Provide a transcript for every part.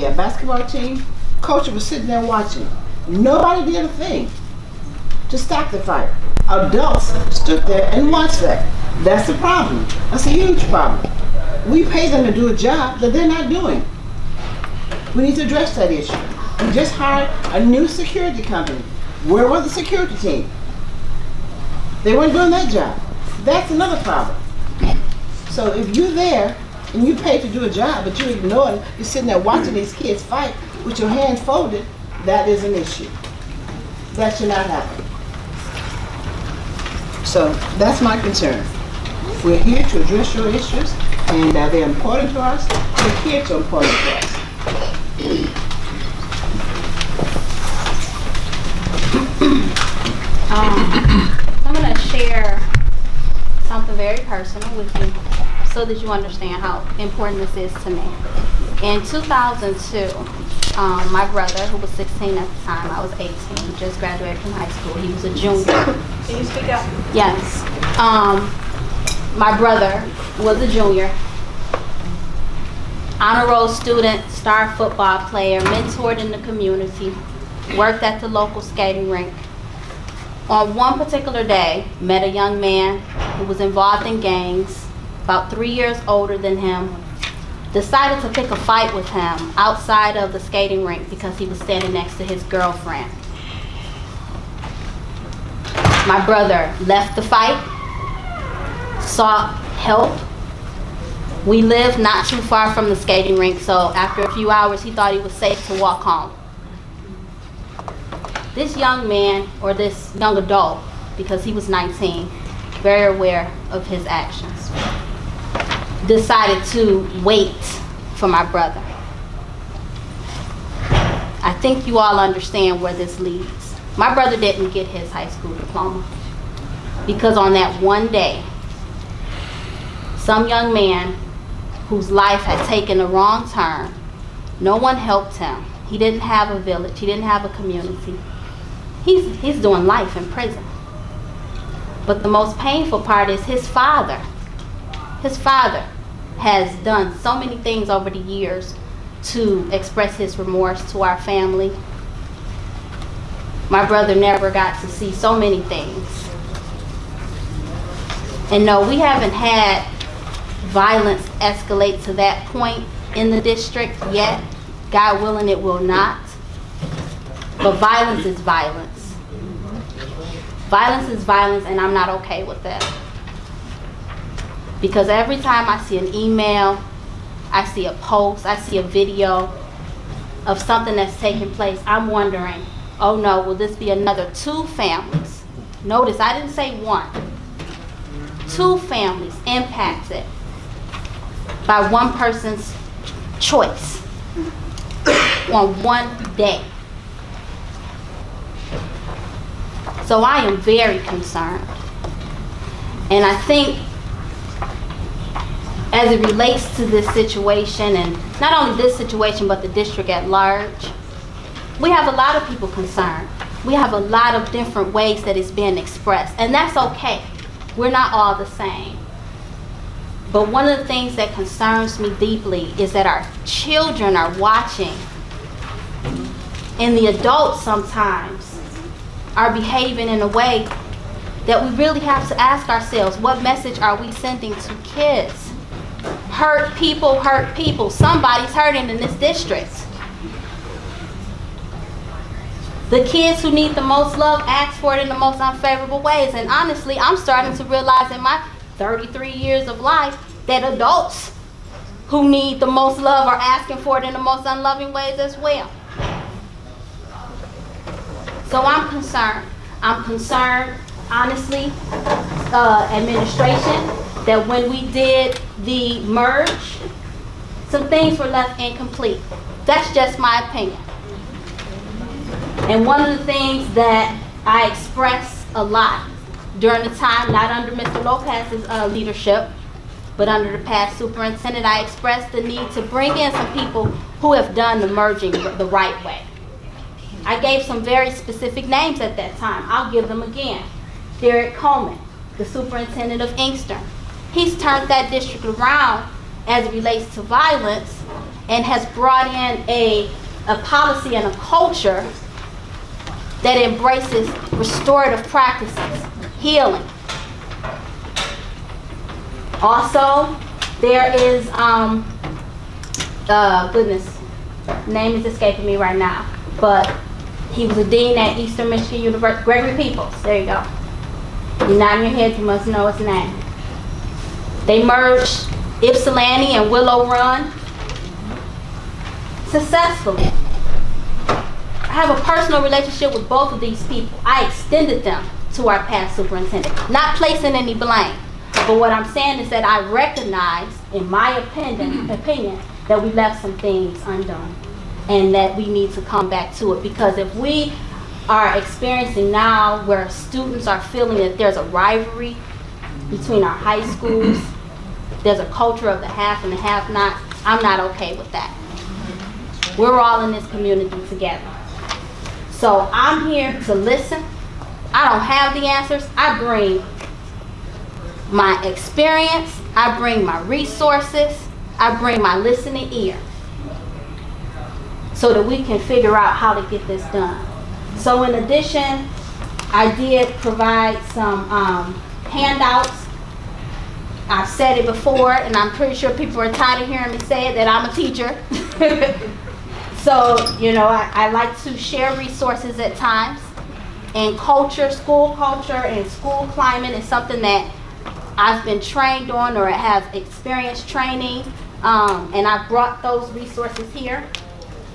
the basketball team, coach was sitting there watching. Nobody did a thing to stop the fight. Adults stood there and watched that. That's the problem. That's a huge problem. We pay them to do a job that they're not doing. We need to address that issue. We just hired a new security company. Where was the security team? They weren't doing that job. That's another problem. So if you're there and you pay to do a job, but you ignore it, you're sitting there watching these kids fight with your hands folded, that is an issue. That should not happen. So that's my concern. We're here to address your issues, and they're important to us. Your kids are important to us. I'm going to share something very personal with you so that you understand how important this is to me. In 2002, my brother, who was 16 at the time, I was 18, just graduated from high school. He was a junior. Can you speak up? Yes. My brother was a junior, honor roll student, star football player, mentored in the community, worked at the local skating rink. On one particular day, met a young man who was involved in gangs, about 3 years older than him, decided to pick a fight with him outside of the skating rink because he was standing next to his girlfriend. My brother left the fight, sought help. We lived not too far from the skating rink, so after a few hours, he thought he was safe to walk home. This young man, or this young adult, because he was 19, very aware of his actions, decided to wait for my brother. I think you all understand where this leads. My brother didn't get his high school diploma because on that one day, some young man whose life had taken a wrong turn, no one helped him. He didn't have a village, he didn't have a community. He's doing life in prison. But the most painful part is his father. His father has done so many things over the years to express his remorse to our family. My brother never got to see so many things. And no, we haven't had violence escalate to that point in the district yet. God willing, it will not. But violence is violence. Violence is violence, and I'm not okay with that. Because every time I see an email, I see a post, I see a video of something that's taking place, I'm wondering, oh no, will this be another 2 families? Notice, I didn't say 1. 2 families impacted by one person's choice on one day. So I am very concerned. And I think as it relates to this situation, and not only this situation, but the district at large, we have a lot of people concerned. We have a lot of different ways that it's being expressed, and that's okay. We're not all the same. But one of the things that concerns me deeply is that our children are watching, and the adults sometimes are behaving in a way that we really have to ask ourselves, what message are we sending to kids? Hurt people hurt people. Somebody's hurting in this district. The kids who need the most love ask for it in the most unfavorable ways. And honestly, I'm starting to realize in my 33 years of life that adults who need the most love are asking for it in the most unloving ways as well. So I'm concerned. I'm concerned, honestly, administration, that when we did the merge, some things were left incomplete. That's just my opinion. And one of the things that I expressed a lot during the time, not under Mr. Lopez's leadership, but under the past superintendent, I expressed the need to bring in some people who have done the merging the right way. I gave some very specific names at that time. I'll give them again. Derek Coleman, the superintendent of Inkster. He's turned that district around as it relates to violence, and has brought in a policy and a culture that embraces restorative practices, healing. Also, there is, goodness, name is escaping me right now, but he was a dean at Eastern Michigan University, Gregory Peoples, there you go. You're nodding your head, you must know his name. They merged Ypsilanti and Willow Run successfully. I have a personal relationship with both of these people. I extended them to our past superintendent, not placing any blame. But what I'm saying is that I recognize, in my opinion, that we left some things undone and that we need to come back to it. Because if we are experiencing now where students are feeling that there's a rivalry between our high schools, there's a culture of the have and the have-not, I'm not okay with that. We're all in this community together. So I'm here to listen. I don't have the answers. I bring my experience, I bring my resources, I bring my listening ear so that we can figure out how to get this done. So in addition, I did provide some handouts. I've said it before, and I'm pretty sure people are tired of hearing me say it, that I'm a teacher. So, you know, I like to share resources at times. And culture, school culture and school climate is something that I've been trained on or have experienced training, and I've brought those resources here.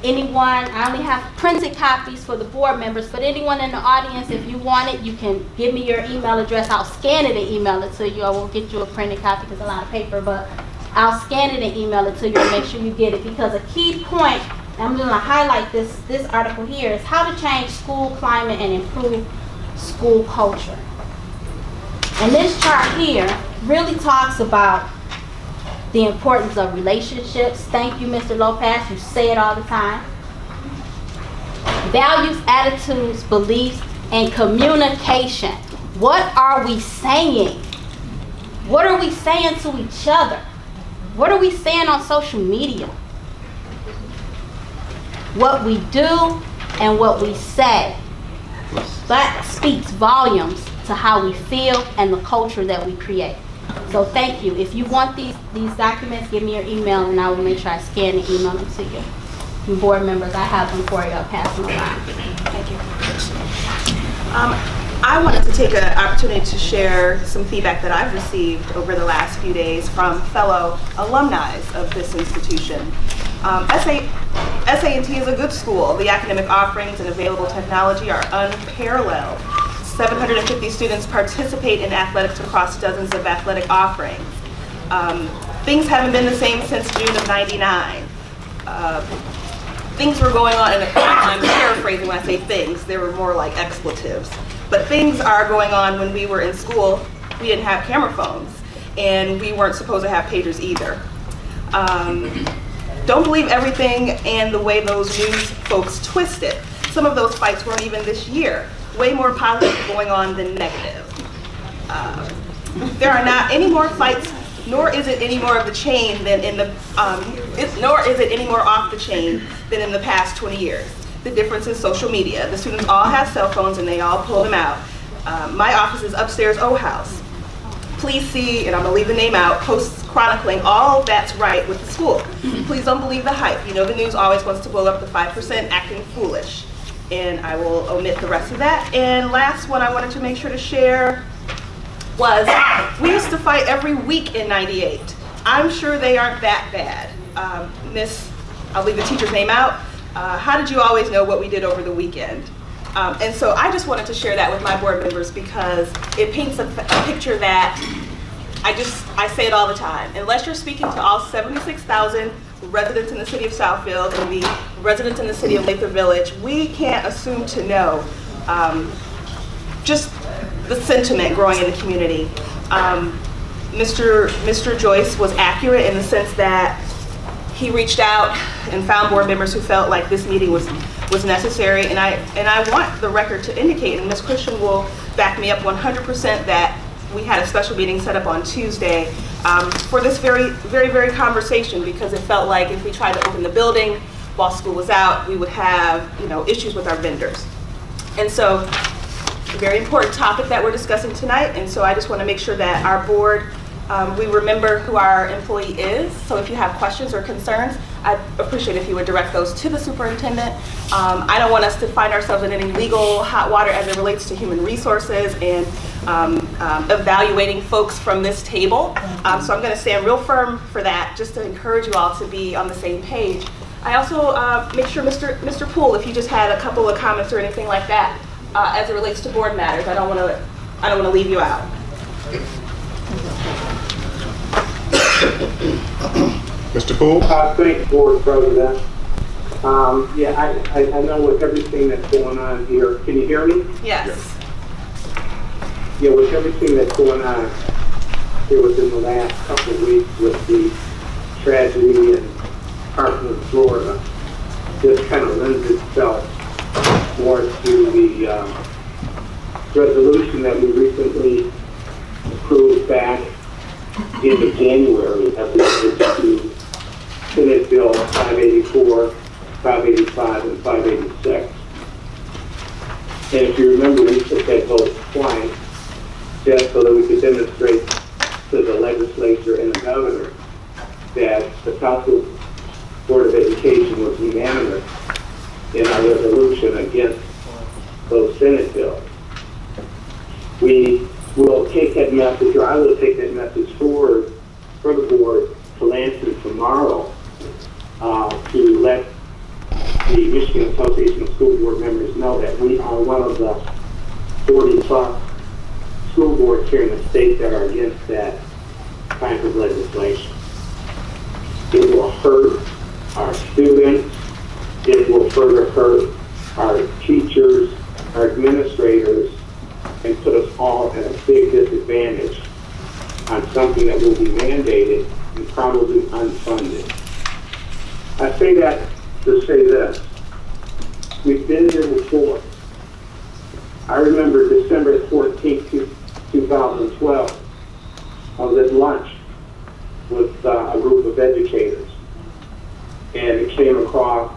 Anyone, I only have printed copies for the board members, but anyone in the audience, if you want it, you can give me your email address. I'll scan it and email it to you. I won't get you a printed copy because it's a lot of paper, but I'll scan it and email it to you and make sure you get it, because a key point, and I'm going to highlight this article here, is how to change school climate and improve school culture. And this chart here really talks about the importance of relationships. Thank you, Mr. Lopez. You say it all the time. Values, attitudes, beliefs, and communication. What are we saying? What are we saying to each other? What are we saying on social media? What we do and what we say. That speaks volumes to how we feel and the culture that we create. So thank you. If you want these documents, give me your email and I will make sure I scan and email them to you. And board members, I have them for you. I'll pass them around. Thank you. I wanted to take an opportunity to share some feedback that I've received over the last few days from fellow alumni of this institution. SA&T is a good school. The academic offerings and available technology are unparalleled. 750 students participate in athletics across dozens of athletic offerings. Things haven't been the same since June of '99. Things were going on, and I'm paraphrasing when I say things, they were more like expletives. But things are going on when we were in school. We didn't have camera phones, and we weren't supposed to have pagers either. Don't believe everything and the way those news folks twist it. Some of those fights weren't even this year. Way more positive going on than negative. There are not any more fights, nor is it any more of the chain than in the, nor is it any more off the chain than in the past 20 years. The difference is social media. The students all have cell phones and they all pull them out. My office is upstairs O House. Please see, and I'm gonna leave the name out, posts chronicling all that's right with the school. Please don't believe the hype. You know the news always wants to blow up the 5% acting foolish. And I will omit the rest of that. And last one I wanted to make sure to share was, we used to fight every week in '98. I'm sure they aren't that bad. I'll leave the teacher's name out. How did you always know what we did over the weekend? And so I just wanted to share that with my board members because it paints a picture that I say it all the time. Unless you're speaking to all 76,000 residents in the city of Southfield and the residents in the city of Lathrop Village, we can't assume to know just the sentiment growing in the community. Mr. Joyce was accurate in the sense that he reached out and found board members who felt like this meeting was necessary, and I want the record to indicate, and Ms. Christian will back me up 100%, that we had a special meeting set up on Tuesday for this very conversation, because it felt like if we tried to open the building while school was out, we would have, issues with our vendors. And so, a very important topic that we're discussing tonight, and so I just want to make sure that our board, we remember who our employee is. So if you have questions or concerns, I'd appreciate if you would direct those to the superintendent. I don't want us to find ourselves in any legal hot water as it relates to human resources and evaluating folks from this table. So I'm going to stand real firm for that, just to encourage you all to be on the same page. I also make sure Mr. Poole, if you just had a couple of comments or anything like that as it relates to board matters, I don't want to leave you out. Mr. Poole? Thanks, Board President. I know with everything that's going on here, can you hear me? Yes. Yeah, with everything that's going on here within the last couple of weeks with the tragedy in Parkland, Florida, this kind of lends itself more to the resolution that we recently approved back end of January as related to Senate Bill 584, 585, and 586. And if you remember, we took that vote twice just so that we could demonstrate to the legislature and the governor that the Southfield Board of Education was unanimous in our resolution against those Senate bills. We will take that message, or I will take that message forward for the board to Lansing tomorrow to let the Michigan Association of School Board members know that we are one of the 40+ school boards here in the state that are against that type of legislation. It will hurt our students. It will further hurt our teachers, our administrators, and put us all at a big disadvantage on something that will be mandated and probably unfunded. I say that to say this. We've been here before. I remember December 14th, 2012. I was at lunch with a group of educators, and it came across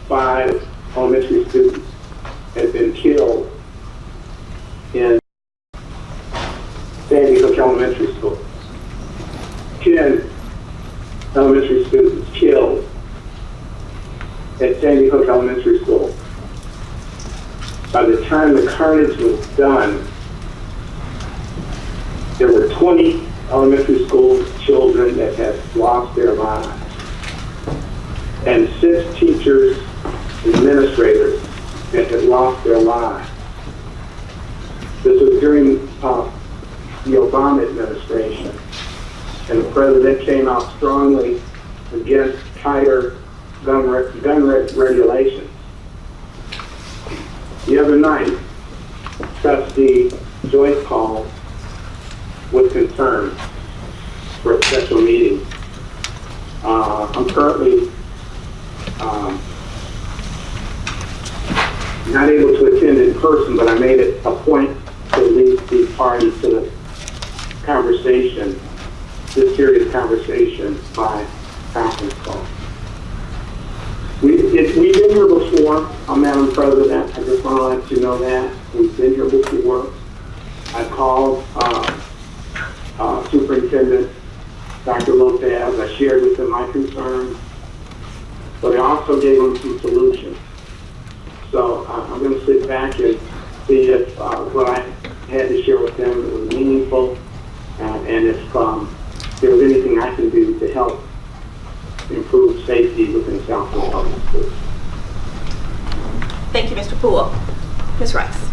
5 elementary students had been killed in Sandy Hook Elementary School. 10 elementary students killed at Sandy Hook Elementary School. By the time the carnage was done, there were 20 elementary school children that had lost their lives, and 6 teachers and administrators that had lost their lives. This was during the Obama administration, and the president came out strongly against tighter gun regulations. The other night, Trustee Joyce called with concern for a special meeting. I'm currently not able to attend in person, but I made it a point to at least be party to the conversation, this serious conversation by conference call. We've been here before, Madam President. I just want to let you know that. We've been here before. I called Superintendent Dr. Lopez. I shared with him my concerns, but I also gave him some solutions. So I'm going to sit back and see if what I had to share with them was meaningful, and if there was anything I can do to help improve safety within Southfield Public Schools. Thank you, Mr. Poole. Ms. Rice.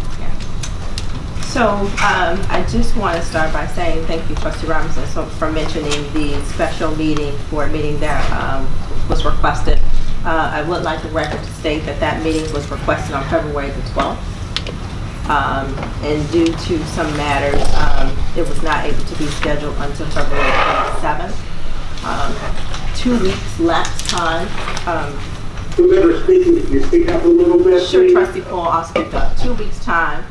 So I just want to start by saying thank you, Trustee Robinson, for mentioning the special board meeting that was requested. I would like the record to state that meeting was requested on February the 12th. And due to some matters, it was not able to be scheduled until February 27th. 2 weeks lapse time. Whoever's speaking, if you speak up a little bit. Sure, please. Trustee Poole, I'll speak up. 2 weeks time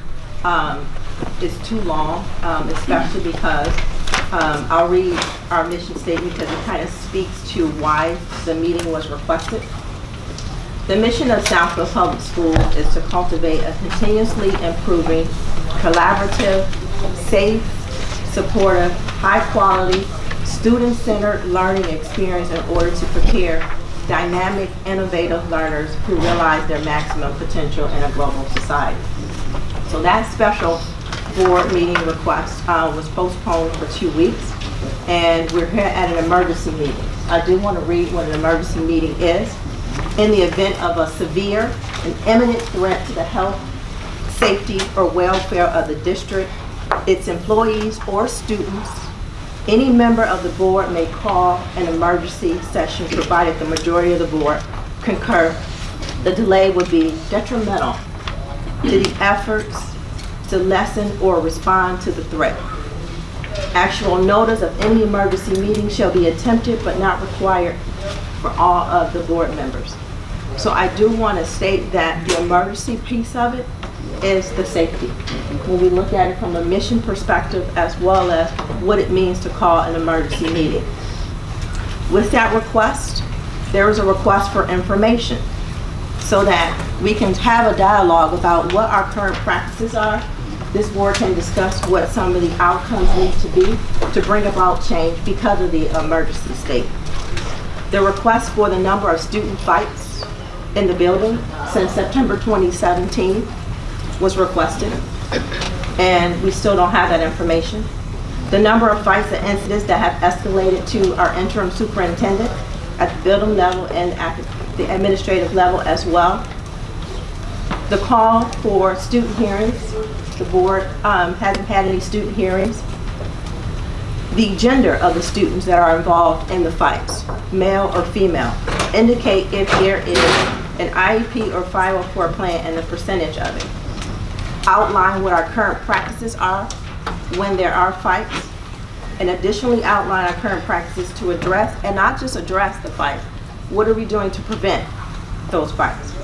is too long, especially because I'll read our mission statement because it kind of speaks to why the meeting was requested. The mission of Southfield Public Schools is to cultivate a continuously improving, collaborative, safe, supportive, high-quality, student-centered learning experience in order to prepare dynamic, innovative learners who realize their maximum potential in a global society. So that special board meeting request was postponed for 2 weeks, and we're here at an emergency meeting. I do want to read what an emergency meeting is. In the event of a severe and imminent threat to the health, safety, or welfare of the district, its employees, or students, any member of the board may call an emergency session provided the majority of the board concur. The delay would be detrimental to the efforts to lessen or respond to the threat. Actual notice of any emergency meeting shall be attempted but not required for all of the board members. So I do want to state that the emergency piece of it is the safety. When we look at it from a mission perspective as well as what it means to call an emergency meeting. With that request, there is a request for information so that we can have a dialogue about what our current practices are. This board can discuss what some of the outcomes need to be to bring about change because of the emergency state. The request for the number of student fights in the building since September 2017 was requested, and we still don't have that information. The number of fights and incidents that have escalated to our interim superintendent at the building level and at the administrative level as well. The call for student hearings, the board hasn't had any student hearings. The gender of the students that are involved in the fights, male or female, indicate if there is an IEP or 504 plan and the percentage of it. Outline what our current practices are when there are fights, and additionally outline our current practices to address, and not just address the fight, what are we doing to prevent those fights?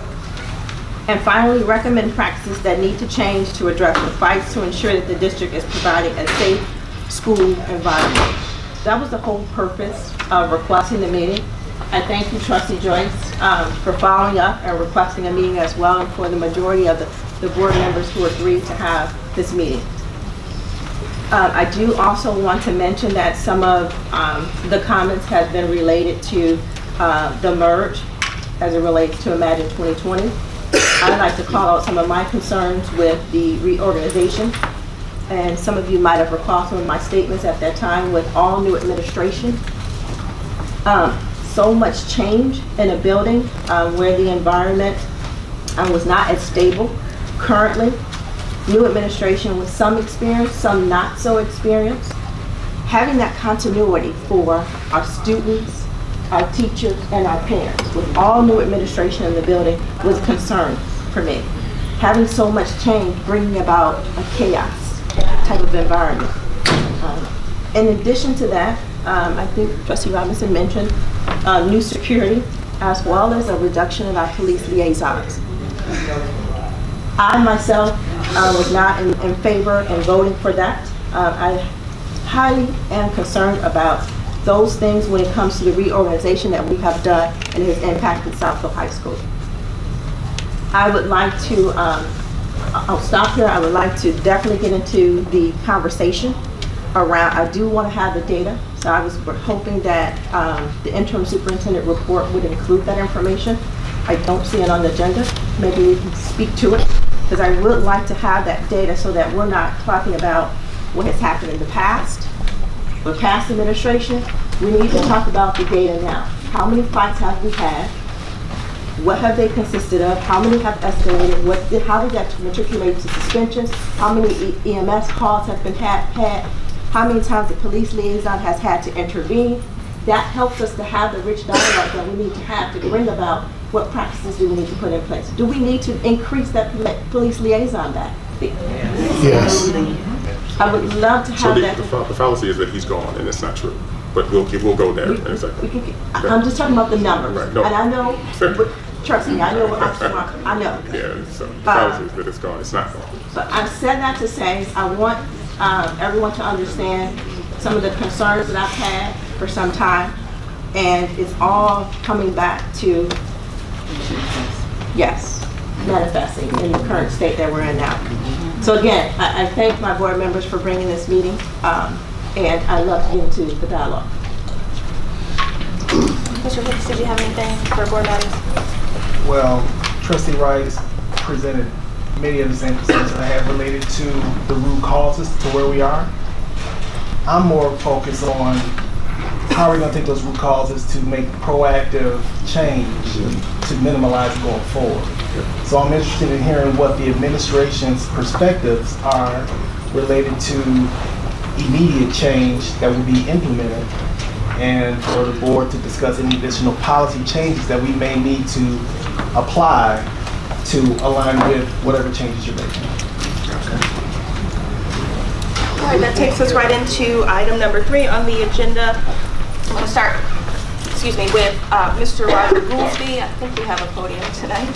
And finally, recommend practices that need to change to address the fights to ensure that the district is providing a safe school environment. That was the whole purpose of requesting the meeting. I thank you, Trustee Joyce, for following up and requesting a meeting as well, and for the majority of the board members who agreed to have this meeting. I do also want to mention that some of the comments have been related to the merge as it relates to Imagine 2020. I'd like to call out some of my concerns with the reorganization. And some of you might have recalled some of my statements at that time with all new administration. So much change in a building where the environment was not as stable. Currently, new administration with some experience, some not so experienced. Having that continuity for our students, our teachers, and our parents with all new administration in the building was a concern for me. Having so much change bringing about a chaos type of environment. In addition to that, I think Trustee Robinson mentioned new security as well as a reduction in our police liaisons. I myself was not in favor and voting for that. I highly am concerned about those things when it comes to the reorganization that we have done and it has impacted Southfield High School. I would like to, I'll stop here. I would like to definitely get into the conversation around, I do want to have the data. So I was hoping that the interim superintendent report would include that information. I don't see it on the agenda. Maybe we can speak to it, because I would like to have that data so that we're not talking about what has happened in the past or past administration. We need to talk about the data now. How many fights have we had? What have they consisted of? How many have escalated? How did that matriculate to suspensions? How many EMS calls have been had? How many times the police liaison has had to intervene? That helps us to have the rich dialogue that we need to have to bring about what practices do we need to put in place. Do we need to increase that police liaison back? Yes. I would love to have So that. the fallacy is that he's gone, and it's not true. But we'll go there in a second. I'm just talking about the numbers. Right, no. And I know, Sure. Trust me, I know what I know. Yeah, so the policy is that it's gone, it's not gone. But I said that to say, I want everyone to understand some of the concerns that I've had for some time, and it's all coming back to, yes, manifesting in the current state that we're in now. So again, I thank my board members for bringing this meeting, and I'd love to get into the dialogue. Mr. Hicks, did you have anything for board matters? Well, Trustee Rice presented many of the same concerns that I have related to the root causes to where we are. I'm more focused on how we're going to take those root causes to make proactive change to minimize going forward. So I'm interested in hearing what the administration's perspectives are related to immediate change that will be implemented, and for the board to discuss any additional policy changes that we may need to apply to align with whatever changes you're making. All right, that takes us right into item number 3 on the agenda. I'm going to start, with Mr. Roger Goolsby. I think we have a podium tonight.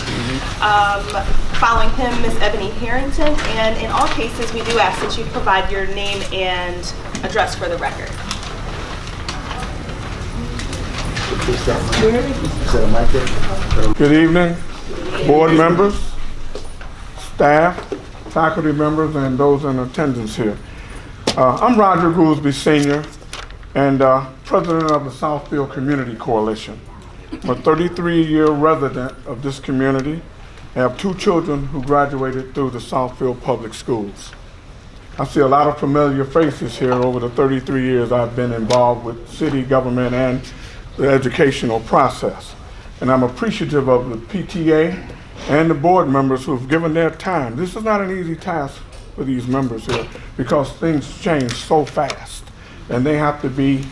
Following him, Ms. Ebony Harrington. And in all cases, we do ask that you provide your name and address for the record. Good evening, board members, staff, faculty members, and those in attendance here. I'm Roger Goolsby Sr. and president of the Southfield Community Coalition. I'm a 33-year resident of this community. I have 2 children who graduated through the Southfield Public Schools. I see a lot of familiar faces here over the 33 years I've been involved with city government and the educational process. And I'm appreciative of the PTA and the board members who've given their time. This is not an easy task for these members here because things change so fast and they have to be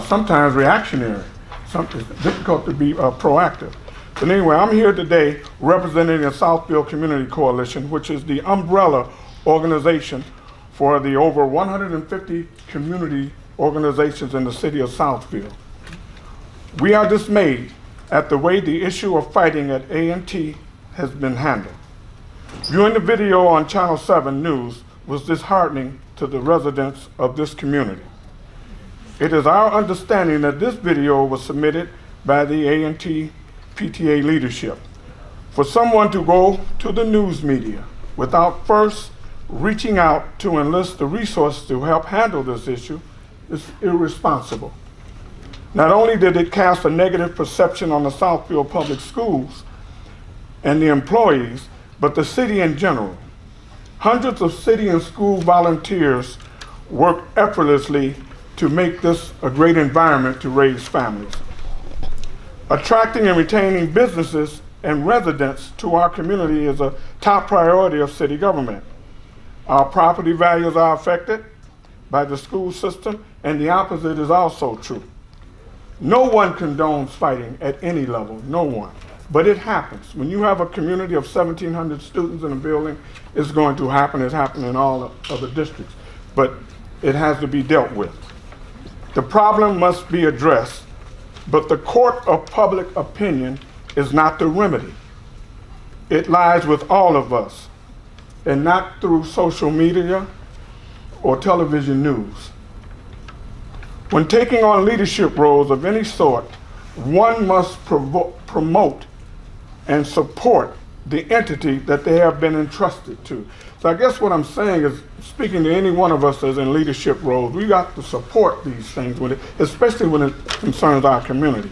sometimes reactionary. It's difficult to be proactive. But anyway, I'm here today representing the Southfield Community Coalition, which is the umbrella organization for the over 150 community organizations in the city of Southfield. We are dismayed at the way the issue of fighting at A&T has been handled. Viewing the video on Channel 7 News was disheartening to the residents of this community. It is our understanding that this video was submitted by the A&T PTA leadership. For someone to go to the news media without first reaching out to enlist the resources to help handle this issue is irresponsible. Not only did it cast a negative perception on the Southfield Public Schools and the employees, but the city in general. Hundreds of city and school volunteers work effortlessly to make this a great environment to raise families. Attracting and retaining businesses and residents to our community is a top priority of city government. Our property values are affected by the school system, and the opposite is also true. No one condones fighting at any level, no one. But it happens. When you have a community of 1,700 students in a building, it's going to happen. It's happening in all of the districts. But it has to be dealt with. The problem must be addressed, but the court of public opinion is not the remedy. It lies with all of us, and not through social media or television news. When taking on leadership roles of any sort, one must promote and support the entity that they have been entrusted to. So I guess what I'm saying is, speaking to any one of us as in leadership roles, we got to support these things, especially when it concerns our community.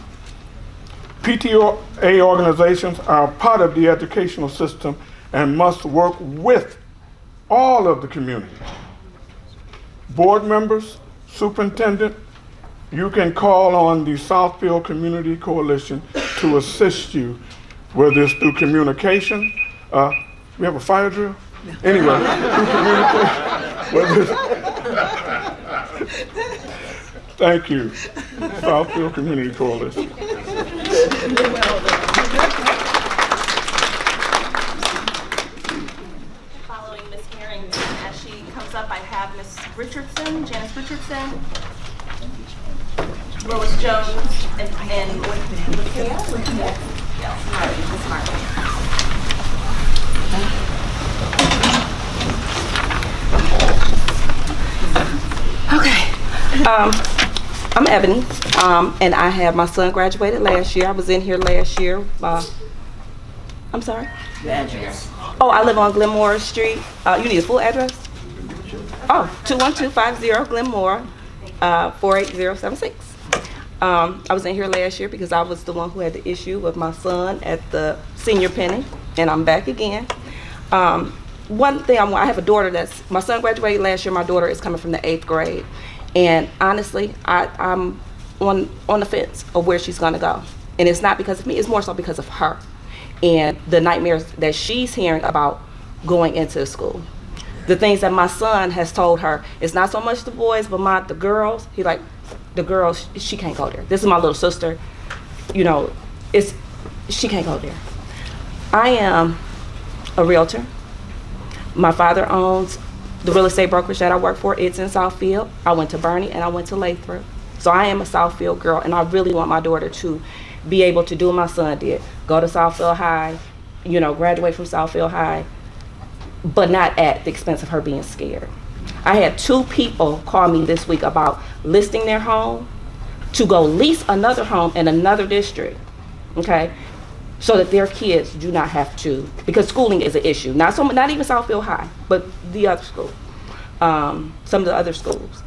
PTA organizations are part of the educational system and must work with all of the community. Board members, superintendent, you can call on the Southfield Community Coalition to assist you, whether it's through communication. We have a fire drill? Anyway, through communication. Thank you, Southfield Community Coalition. Following Ms. Harrington, as she comes up, I have Ms. Richardson, Janice Richardson, Lois Jones, and Lakia. Yes. Okay. I'm Ebony, and I have my son graduated last year. I was in here last year. I'm sorry? The address. Oh, I live on Glenmore Street. You need a full address? Oh, 21250 Glenmore, 48076. I was in here last year because I was the one who had the issue with my son at the senior penny, and I'm back again. One thing I have a daughter my son graduated last year. My daughter is coming from the 8th grade. And honestly, I'm on the fence of where she's gonna go. And it's not because of me, it's more so because of her and the nightmares that she's hearing about going into the school. The things that my son has told her, it's not so much the boys, but the girls. He like, the girls, she can't go there. This is my little sister. You know, she can't go there. I am a realtor. My father owns the real estate brokerage that I work for. It's in Southfield. I went to Bernie and I went to Lathrop. So I am a Southfield girl, and I really want my daughter to be able to do what my son did. Go to Southfield High, you know, graduate from Southfield High, but not at the expense of her being scared. I had 2 people call me this week about listing their home to go lease another home in another district, okay? So that their kids do not have to, because schooling is an issue. Not even Southfield High, but the other school, some of the other schools.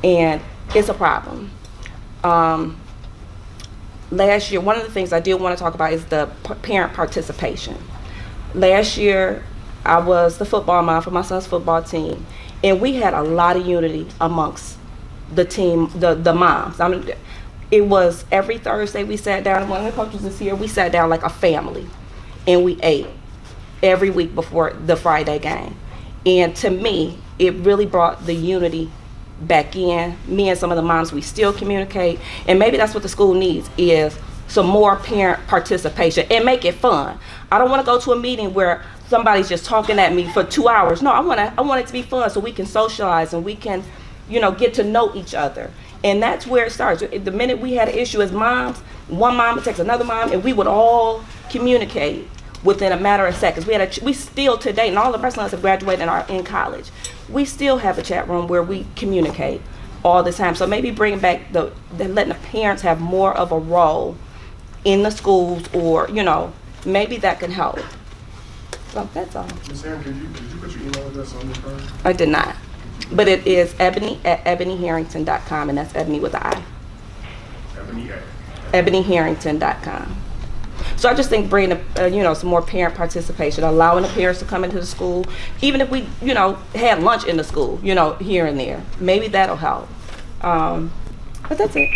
And it's a problem. Last year, one of the things I did want to talk about is the parent participation. Last year, I was the football mom for my son's football team, and we had a lot of unity amongst the team, the moms. I mean, it was every Thursday we sat down, one of the coaches is here, we sat down like a family, and we ate every week before the Friday game. And to me, it really brought the unity back in. Me and some of the moms, we still communicate, and maybe that's what the school needs, is some more parent participation and make it fun. I don't want to go to a meeting where somebody's just talking at me for 2 hours. No, I want it to be fun so we can socialize and we can, you know, get to know each other. And that's where it starts. The minute we had an issue as moms, one mom would text another mom, and we would all communicate within a matter of seconds. We still today, and all the personalists have graduated and are in college, we still have a chat room where we communicate all the time. So maybe bringing back letting the parents have more of a role in the schools, or, you know, maybe that can help. So that's all. Ms. Aaron, did you put your email address on your phone? I did not. But it is ebony@ebonyharrington.com, and that's Ebony with an I. ebonyharrington.com. So I just think bringing, you know, some more parent participation, allowing the parents to come into the school, even if we, you know, had lunch in the school, you know, here and there, maybe that'll help. But that's it.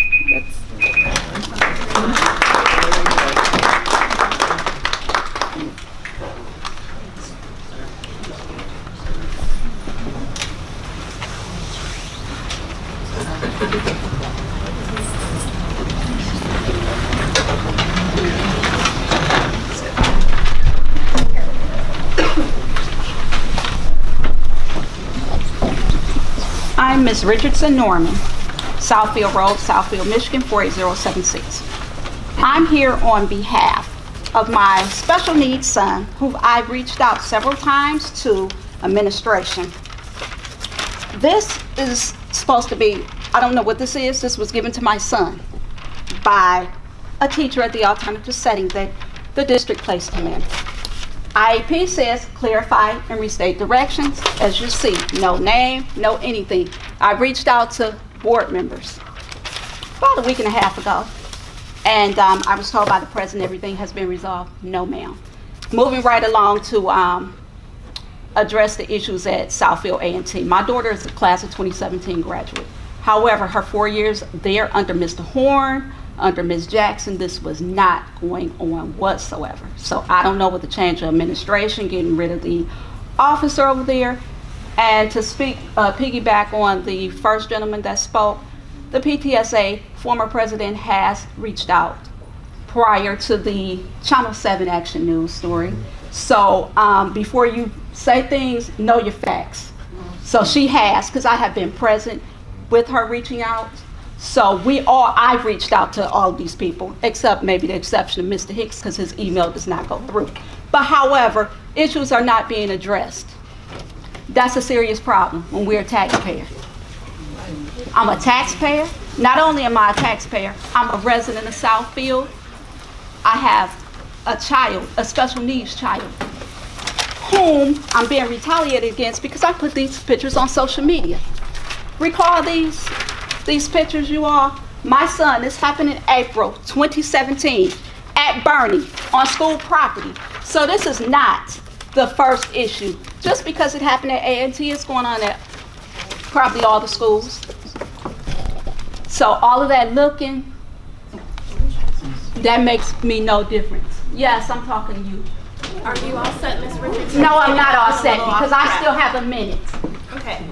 I'm Ms. Richardson Norman, Southfield Road, Southfield, Michigan, 48076. I'm here on behalf of my special needs son, who I've reached out several times to administration. This is supposed to be, I don't know what this is. This was given to my son by a teacher at the alternative setting that the district placed him in. IEP says clarify and restate directions. As you see, no name, no anything. I reached out to board members about a week and a half ago, and I was told by the president everything has been resolved. No, ma'am. Moving right along to address the issues at Southfield A&T. My daughter is a class of 2017 graduate. However, her 4 years there under Mr. Horn, under Ms. Jackson, this was not going on whatsoever. So I don't know what the change of administration, getting rid of the officer over there. And to speak, piggyback on the first gentleman that spoke, the PTSA former president has reached out prior to the Channel 7 Action News story. So before you say things, know your facts. So she has, because I have been present with her reaching out. So I've reached out to all of these people, except maybe the exception of Mr. Hicks, because his email does not go through. But however, issues are not being addressed. That's a serious problem when we're a taxpayer. I'm a taxpayer. Not only am I a taxpayer, I'm a resident of Southfield. I have a child, a special needs child, whom I'm being retaliated against because I put these pictures on social media. Recall these pictures, you all? My son, this happened in April 2017 at Bernie on school property. So this is not the first issue. Just because it happened at A&T, it's going on at probably all the schools. So all of that looking, that makes me no difference. Yes, I'm talking to you. Are you all set, Ms. Richardson? No, I'm not all set because I still have a minute. Okay.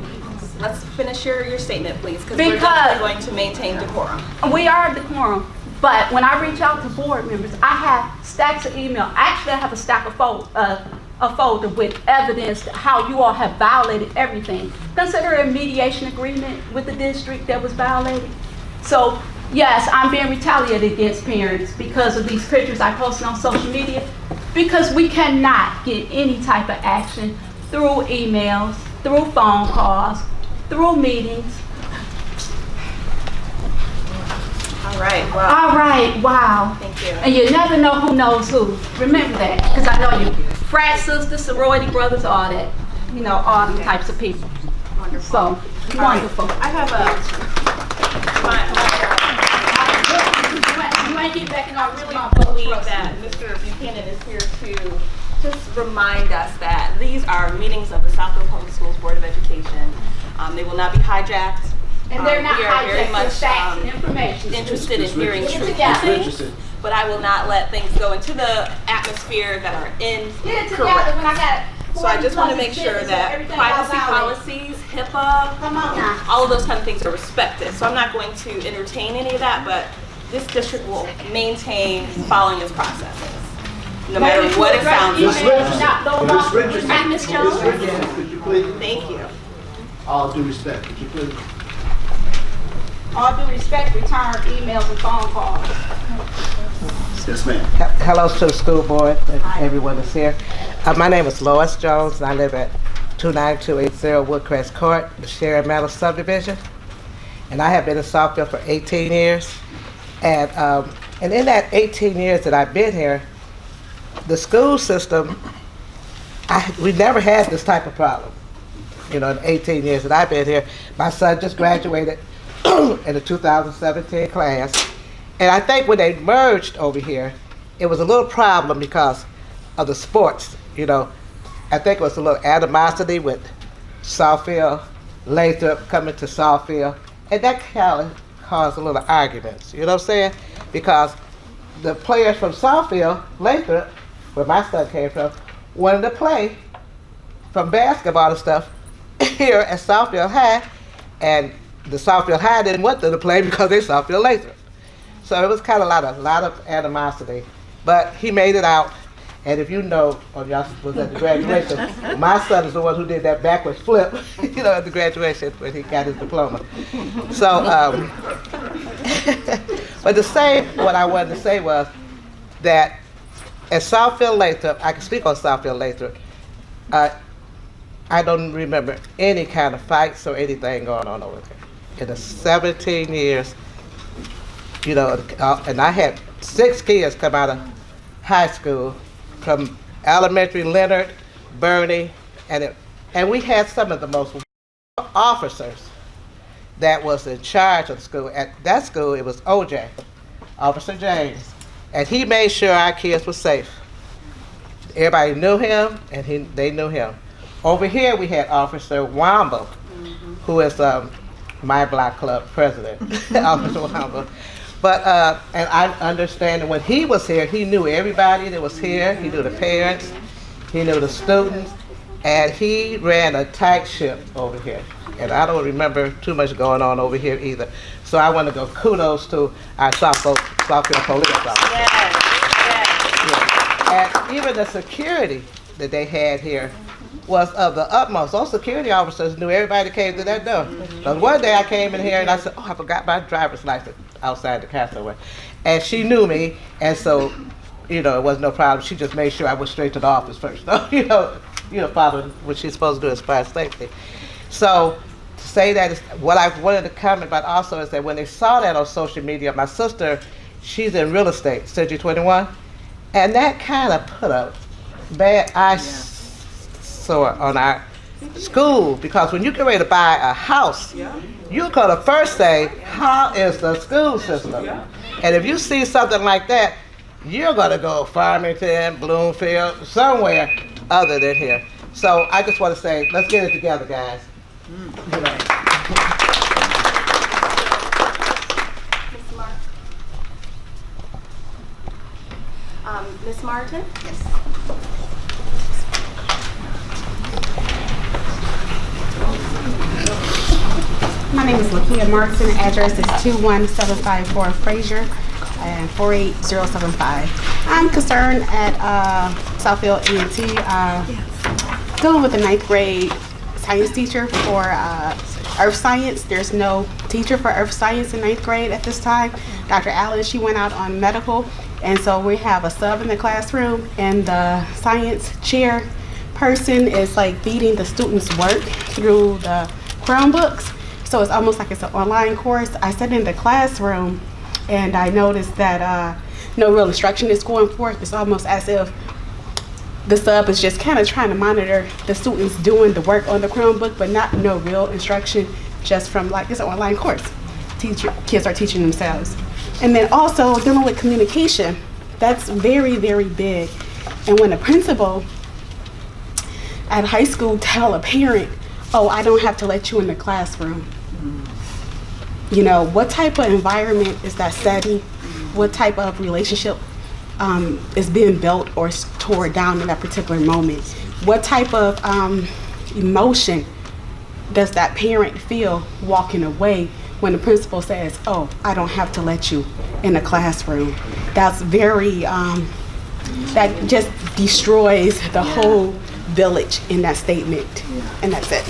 Let's finish your statement, please, because we're definitely going to maintain decorum. We are decorum, but when I reach out to board members, I have stacks of email. Actually, I have a stack of a folder with evidence to how you all have violated everything. Consider a mediation agreement with the district that was violated. So, yes, I'm being retaliated against parents because of these pictures I posted on social media, because we cannot get any type of action through emails, through phone calls, through meetings. All right, well. All right, wow. Thank you. And you never know who knows who. Remember that, because I know you. Frat sisters, sorority brothers, all that. You know, all them types of people. Wonderful. So, wonderful. I have You ain't get back in our really believe that Mr. Buchanan is here to just remind us that these are meetings of the Southfield Public Schools Board of Education. They will not be hijacked. And they're not we are very hijacked, much they're facts and information. interested in hearing Get it truth together. but I will not let things go into the atmosphere that are incorrect. Get it together when I got. So I just want to make sure that privacy policies, HIPAA, Come on now. all of those kind of things are respected. So I'm not going to entertain any of that, but this district will maintain following its processes, no matter what it sounds like. Ms. Richardson. And Ms. Jones. Ms. Richardson, could you please? Thank you. All due respect, could you please? All due respect, return emails and phone calls. Yes, ma'am. Hello to the school board, and everyone is here. My name is Lois Jones, and I live at 29280 Woodcrest Court, the Sharon Meadow subdivision. And I have been in Southfield for 18 years. And in that 18 years that I've been here, the school system, we never had this type of problem. You know, in 18 years that I've been here, my son just graduated in the 2017 class. And I think when they merged over here, it was a little problem because of the sports. You know, I think it was a little animosity with Southfield, Lathrop coming to Southfield, and that kind of caused a little arguments. You know what I'm saying? Because the players from Southfield, Lathrop, where my son came from, wanted to play from basketball and stuff here at Southfield High, and the Southfield High didn't want them to play because they Southfield Lathrop. So it was kind of a lot of animosity, but he made it out. And if you know, or y'all was at the graduation, my son is the one who did that backwards flip, you know, at the graduation when he got his diploma. So, but to say what I wanted to say was that at Southfield Lathrop, I can speak on Southfield Lathrop, I don't remember any kind of fights or anything going on over there. In the 17 years, you know, and I had 6 kids come out of high school, from elementary, Leonard, Bernie, and we had some of the most officers that was in charge of the school. At that school, it was OJ, Officer James, and he made sure our kids were safe. Everybody knew him, and they knew him. Over here, we had Officer Wamba, who is my block club president, Officer Wamba. But, and I understand that when he was here, he knew everybody that was here. He knew the parents, he knew the students, and he ran a tight ship over here. And I don't remember too much going on over here either. So I want to go kudos to our Southfield police officers. Yes. Yeah. And even the security that they had here was of the utmost. Those security officers knew everybody that came through that door. Because one day I came in here and I said, oh, I forgot my driver's license outside the Castaway. And she knew me, and so, you know, it wasn't no problem. She just made sure I went straight to the office first. So, you know, following what she's supposed to do as far as safety. So, to say that is what I wanted to comment about also is that when they saw that on social media, my sister, she's in real estate, Century 21, and that kind of put a bad eyesore on our school, because when you get ready to buy a house, you're going to first say, how is the school system? And if you see something like that, you're going to go Farmington, Bloomfield, somewhere other than here. So I just want to say, let's get it together, guys. Ms. Ms. Martin? Yes. My name is Lakia Martin. Address is 21754 Fraser and 48075. I'm concerned at Southfield ENT dealing with a 9th grade science teacher for earth science. There's no teacher for earth science in 9th grade at this time. Dr. Allen, she went out on medical, and so we have a sub in the classroom, and the science chair person is like feeding the students work through the Chromebooks. So it's almost like it's an online course. I sat in the classroom and I noticed that no real instruction is going forth. It's almost as if the sub is just kind of trying to monitor the students doing the work on the Chromebook, but no real instruction, just from like it's an online course. Kids are teaching themselves. And then also dealing with communication. That's very, very big. And when a principal at high school tell a parent, oh, I don't have to let you in the classroom. You know, what type of environment is that setting? What type of relationship is being built or torn down in that particular moment? What type of emotion does that parent feel walking away when the principal says, oh, I don't have to let you in the classroom? That's very, that just destroys the whole village in that statement. And that's it.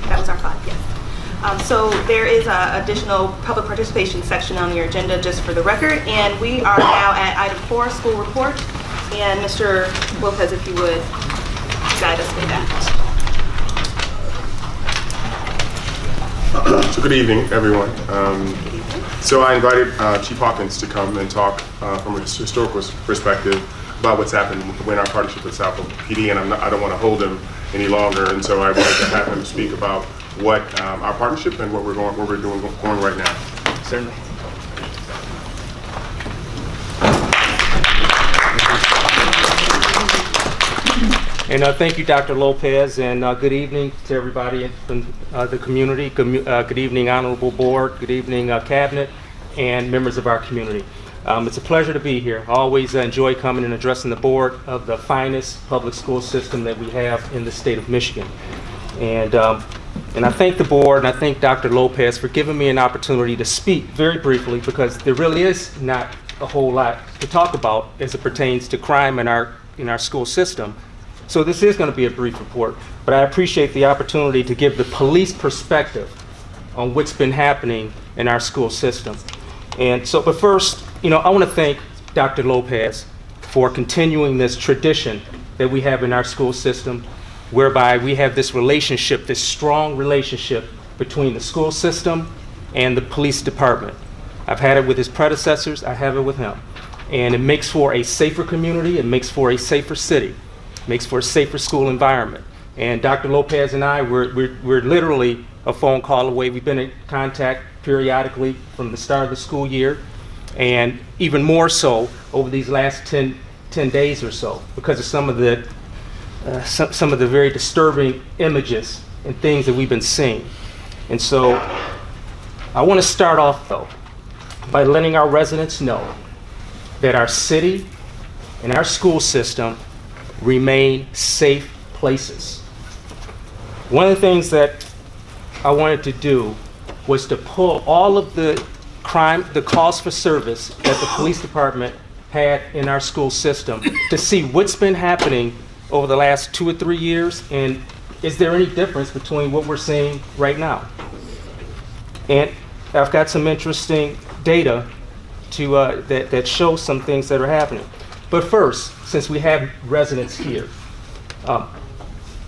That was our 5, yes. So there is an additional public participation section on your agenda, just for the record, and we are now at item 4, school report. And Mr. Lopez, if you would guide us with that. So good evening, everyone. So I invited Chief Hawkins to come and talk from a historical perspective about what's happened in our partnership with Southfield PD, and I don't want to hold him any longer, and so I wanted to have him speak about what our partnership and what we're doing right now. Certainly. And thank you, Dr. Lopez, and good evening to everybody from the community. Good evening, Honorable Board. Good evening, Cabinet, and members of our community. It's a pleasure to be here. I always enjoy coming and addressing the board of the finest public school system that we have in the state of Michigan. And I thank the board and I thank Dr. Lopez for giving me an opportunity to speak very briefly, because there really is not a whole lot to talk about as it pertains to crime in our school system. So this is going to be a brief report, but I appreciate the opportunity to give the police perspective on what's been happening in our school system. And so, but first, I want to thank Dr. Lopez for continuing this tradition that we have in our school system, whereby we have this relationship, this strong relationship between the school system and the police department. I've had it with his predecessors, I have it with him. And it makes for a safer community, it makes for a safer city. Makes for a safer school environment. And Dr. Lopez and I, we're literally a phone call away. We've been in contact periodically from the start of the school year, and even more so over these last 10 days or so, because of some of the very disturbing images and things that we've been seeing. And so I want to start off, though, by letting our residents know that our city and our school system remain safe places. One of the things that I wanted to do was to pull all of the calls for service that the police department had in our school system to see what's been happening over the last 2 or 3 years, and is there any difference between what we're seeing right now? And I've got some interesting data that shows some things that are happening. But first, since we have residents here, I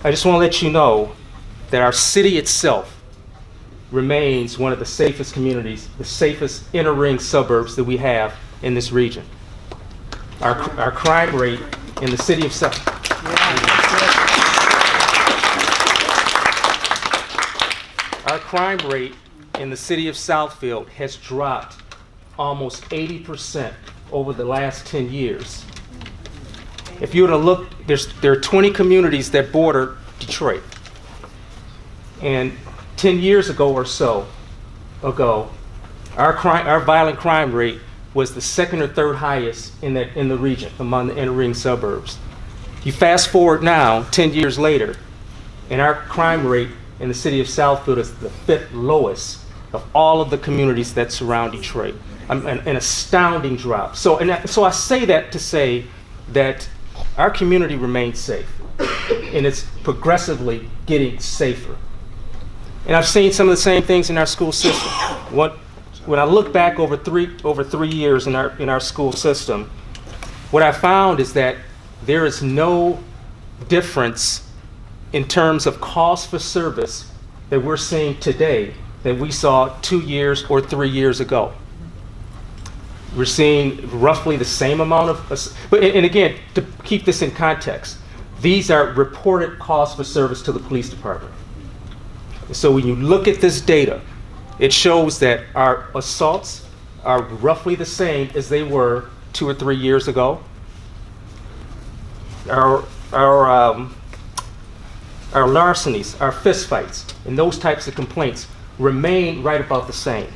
just want to let you know that our city itself remains one of the safest communities, the safest inner ring suburbs that we have in this region. Our crime rate in the city of Our crime rate in the city of Southfield has dropped almost 80% over the last 10 years. If you were to look, there are 20 communities that border Detroit. And 10 years ago or so our violent crime rate was the second or third highest in the region among the inner ring suburbs. You fast forward now, 10 years later, and our crime rate in the city of Southfield is the 5th lowest of all of the communities that surround Detroit. An astounding drop. So I say that to say that our community remains safe, and it's progressively getting safer. And I've seen some of the same things in our school system. When I look back over 3 years in our school system, what I found is that there is no difference in terms of cost for service that we're seeing today that we saw 2 years or 3 years ago. We're seeing roughly the same amount and again, to keep this in context, these are reported costs for service to the police department. So when you look at this data, it shows that our assaults are roughly the same as they were 2 or 3 years ago. Our larcenies, our fistfights, and those types of complaints remain right about the same.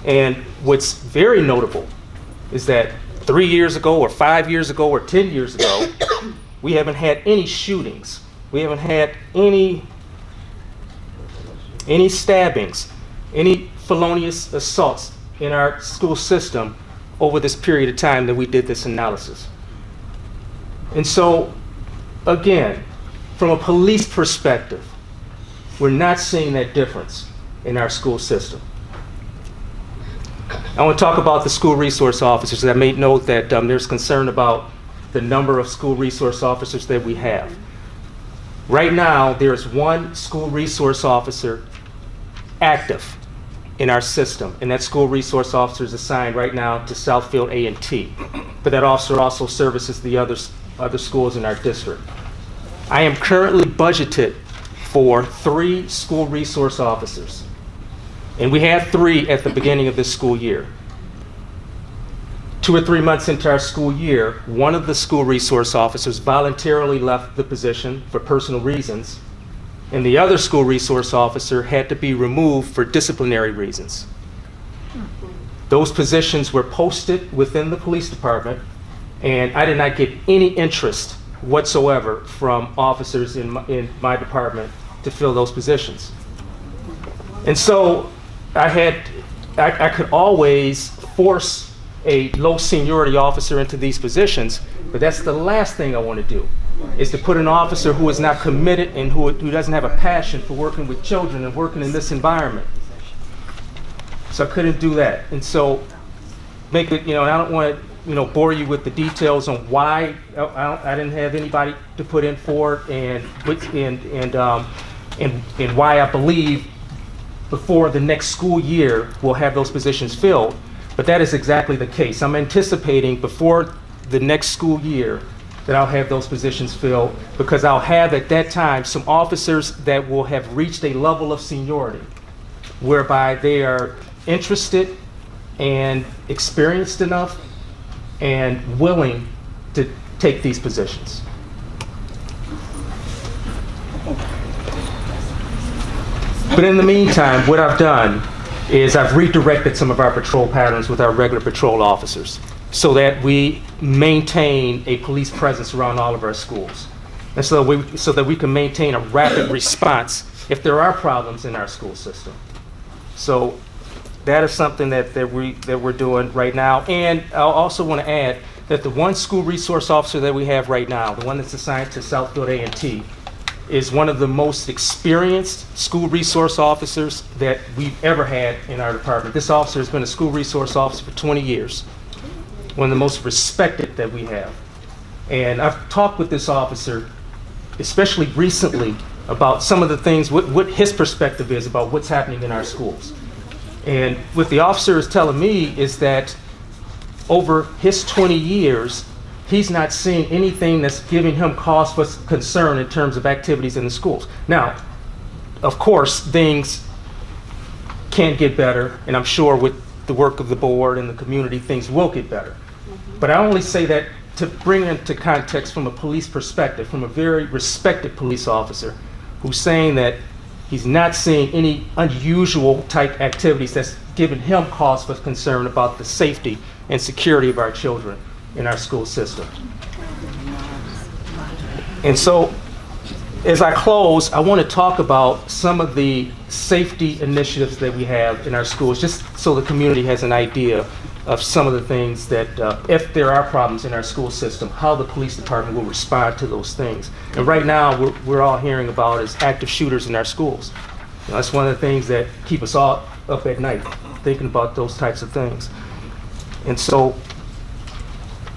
And what's very notable is that 3 years ago or 5 years ago or 10 years ago, we haven't had any shootings. We haven't had any stabbings, any felonious assaults in our school system over this period of time that we did this analysis. And so, again, from a police perspective, we're not seeing that difference in our school system. I want to talk about the school resource officers. I made note that there's concern about the number of school resource officers that we have. Right now, there's one school resource officer active in our system, and that school resource officer is assigned right now to Southfield A&T, but that officer also services the other schools in our district. I am currently budgeted for 3 school resource officers, and we had 3 at the beginning of this school year. 2 or 3 months into our school year, one of the school resource officers voluntarily left the position for personal reasons, and the other school resource officer had to be removed for disciplinary reasons. Those positions were posted within the police department, and I did not get any interest whatsoever from officers in my department to fill those positions. And so I could always force a low seniority officer into these positions, but that's the last thing I want to do, is to put an officer who is not committed and who doesn't have a passion for working with children and working in this environment. So I couldn't do that. And so I don't want to bore you with the details on why I didn't have anybody to put in for it, and why I believe before the next school year we'll have those positions filled. But that is exactly the case. I'm anticipating before the next school year that I'll have those positions filled, because I'll have at that time some officers that will have reached a level of seniority whereby they are interested and experienced enough and willing to take these positions. But in the meantime, what I've done is I've redirected some of our patrol patterns with our regular patrol officers so that we maintain a police presence around all of our schools. And so that we can maintain a rapid response if there are problems in our school system. So that is something that we're doing right now. And I also want to add that the one school resource officer that we have right now, the one that's assigned to Southfield A&T, is one of the most experienced school resource officers that we've ever had in our department. This officer has been a school resource officer for 20 years, one of the most respected that we have. And I've talked with this officer, especially recently, about some of the things, what his perspective is about what's happening in our schools. And what the officer is telling me is that over his 20 years, he's not seeing anything that's giving him cause for concern in terms of activities in the schools. Now, of course, things can get better, and I'm sure with the work of the board and the community, things will get better. But I only say that to bring into context from a police perspective, from a very respected police officer who's saying that he's not seeing any unusual type activities that's giving him cause for concern about the safety and security of our children in our school system. And so, as I close, I want to talk about some of the safety initiatives that we have in our schools, just so the community has an idea of some of the things that, if there are problems in our school system, how the police department will respond to those things. And right now, we're all hearing about is active shooters in our schools. You know, that's one of the things that keep us all up at night, thinking about those types of things. And so,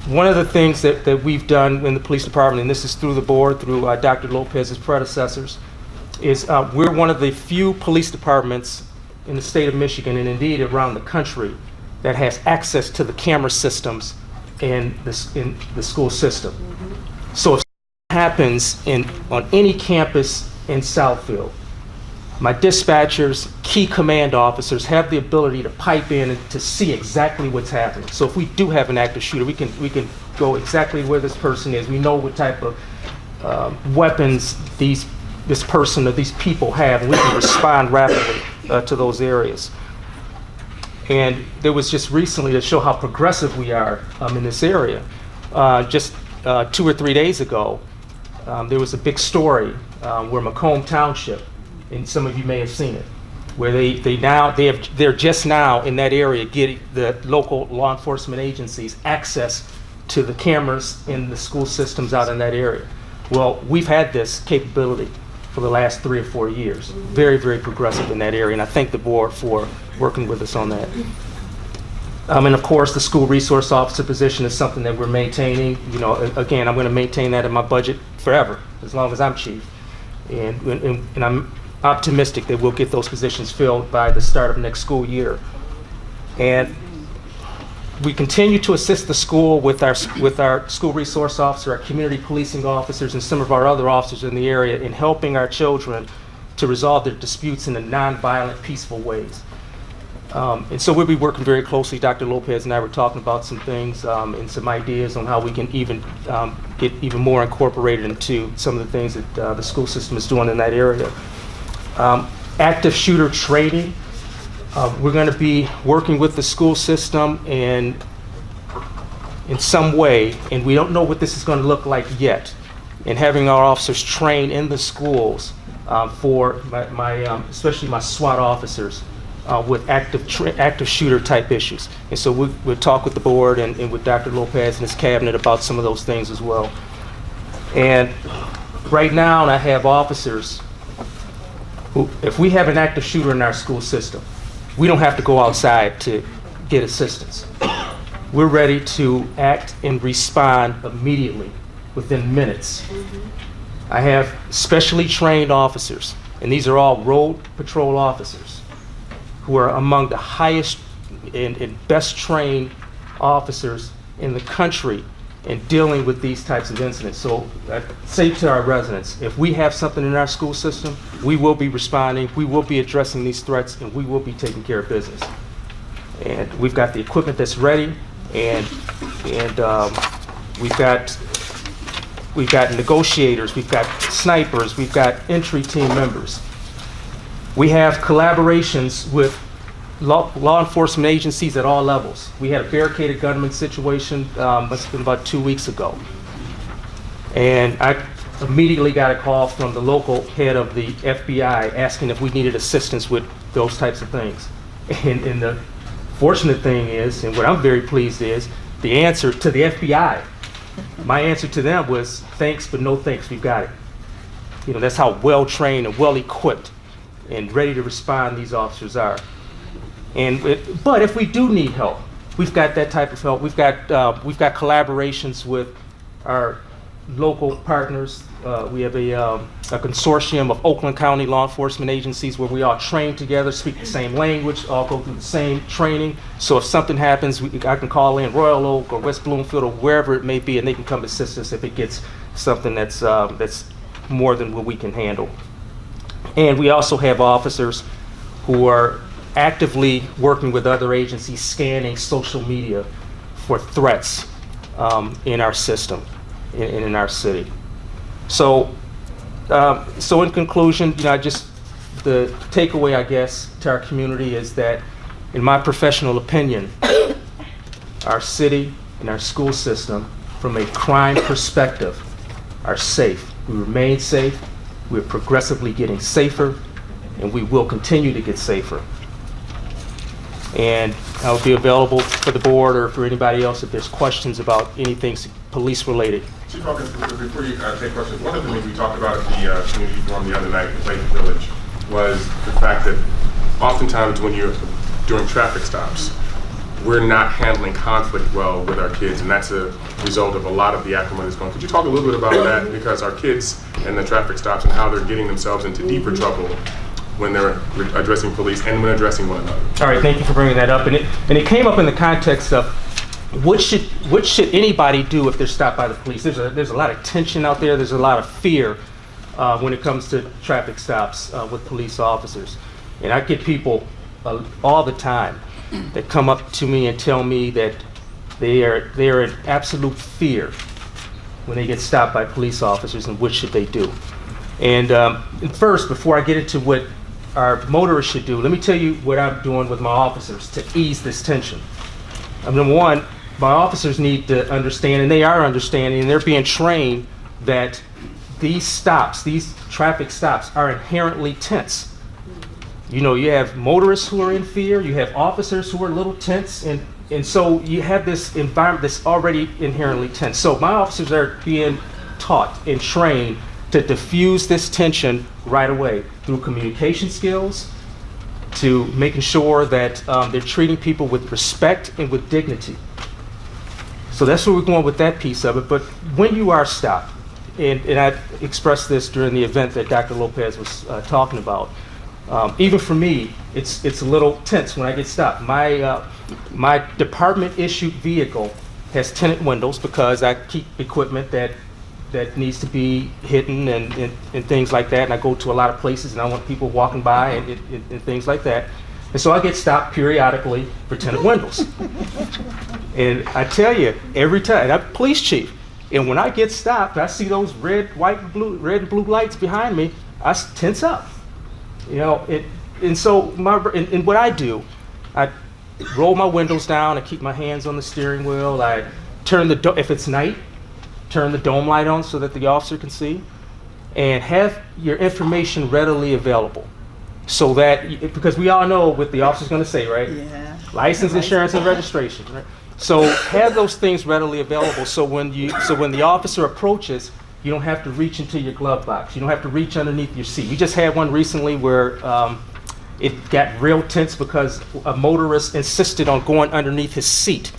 one of the things that we've done in the police department, and this is through the board, through Dr. Lopez's predecessors, is we're one of the few police departments in the state of Michigan, and indeed around the country, that has access to the camera systems in the school system. So if something happens on any campus in Southfield, my dispatchers, key command officers have the ability to pipe in and to see exactly what's happening. So if we do have an active shooter, we can go exactly where this person is. We know what type of weapons this person or these people have, and we can respond rapidly to those areas. And there was just recently, to show how progressive we are in this area, just 2 or 3 days ago, there was a big story where Macomb Township, and some of you may have seen it, where they're just now in that area getting the local law enforcement agencies access to the cameras in the school systems out in that area. Well, we've had this capability for the last 3 or 4 years. Very, very progressive in that area, and I thank the board for working with us on that. And of course, the school resource officer position is something that we're maintaining. You know, again, I'm going to maintain that in my budget forever, as long as I'm chief. And I'm optimistic that we'll get those positions filled by the start of next school year. And we continue to assist the school with our school resource officer, our community policing officers, and some of our other officers in the area in helping our children to resolve their disputes in a nonviolent, peaceful ways. And so we'll be working very closely. Dr. Lopez and I were talking about some things and some ideas on how we can even get even more incorporated into some of the things that the school system is doing in that area. Active shooter training. We're going to be working with the school system in some way, and we don't know what this is going to look like yet, and having our officers train in the schools for especially my SWAT officers with active shooter type issues. And so we'll talk with the board and with Dr. Lopez and his cabinet about some of those things as well. And right now I have officers who, if we have an active shooter in our school system, we don't have to go outside to get assistance. We're ready to act and respond immediately within minutes. I have specially trained officers, and these are all road patrol officers, who are among the highest and best trained officers in the country in dealing with these types of incidents. So I say to our residents, if we have something in our school system, we will be responding, we will be addressing these threats, and we will be taking care of business. And we've got the equipment that's ready, and we've got negotiators, we've got snipers, we've got entry team members. We have collaborations with law enforcement agencies at all levels. We had a barricaded gunman situation, must have been about 2 weeks ago. And immediately got a call from the local head of the FBI asking if we needed assistance with those types of things. And the fortunate thing is, and what I'm very pleased is, the answer to the FBI, my answer to them was, thanks, but no thanks, we've got it. You know, that's how well-trained and well-equipped and ready to respond these officers are. But if we do need help, we've got that type of help. We've got collaborations with our local partners. We have a consortium of Oakland County law enforcement agencies where we all train together, speak the same language, all go through the same training. So if something happens, I can call in Royal Oak or West Bloomfield or wherever it may be, and they can come assist us if it gets something that's more than what we can handle. And we also have officers who are actively working with other agencies, scanning social media for threats in our system, in our city. So in conclusion, you know, the takeaway, I guess, to our community is that, in my professional opinion, our city and our school system, from a crime perspective, are safe. We remain safe. We're progressively getting safer, and we will continue to get safer. And I'll be available for the board or for anybody else if there's questions about anything police related. Chief Hawkins, before you take questions, one of the things we talked about at the community forum the other night in Clayton Village was the fact that oftentimes when you're doing traffic stops, we're not handling conflict well with our kids, and that's a result of a lot of the acrimony that's going on. Could you talk a little bit about that? Because our kids and the traffic stops and how they're getting themselves into deeper trouble when they're addressing police and when addressing one another. All right, thank you for bringing that up. And it came up in the context of what should anybody do if they're stopped by the police? There's a lot of tension out there. There's a lot of fear when it comes to traffic stops with police officers. And I get people all the time that come up to me and tell me that they are in absolute fear when they get stopped by police officers, and what should they do? And first, before I get into what our motorists should do, let me tell you what I'm doing with my officers to ease this tension. Number one, my officers need to understand, and they are understanding, and they're being trained that these stops, these traffic stops, are inherently tense. You know, you have motorists who are in fear, you have officers who are a little tense, and so you have this environment that's already inherently tense. So my officers are being taught and trained to diffuse this tension right away through communication skills, to making sure that they're treating people with respect and with dignity. So that's where we're going with that piece of it. But when you are stopped, and I expressed this during the event that Dr. Lopez was talking about, even for me, it's a little tense when I get stopped. My department issued vehicle has tinted windows because I keep equipment that needs to be hidden and things like that. And I go to a lot of places and I want people walking by and things like that. And so I get stopped periodically for tinted windows. And I tell you, every time, and I'm a police chief, and when I get stopped, I see those red and blue lights behind me, I tense up. You know, and so and what I do, I roll my windows down, I keep my hands on the steering wheel, I turn if it's night, turn the dome light on so that the officer can see, and have your information readily available. So that, because we all know what the officer's going to say, right? Yeah. License, insurance, and registration, right? So have those things readily available so when the officer approaches, you don't have to reach into your glove box. You don't have to reach underneath your seat. We just had one recently where it got real tense because a motorist insisted on going underneath his seat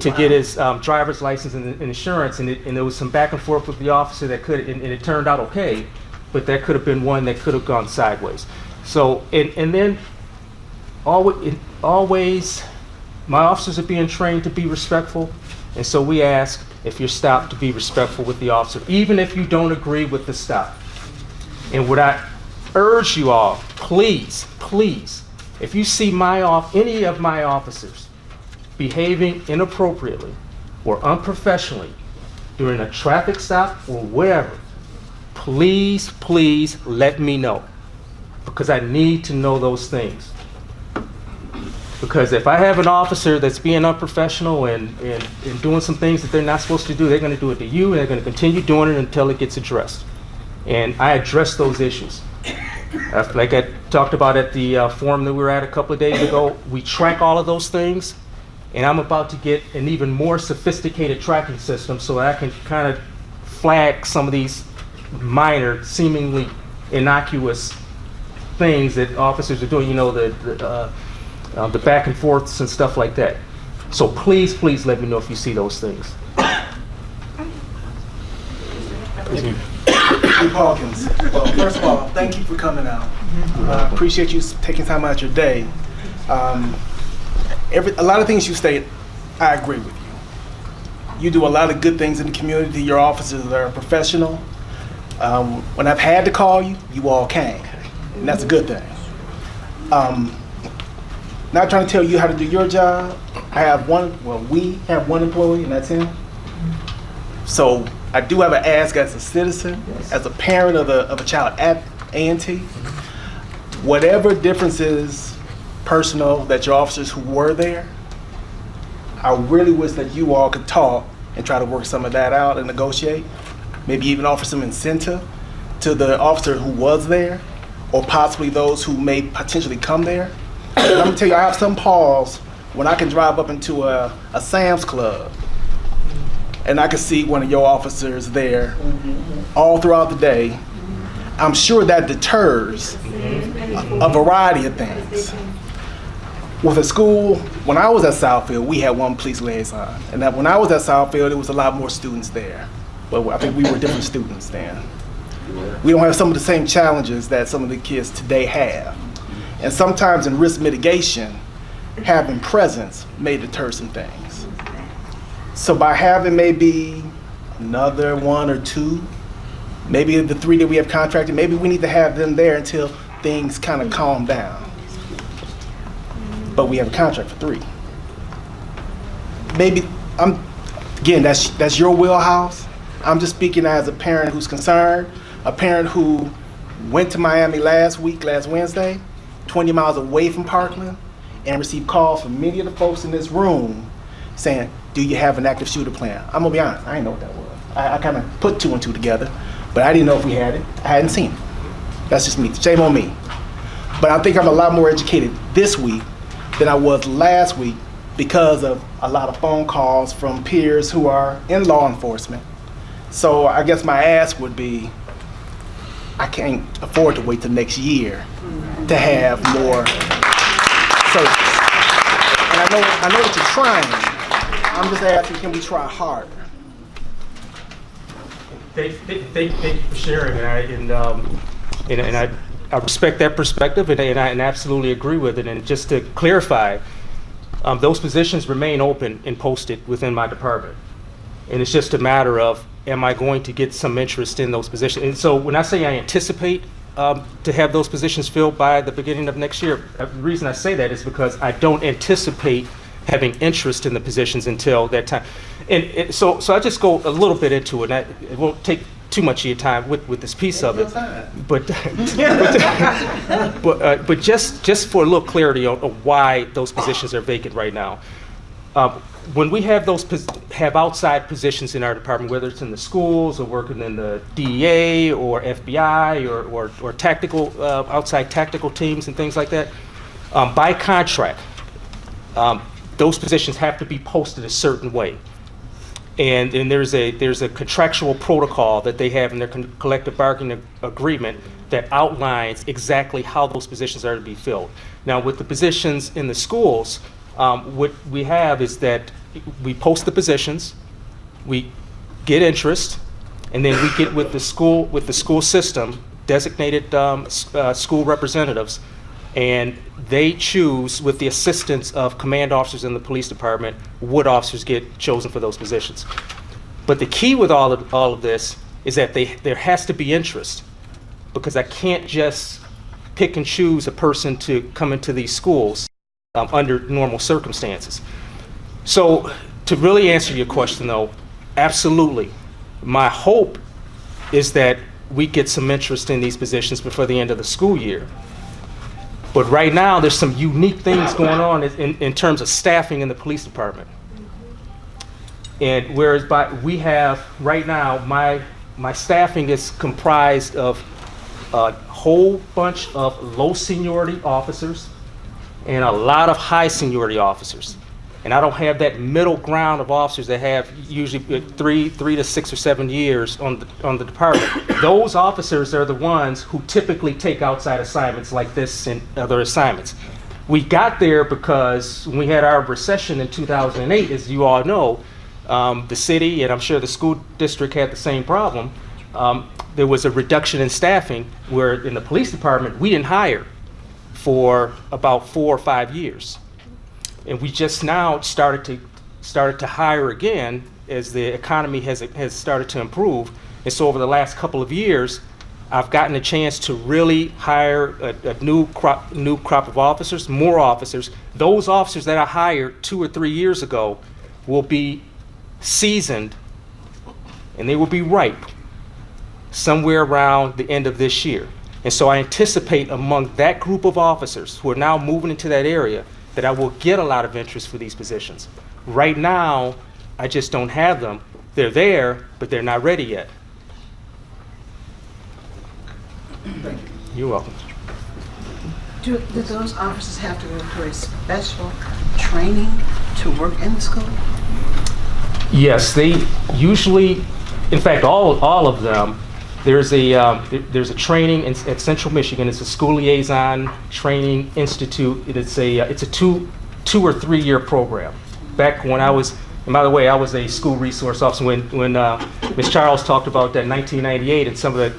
to get his driver's license and insurance, and there was some back and forth with the officer that and it turned out okay, but that could have been one that could have gone sideways. So, and then always, my officers are being trained to be respectful, and so we ask, if you're stopped, to be respectful with the officer, even if you don't agree with the stop. And what I urge you all, please, if you see any of my officers behaving inappropriately or unprofessionally during a traffic stop or wherever, please let me know, because I need to know those things. Because if I have an officer that's being unprofessional and doing some things that they're not supposed to do, they're going to do it to you, and they're going to continue doing it until it gets addressed. And I addressed those issues. Like I talked about at the forum that we were at a couple of days ago, we track all of those things, and I'm about to get an even more sophisticated tracking system so I can kind of flag some of these minor, seemingly innocuous things that officers are doing, you know, the back and forths and stuff like that. So please let me know if you see those things. Chief Hawkins, well, first of all, thank you for coming out. Appreciate you taking time out your day. A lot of things you state, I agree with you. You do a lot of good things in the community. Your officers are professional. When I've had to call you, you all came, and that's a good thing. Not trying to tell you how to do your job. We have one employee, and that's him. So I do have an ask as a citizen, as a parent of a child at A&T. Whatever differences personal that your officers who were there, I really wish that you all could talk and try to work some of that out and negotiate. Maybe even offer some incentive to the officer who was there, or possibly those who may potentially come there. And I'm gonna tell you, I have some pause when I can drive up into a Sam's Club and I can see one of your officers there all throughout the day. I'm sure that deters a variety of things. With a school, when I was at Southfield, we had one police liaison. And that when I was at Southfield, there was a lot more students there. But I think we were different students then. We don't have some of the same challenges that some of the kids today have. And sometimes in risk mitigation, having presence may deter some things. So by having maybe another one or two, maybe the 3 that we have contracted, maybe we need to have them there until things kind of calm down. But we have a contract for 3. Maybe, again, that's your wheelhouse. I'm just speaking as a parent who's concerned, a parent who went to Miami last Wednesday, 20 miles away from Parkland, and received calls from many of the folks in this room saying, do you have an active shooter plan? I'm gonna be honest, I didn't know what that was. I kind of put 2 and 2 together, but I didn't know if we had it. I hadn't seen it. That's just me, shame on me. But I think I'm a lot more educated this week than I was last week because of a lot of phone calls from peers who are in law enforcement. So I guess my ask would be, I can't afford to wait till next year to have more service. And I know that you're trying. I'm just asking, can we try harder? Thank you for sharing, and I respect that perspective, and I absolutely agree with it. And just to clarify, those positions remain open and posted within my department, and it's just a matter of, am I going to get some interest in those positions? And so when I say I anticipate to have those positions filled by the beginning of next year, the reason I say that is because I don't anticipate having interest in the positions until that time. And so I just go a little bit into it. It won't take too much of your time with this piece of it. But just for a little clarity on why those positions are vacant right now. When we have outside positions in our department, whether it's in the schools or working in the DEA or FBI or tactical outside tactical teams and things like that, by contract, those positions have to be posted a certain way. And there's a contractual protocol that they have in their collective bargaining agreement that outlines exactly how those positions are to be filled. Now, with the positions in the schools, what we have is that we post the positions, we get interest, and then we get with the school system, designated school representatives, and they choose, with the assistance of command officers in the police department, what officers get chosen for those positions. But the key with all of this is that there has to be interest, because I can't just pick and choose a person to come into these schools under normal circumstances. So to really answer your question though, absolutely. My hope is that we get some interest in these positions before the end of the school year. But right now, there's some unique things going on in terms of staffing in the police department. And whereas we have, right now, my my staffing is comprised of a whole bunch of low seniority officers and a lot of high seniority officers. And I don't have that middle ground of officers that have usually three to 6 or 7 years on the department. Those officers are the ones who typically take outside assignments like this and other assignments. We got there because when we had our recession in 2008, as you all know, the city, and I'm sure the school district had the same problem, there was a reduction in staffing where in the police department, we didn't hire for about 4 or 5 years. And we just now started to hire again as the economy has started to improve. And so over the last couple of years, I've gotten a chance to really hire a new crop of officers, more officers. Those officers that I hired 2 or 3 years ago will be seasoned and they will be ripe somewhere around the end of this year. And so I anticipate among that group of officers who are now moving into that area that I will get a lot of interest for these positions. Right now, I just don't have them. They're there, but they're not ready yet. Thank you. You're welcome. Do those officers have to go through a special training to work in the school? Yes, they usually, in fact, all of them. There's a training at Central Michigan. It's a school liaison training institute. It's a 2 or 3 year program. Back when I was, and by the way, I was a school resource officer when Ms. Charles talked about that 1998 and some of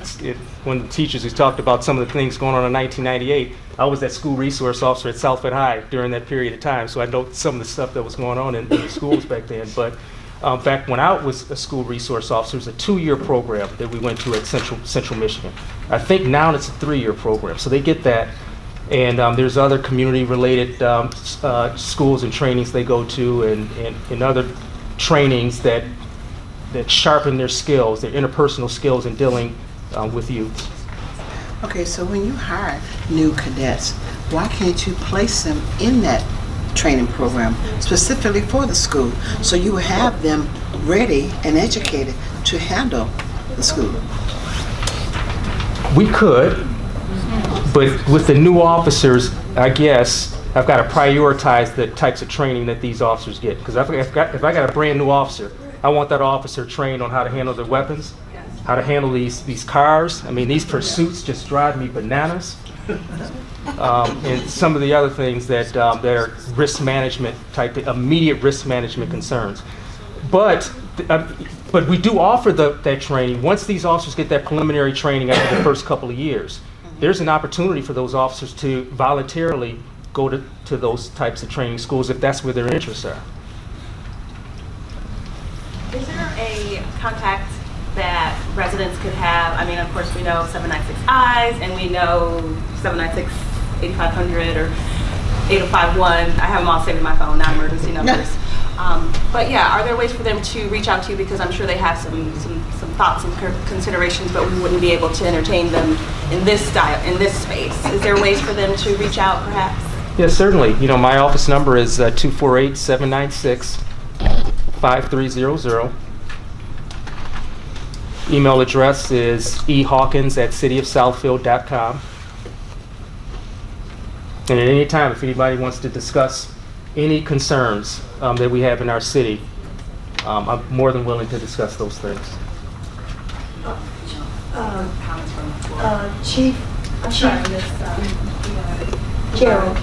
when the teachers who talked about some of the things going on in 1998. I was that school resource officer at Southfield High during that period of time, so I know some of the stuff that was going on in the schools back then. But back when I was a school resource officer, it was a 2 year program that we went to at Central Michigan. I think now it's a 3 year program, so they get that. And there's other community-related schools and trainings they go to, and other trainings that sharpen their skills, their interpersonal skills in dealing with youth. Okay, so when you hire new cadets, why can't you place them in that training program specifically for the school so you have them ready and educated to handle the school? We could, but with the new officers, I guess I've got to prioritize the types of training that these officers get. Because if I got a brand new officer, I want that officer trained on how to handle their weapons, how to handle these cars. I mean, these pursuits just drive me bananas. And some of the other things that are risk management type, immediate risk management concerns. But we do offer that training. Once these officers get that preliminary training after the first couple of years, there's an opportunity for those officers to voluntarily go to those types of training schools if that's where their interests are. Is there a contact that residents could have? I mean, of course, we know 796-EYES, and we know 796-8500 or 8051. I have them all saved in my phone, not emergency numbers. But yeah, are there ways for them to reach out to you? Because I'm sure they have some thoughts and considerations, but we wouldn't be able to entertain them in this style, in this space. Is there ways for them to reach out, perhaps? Yes, certainly. You know, my office number is 248-796-5300. Email address is ehawkins@cityofsouthfield.com. And at any time, if anybody wants to discuss any concerns that we have in our city, I'm more than willing to discuss those things. Chief Gerald.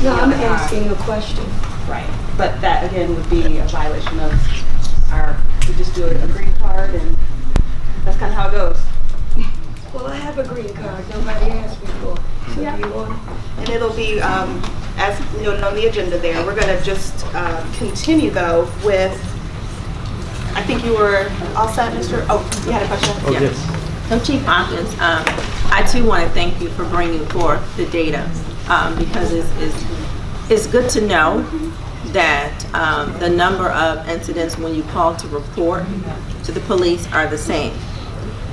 No, I'm asking a question. Right. But that, again, would be a violation of we just do a green card, and that's kind of how it goes. Well, I have a green card. Nobody asked me for it. So do you want it? And it'll be, as noted on the agenda there, we're going to just continue, though, with, I think you were all set, Mr. Oh, you had a question? Oh, yes. So Chief Hawkins, I too want to thank you for bringing forth the data because it's good to know that the number of incidents when you call to report to the police are the same.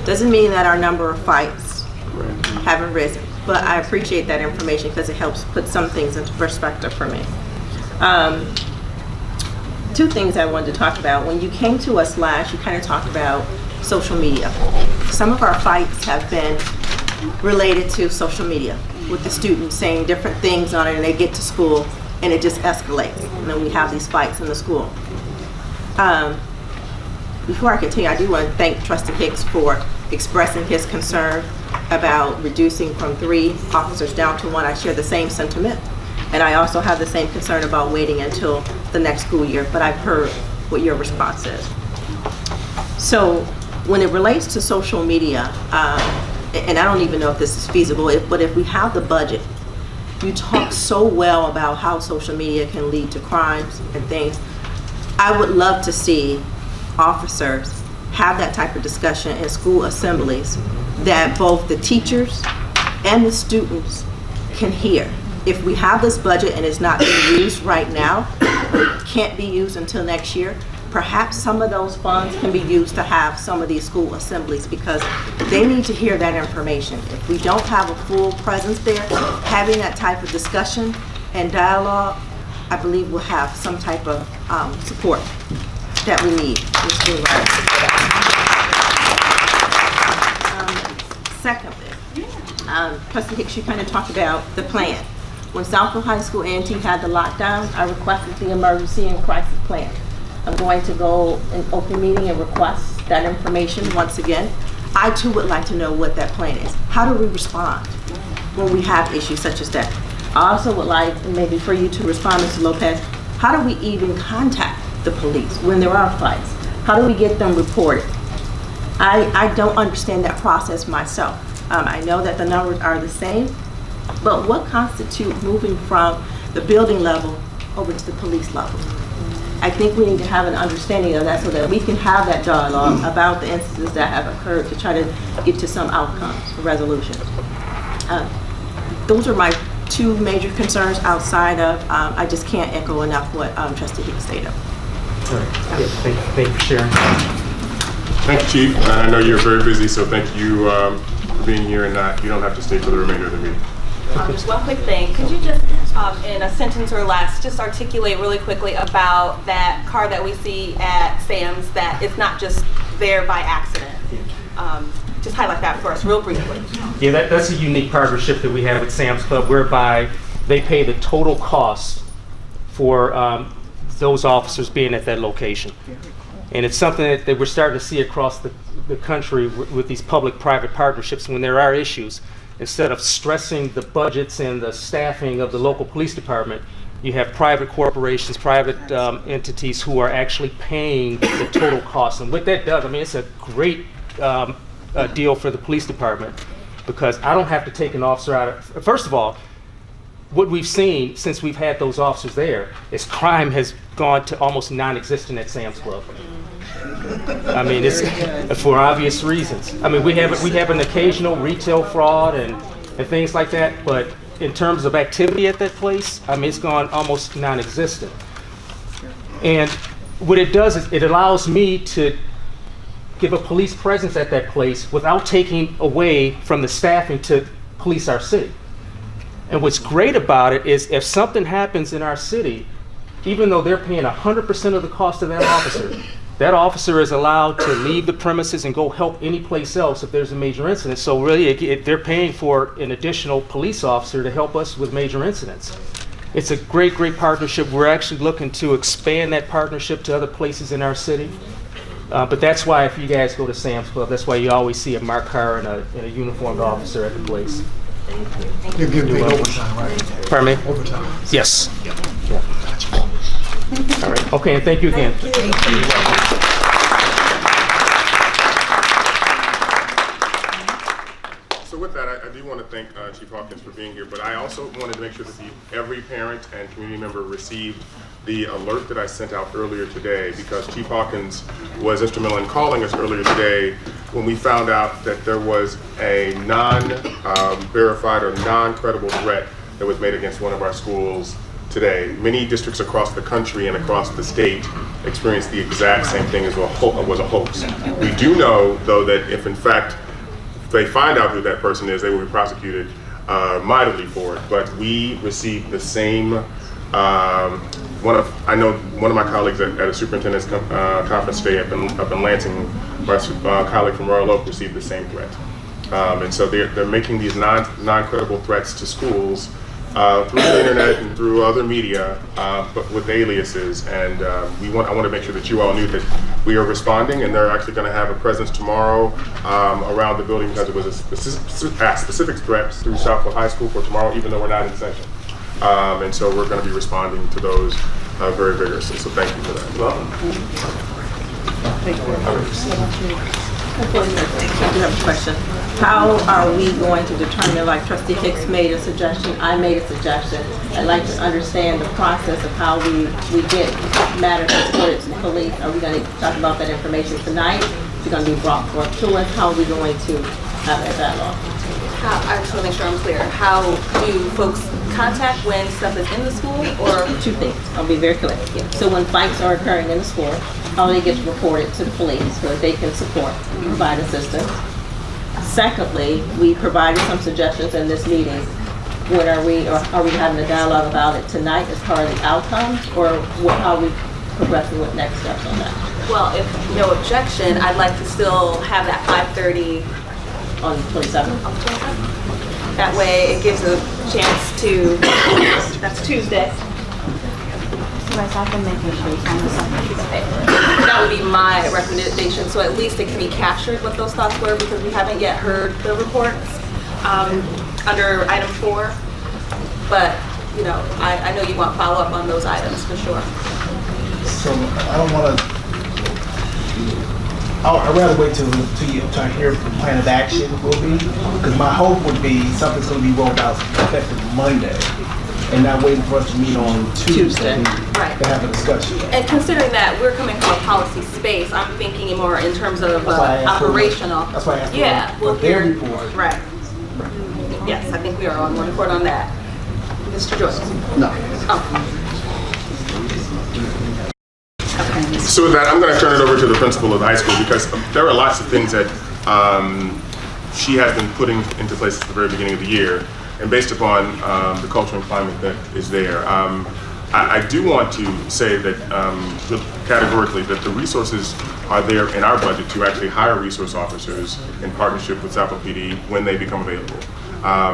Doesn't mean that our number of fights haven't risen, but I appreciate that information because it helps put some things into perspective for me. two things I wanted to talk about. When you came to us last, you kind of talked about social media. Some of our fights have been related to social media, with the students saying different things on it, and they get to school and it just escalates, and then we have these fights in the school. Before I continue, I do want to thank Trustee Hicks for expressing his concern about reducing from 3 officers down to 1. I share the same sentiment, and I also have the same concern about waiting until the next school year, but I've heard what your response is. So when it relates to social media, and I don't even know if this is feasible, but if we have the budget, you talk so well about how social media can lead to crimes and things. I would love to see officers have that type of discussion in school assemblies that both the teachers and the students can hear. If we have this budget and it's not being used right now, it can't be used until next year, perhaps some of those funds can be used to have some of these school assemblies, because they need to hear that information. If we don't have a full presence there, having that type of discussion and dialogue, I believe we'll have some type of support that we need. Secondly, Trustee Hicks, you kind of talked about the plan. When Southfield High School A&T had the lockdown, I requested the emergency and crisis plan. I'm going to go in open meeting and request that information once again. I too would like to know what that plan is. How do we respond when we have issues such as that? I also would like maybe for you to respond, Mr. Lopez, how do we even contact the police when there are fights? How do we get them reported? I don't understand that process myself. I know that the numbers are the same, but what constitutes moving from the building level over to the police level? I think we need to have an understanding of that so that we can have that dialogue about the instances that have occurred to try to get to some outcomes, resolutions. Those are my 2 major concerns outside of, I just can't echo enough what Trustee Hicks stated. All right. Thank you for sharing. Thank you, Chief. I know you're very busy, so thank you for being here, and you don't have to stay for the remainder of the meeting. Just one quick thing. Could you just, in a sentence or less, just articulate really quickly about that car that we see at Sam's, that it's not just there by accident? Just highlight that for us real briefly. Yeah, that's a unique partnership that we have with Sam's Club, whereby they pay the total cost for those officers being at that location. And it's something that we're starting to see across the country with these public-private partnerships. When there are issues, instead of stressing the budgets and the staffing of the local police department, you have private corporations, private entities who are actually paying the total cost. And what that does, I mean, it's a great deal for the police department, because I don't have to take an officer out of, first of all, what we've seen since we've had those officers there is crime has gone to almost non-existent at Sam's Club. I mean, it's for obvious reasons. I mean, we have an occasional retail fraud and things like that, but in terms of activity at that place, I mean, it's gone almost non-existent. And what it does is it allows me to give a police presence at that place without taking away from the staffing to police our city. And what's great about it is if something happens in our city, even though they're paying 100% of the cost of that officer is allowed to leave the premises and go help any place else if there's a major incident. So really, they're paying for an additional police officer to help us with major incidents. It's a great, great partnership. We're actually looking to expand that partnership to other places in our city. But that's why if you guys go to Sam's Club, that's why you always see a marked car and a uniformed officer at the place. You're getting paid overtime, right? Pardon me? Overtime. Yes. Yeah. All right. Okay, and thank you again. So with that, I do want to thank Chief Hawkins for being here, but I also wanted to make sure that every parent and community member received the alert that I sent out earlier today, because Chief Hawkins was instrumental in calling us earlier today when we found out that there was a non-verified or non-credible threat that was made against one of our schools today. Many districts across the country and across the state experienced the exact same thing as was a hoax. We do know, though, that if in fact they find out who that person is, they will be prosecuted mightily for it. But we received the same I know one of my colleagues at a superintendent's conference today up in Lansing, my colleague from Royal Oak received the same threat. And so they're making these non-credible threats to schools through the internet and through other media, but with aliases. And I want to make sure that you all knew that we are responding, and they're actually going to have a presence tomorrow around the building because it was a specific threat through Southfield High School for tomorrow, even though we're not in session. And so we're going to be responding to those very vigorously. So thank you for that. I do have a question. How are we going to determine, like Trustee Hicks made a suggestion, I made a suggestion. I'd like to understand the process of how we get matters reported to the police. Are we going to talk about that information tonight? Is it going to be brought forth to us? How are we going to have that dialogue? I just want to make sure I'm clear. How do folks contact when stuff is in the school, or? Two things. I'll be very clear. So when fights are occurring in the school, how they get reported to the police so that they can support and provide assistance. Secondly, we provided some suggestions in this meeting. When are we having a dialogue about it tonight as part of the outcome, or how are we progressing with next steps on that? Well, if no objection, I'd like to still have that 5:30 on the 27th. That way it gives a chance to, that's Tuesday. That would be my recommendation, so at least it can be captured what those thoughts were, because we haven't yet heard the reports under item 4. But, you know, I know you want follow-up on those items for sure. So I don't want to, I'd rather wait till I hear what the plan of action will be, because my hope would be something's going to be rolled out effective Monday, and not waiting for us to meet on Tuesday Right. to have a discussion. And considering that we're coming from a policy space, I'm thinking more in terms of operational. That's why I asked Yeah, for their report. Right. Yes, I think we are on one report on that. Mr. Joyce? No. Oh. So with that, I'm going to turn it over to the principal of the high school, because there are lots of things that she has been putting into place at the very beginning of the year, and based upon the culture and climate that is there. I do want to say that categorically that the resources are there in our budget to actually hire resource officers in partnership with Southfield PD when they become available.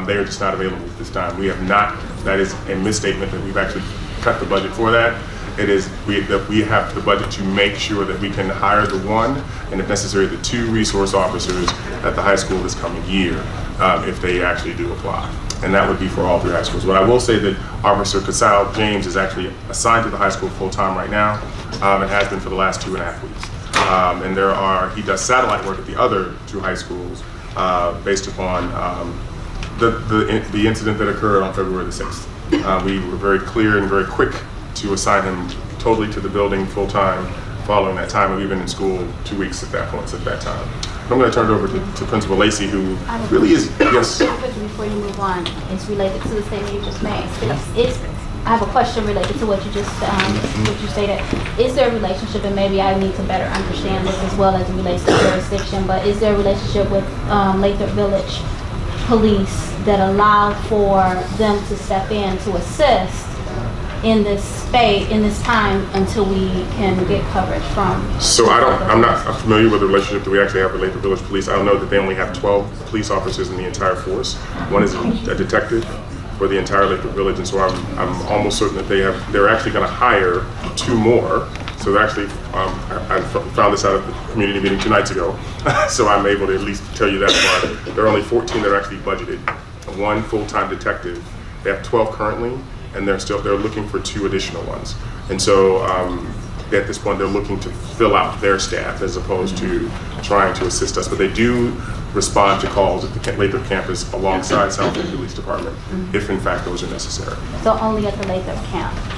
They are just not available at this time. We have not, that is a misstatement that we've actually cut the budget for that. It is, we have the budget to make sure that we can hire the one, and if necessary, the 2 resource officers at the high school this coming year, if they actually do apply. And that would be for all 3 high schools. But I will say that Officer Casal James is actually assigned to the high school full-time right now, and has been for the last 2.5 weeks. And he does satellite work at the other 2 high schools based upon the incident that occurred on February the 6th. We were very clear and very quick to assign him totally to the building full-time following that time. We've been in school 2 weeks at that point, at that time. I'm going to turn it over to Principal Lacey, who really is, yes. Before you move on, it's related to the statement you just made. I have a question related to what you just what you stated. Is there a relationship, and maybe I need to better understand this as well as it relates to jurisdiction, but is there a relationship with Lathrop Village Police that allow for them to step in to assist in this space, in this time, until we can get coverage from? So I'm not familiar with the relationship that we actually have with Lathrop Village Police. I don't know that they only have 12 police officers in the entire force. One is a detective for the entire Lathrop Village, and so I'm almost certain that they're actually going to hire 2 more. So they're actually, I found this out at the community meeting 2 nights ago, so I'm able to at least tell you that part. There are only 14 that are actually budgeted. 1 full-time detective. They have 12 currently, and they're looking for 2 additional ones. And so at this point, they're looking to fill out their staff as opposed to trying to assist us. But they do respond to calls at the Lathrop campus alongside Southfield Police Department, if in fact those are necessary. So only at the Lathrop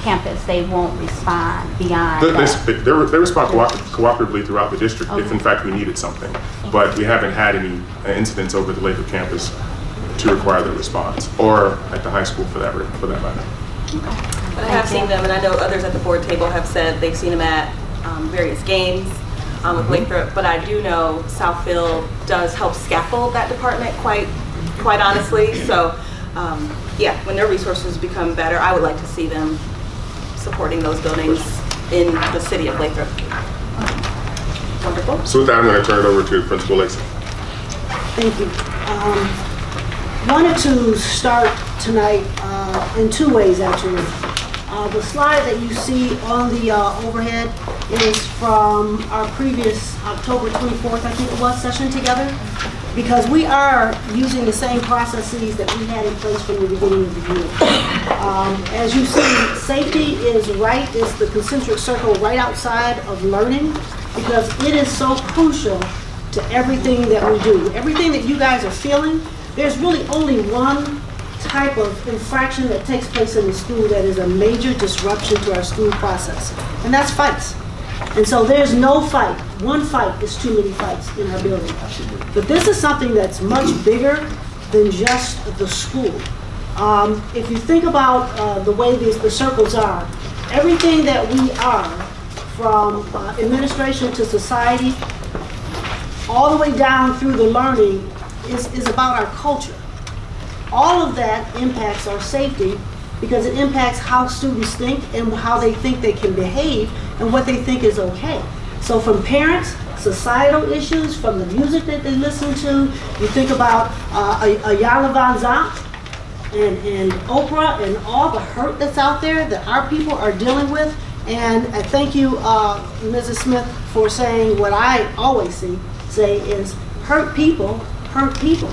campus, they won't respond beyond They that? respond cooperatively throughout the district if in fact we needed something. But we haven't had any incidents over the Lathrop campus to require their response, or at the high school for that matter. But I have seen them, and I know others at the board table have said they've seen them at various games with Lathrop, but I do know Southfield does help scaffold that department quite honestly. So yeah, when their resources become better, I would like to see them supporting those buildings in the city of Lathrop. Wonderful. So with that, I'm going to turn it over to Principal Lacey. Thank you. Wanted to start tonight in two ways, actually. The slide that you see on the overhead is from our previous October 24th, I think it was, session together, because we are using the same processes that we had in place from the beginning of the year. As you see, safety is the concentric circle right outside of learning, because it is so crucial to everything that we do. Everything that you guys are feeling, there's really only one type of infraction that takes place in the school that is a major disruption to our school process, and that's fights. And so there's no fight. One fight is too many fights in our building. But this is something that's much bigger than just the school. If you think about the way the circles are, everything that we are, from administration to society, all the way down through the learning, is about our culture. All of that impacts our safety because it impacts how students think and how they think they can behave and what they think is okay. So from parents, societal issues, from the music that they listen to, you think about Iyanla Vanzant and Oprah and all the hurt that's out there that our people are dealing with. And I thank you, Mrs. Smith, for saying what I always say is hurt people hurt people.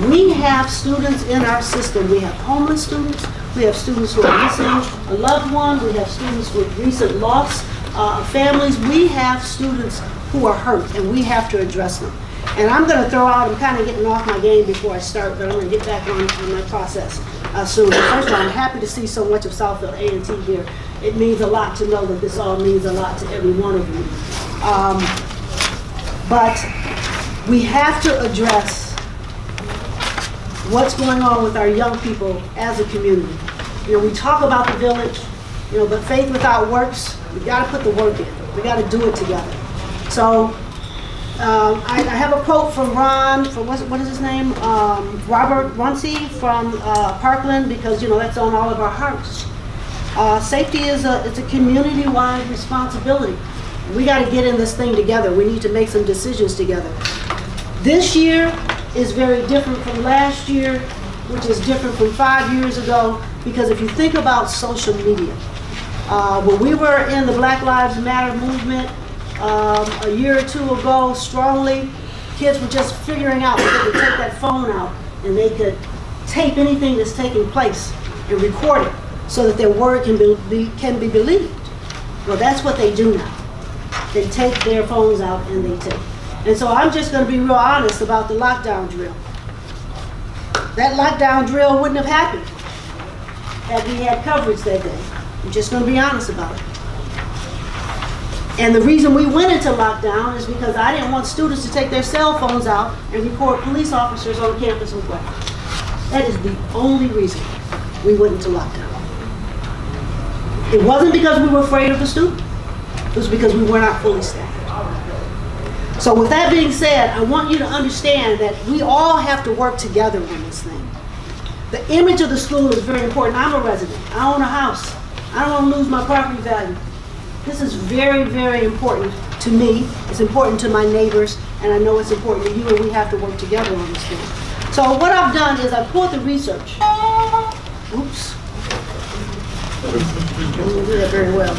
We have students in our system. We have homeless students. We have students who are missing a loved one. We have students with recent loss of families. We have students who are hurt, and we have to address them. And I'm going to throw out, I'm kind of getting off my game before I start, but I'm going to get back on my process soon. First of all, I'm happy to see so much of Southfield A&T here. It means a lot to know that this all means a lot to every one of you. But we have to address what's going on with our young people as a community. You know, we talk about the village, you know, but faith without works, we got to put the work in. We got to do it together. So I have a quote from Ron, from what is his name? Robert Runcie from Parkland, because, you know, that's on all of our hearts. Safety is it's a community-wide responsibility. We got to get in this thing together. We need to make some decisions together. This year is very different from last year, which is different from 5 years ago, because if you think about social media, when we were in the Black Lives Matter movement a year or two ago, strongly, kids were just figuring out that they could take that phone out and they could tape anything that's taking place and record it so that their word can be believed. Well, that's what they do now. They take their phones out and they tape. And so I'm just going to be real honest about the lockdown drill. That lockdown drill wouldn't have happened had we had coverage that day. I'm just going to be honest about it. And the reason we went into lockdown is because I didn't want students to take their cell phones out and record police officers on campus with weapons. That is the only reason we went into lockdown. It wasn't because we were afraid of the student. It was because we were not fully staffed. So with that being said, I want you to understand that we all have to work together on this thing. The image of the school is very important. I'm a resident. I own a house. I don't want to lose my property value. This is very, very important to me. It's important to my neighbors, and I know it's important to you, and we have to work together on this thing. So what I've done is I pulled the research. Oops. I didn't do that very well.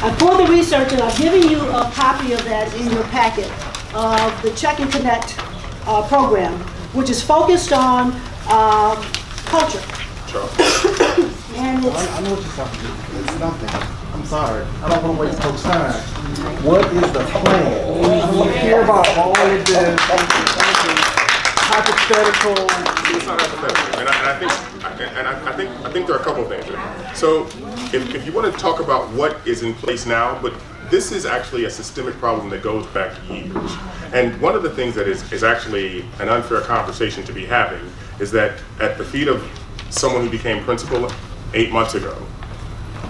I pulled the research, and I've given you a copy of that in your packet of the Check and Connect program, which is focused on culture. And it's, I know what you're talking about. It's nothing. I'm sorry. I don't want to waste folks' time. What is the plan? I don't want to hear about all of this hypothetical. It's not hypothetical, and I think there are a couple of things there. So, if you want to talk about what is in place now, but this is actually a systemic problem that goes back years. And one of the things that is actually an unfair conversation to be having is that at the feet of someone who became principal 8 months ago,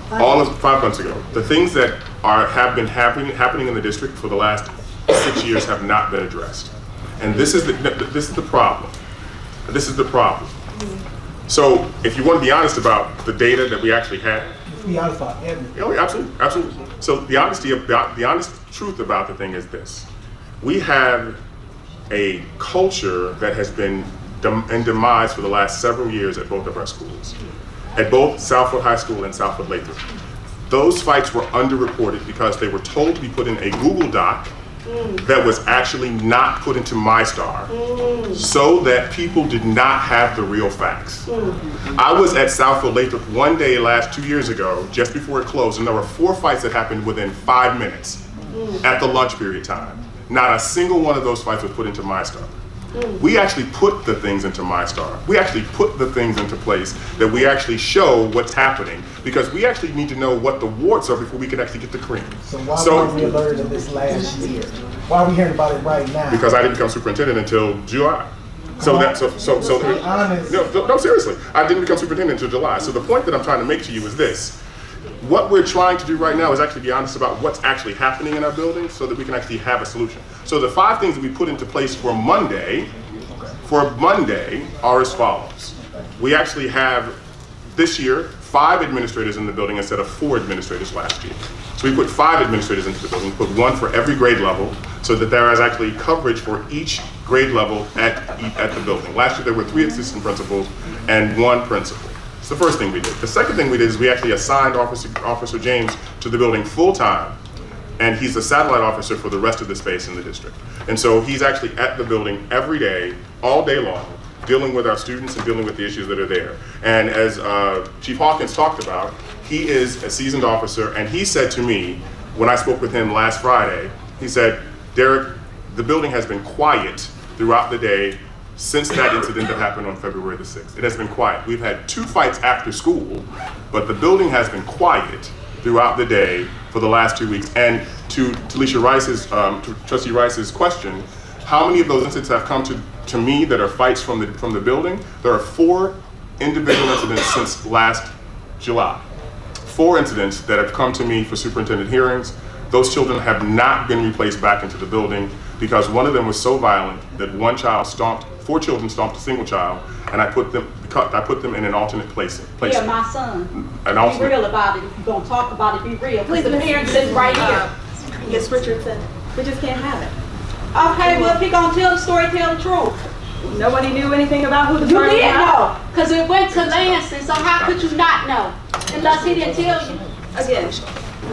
5 months ago, the things that have been happening in the district for the last 6 years have not been addressed. And this is the problem. This is the problem. So if you want to be honest about the data that we actually had, Be honest about everything. oh, yeah, absolutely, absolutely. So the honest truth about the thing is this: we have a culture that has been in demise for the last several years at both of our schools, at both Southfield High School and Southfield Lathrop. Those fights were underreported because they were told to be put in a Google Doc that was actually not put into MyStar, so that people did not have the real facts. I was at Southfield Lathrop one day 2 years ago, just before it closed, and there were 4 fights that happened within 5 minutes at the lunch period time. Not a single one of those fights was put into MyStar. We actually put the things into MyStar. We actually put the things into place that we actually show what's happening, because we actually need to know what the warts are before we can actually get the cream. So why weren't we alerted of this last year? Why are we hearing about it right now? Because I didn't become superintendent until July. So Be honest. No, seriously, I didn't become superintendent until July. So the point that I'm trying to make to you is this: what we're trying to do right now is actually be honest about what's actually happening in our buildings, so that we can actually have a solution. So the 5 things that we put into place for Monday are as follows. We actually have this year 5 administrators in the building instead of 4 administrators last year. So we put 5 administrators into the building, put 1 for every grade level, so that there is actually coverage for each grade level at the building. Last year there were 3 assistant principals and 1 principal. It's the first thing we did. The second thing we did is we actually assigned Officer James to the building full-time, and he's a satellite officer for the rest of the space in the district. And so he's actually at the building every day, all day long, dealing with our students and dealing with the issues that are there. And as Chief Hawkins talked about, he is a seasoned officer, and he said to me, when I spoke with him last Friday, he said, "Derek, the building has been quiet throughout the day since that incident that happened on February the 6th. It has been quiet. We've had 2 fights after school, but the building has been quiet throughout the day for the last 2 weeks." And to Trustee Rice's question, how many of those incidents have come to me that are fights from the building? There are 4 individual incidents since last July. 4 incidents that have come to me for superintendent hearings. Those children have not been replaced back into the building because one of them was so violent that 4 children stomped a single child, and I put them in an alternate place. Yeah, my son. An Be alternate. real about it. If you're gonna talk about it, be real. Please, the parents sitting right here. Ms. Richardson, we just can't have it. Okay, well, if he gonna tell the story, tell the truth. Nobody knew anything about who the You target did was. know, because it went to Lansing, so how could you not know? Unless he didn't tell you. Again,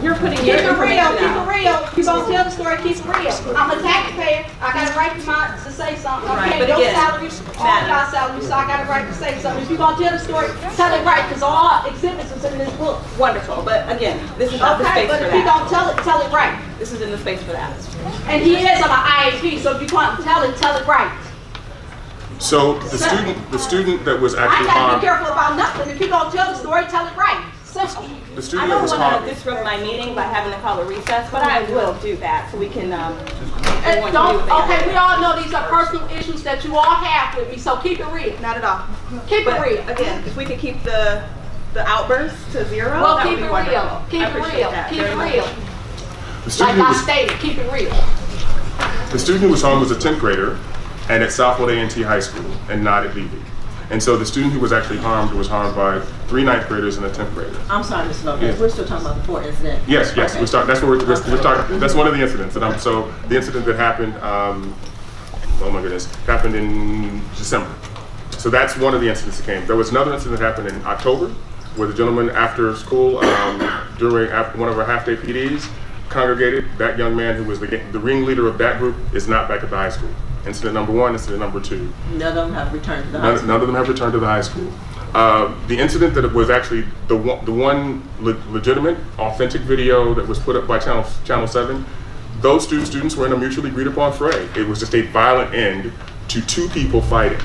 you're putting Keep your it real, information keep it out. real. You gonna tell the story, keep it real. I'm a taxpayer, I got a right to say something. I'm Right, paying but your again, salary, all of our salary, so I got a right to say something. If you gonna tell the story, tell it right, because all our exhibits is in this book. Wonderful, but again, this is not the Okay, space but for if you that. gonna tell it right. This is in the space for that. And he is on an IHP, so if you want to tell it right. So the student that was I actually gotta be harmed, careful about nothing. If you gonna tell the story, tell it right. Simple. the I student that don't was want harmed. to disrupt my meeting by having to call a recess, but I will do that so we can, everyone can Don't, do what they gotta okay, do. we all know these are personal issues that you all have with me, so keep it real. Not at all. Keep But it real. again, if we could keep the outbursts to 0, Well, that keep would be it wonderful. real. Keep I it appreciate real. that Keep very it much. real. The Like student I was stated, keep it real. The student who was harmed was a 10th grader, and at Southfield A&T High School, and not at Levy. And so the student who was actually harmed was harmed by 3 9th graders and a 10th grader. I'm sorry, Mr. Lopez, Yeah. we're still talking about the 4 incident. Yes, Okay. that's what we're talking. That's one of the incidents. So the incident that happened, oh my goodness, happened in December. So that's one of the incidents that came. There was another incident that happened in October, where the gentleman after school, after one of our half-day PDs, congregated. That young man who was the ringleader of that group is not back at the high school. Incident number 1, incident number 2. None of them have returned to the high school. None of them have returned to the high school. The incident that was actually the one legitimate, authentic video that was put up by Channel 7, those students were in a mutually agreed upon fray. It was just a violent end to 2 people fighting.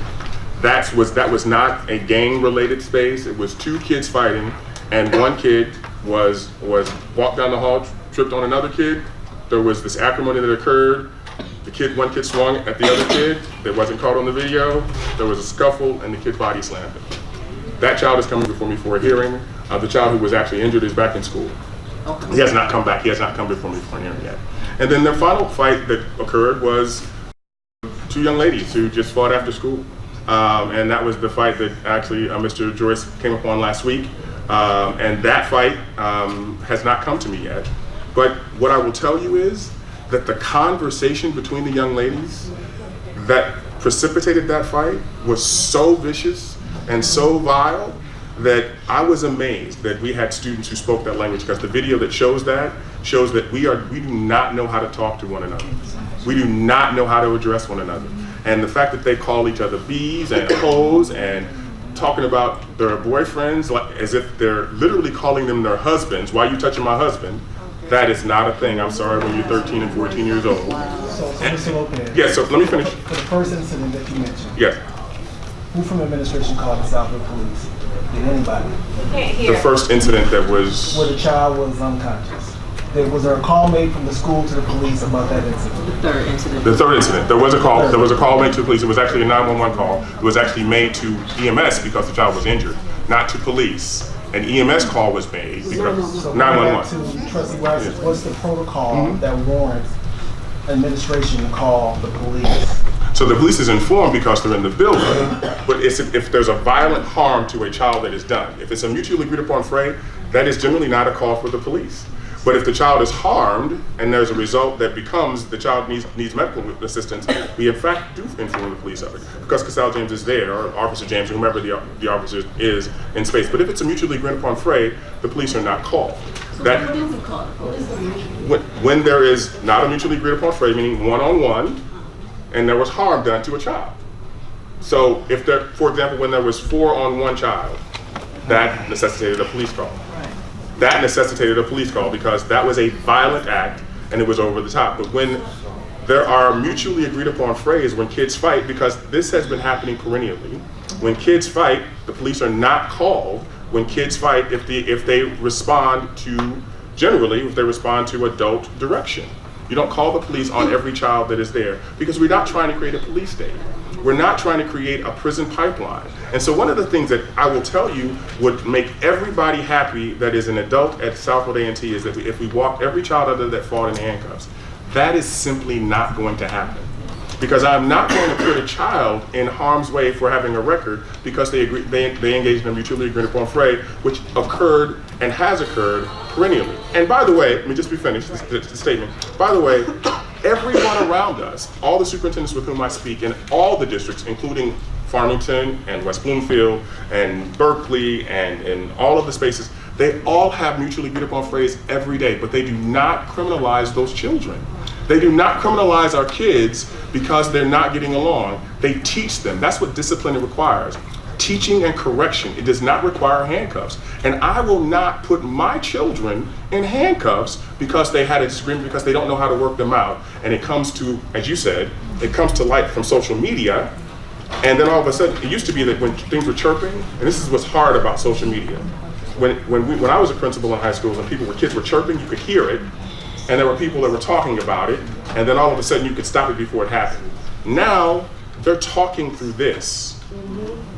That was not a gang-related space. It was 2 kids fighting, and one kid was walked down the hall, tripped on another kid. There was this acrimony that occurred. One kid swung at the other kid that wasn't caught on the video. There was a scuffle, and the kid body slammed him. That child is coming before me for a hearing. The child who was actually injured is back in school. Okay. He has not come back. He has not come before me for a hearing yet. And then the final fight that occurred was 2 young ladies who just fought after school. And that was the fight that actually Mr. Joyce came upon last week. And that fight has not come to me yet. But what I will tell you is that the conversation between the young ladies that precipitated that fight was so vicious and so vile that I was amazed that we had students who spoke that language, because the video that shows that we do not know how to talk to one another. We do not know how to address one another. And the fact that they call each other bees and hoes and talking about their boyfriends like as if they're literally calling them their husbands. Why are you touching my husband? That is not a thing. I'm sorry, when you're 13 and 14 years old. So Mr. Lopez. Yeah, so let me finish. For the first incident that you mentioned. Yes. Who from administration called the Southfield Police? Did anybody? The first incident that was... Where the child was unconscious. Was there a call made from the school to the police about that incident? The third incident. The third incident. There was a call. There was a call made to the police. It was actually a 911 call. It was actually made to EMS because the child was injured, not to police. An EMS call was made because 911. To Trustee Rice, what's the protocol that warrants administration to call the police? So the police is informed because they're in the building, but if there's a violent harm to a child that is done, if it's a mutually agreed upon fray, that is generally not a call for the police. But if the child is harmed and there's a result that becomes the child needs medical assistance, we in fact do inform the police of it. Because Casal James is there, or Officer James, or whomever the officer is in space. But if it's a mutually agreed upon fray, the police are not called. So what is it called? When there is not a mutually agreed upon fray, meaning one-on-one, and there was harm done to a child. So if there, for example, when there was 4 on 1 child, that necessitated a police call. That necessitated a police call because that was a violent act and it was over the top. But when there are mutually agreed upon frays, when kids fight, because this has been happening perennially, when kids fight, the police are not called. When kids fight, if they respond to, generally, if they respond to adult direction. You don't call the police on every child that is there because we're not trying to create a police state. We're not trying to create a prison pipeline. And so one of the things that I will tell you would make everybody happy that is an adult at Southfield A&T is that if we walk every child out of that fought in handcuffs. That is simply not going to happen. Because I'm not going to put a child in harm's way for having a record because they engaged in a mutually agreed upon fray, which occurred and has occurred perennially. And by the way, let me just be finished, the statement. By the way, everyone around us, all the superintendents with whom I speak in all the districts, including Farmington and West Bloomfield and Berkeley and in all of the spaces, they all have mutually agreed upon frays every day, but they do not criminalize those children. They do not criminalize our kids because they're not getting along. They teach them. That's what discipline requires. Teaching and correction. It does not require handcuffs. And I will not put my children in handcuffs because they had a disagreement, because they don't know how to work them out. And it comes to, as you said, it comes to light from social media. And then all of a sudden, it used to be that when things were chirping, and this is what's hard about social media. When I was a principal in high school and kids were chirping, you could hear it. And there were people that were talking about it, and then all of a sudden you could stop it before it happened. Now, they're talking through this.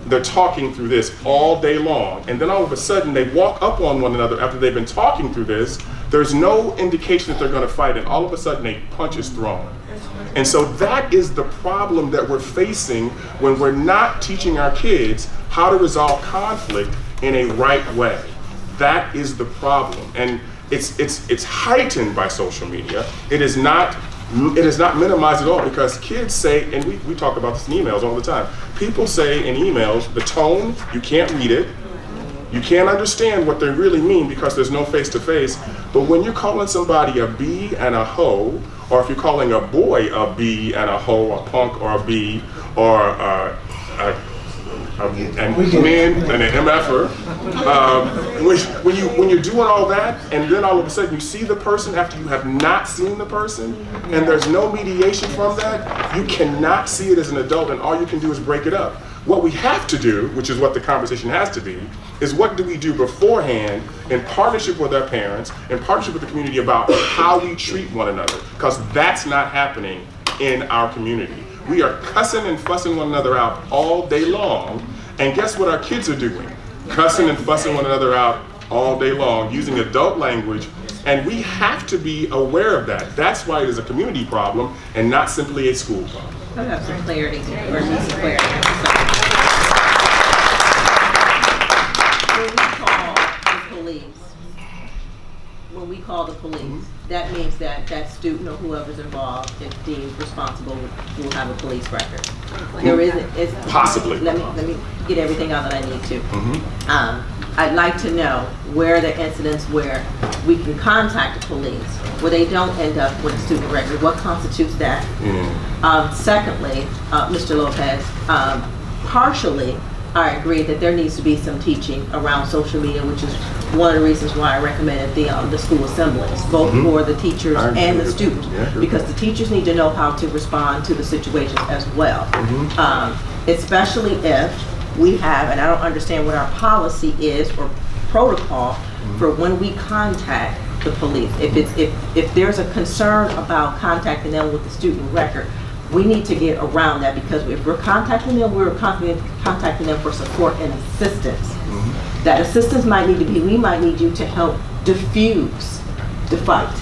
They're talking through this all day long, and then all of a sudden they walk up on one another after they've been talking through this. There's no indication that they're gonna fight, and all of a sudden a punch is thrown. And so that is the problem that we're facing when we're not teaching our kids how to resolve conflict in a right way. That is the problem. And it's heightened by social media. It is not minimized at all because kids say, and we talk about this in emails all the time, people say in emails, the tone, you can't read it, you can't understand what they really mean because there's no face-to-face, but when you're calling somebody a bee and a hoe, or if you're calling a boy a bee and a hoe, a punk or a bee, or a man and an MFer, when you're doing all that, and then all of a sudden you see the person after you have not seen the person, and there's no mediation from that, you cannot see it as an adult, and all you can do is break it up. What we have to do, which is what the conversation has to be, is what do we do beforehand in partnership with our parents, in partnership with the community about how we treat one another, because that's not happening in our community. We are cussing and fussing one another out all day long, and guess what our kids are doing? Cussing and fussing one another out all day long, using adult language, and we have to be aware of that. That's why it is a community problem and not simply a school problem. I have some clarity or need some clarity. When we call the police, that means that that student or whoever's involved, if deemed responsible, will have a police record. There isn't. Possibly. Let me get everything out that I need to. I'd like to know where the incidents where we can contact the police, where they don't end up with a student record. What constitutes that? Secondly, Mr. Lopez, partially, I agree that there needs to be some teaching around social media, which is one of the reasons why I recommended the school assemblies, both for the teachers and the students, because the teachers need to know how to respond to the situations as well, especially if we have, and I don't understand what our policy is or protocol for when we contact the police. If there's a concern about contacting them with the student record, we need to get around that, because if we're contacting them, we're contacting them for support and assistance. That assistance might need to be, we might need you to help diffuse the fight.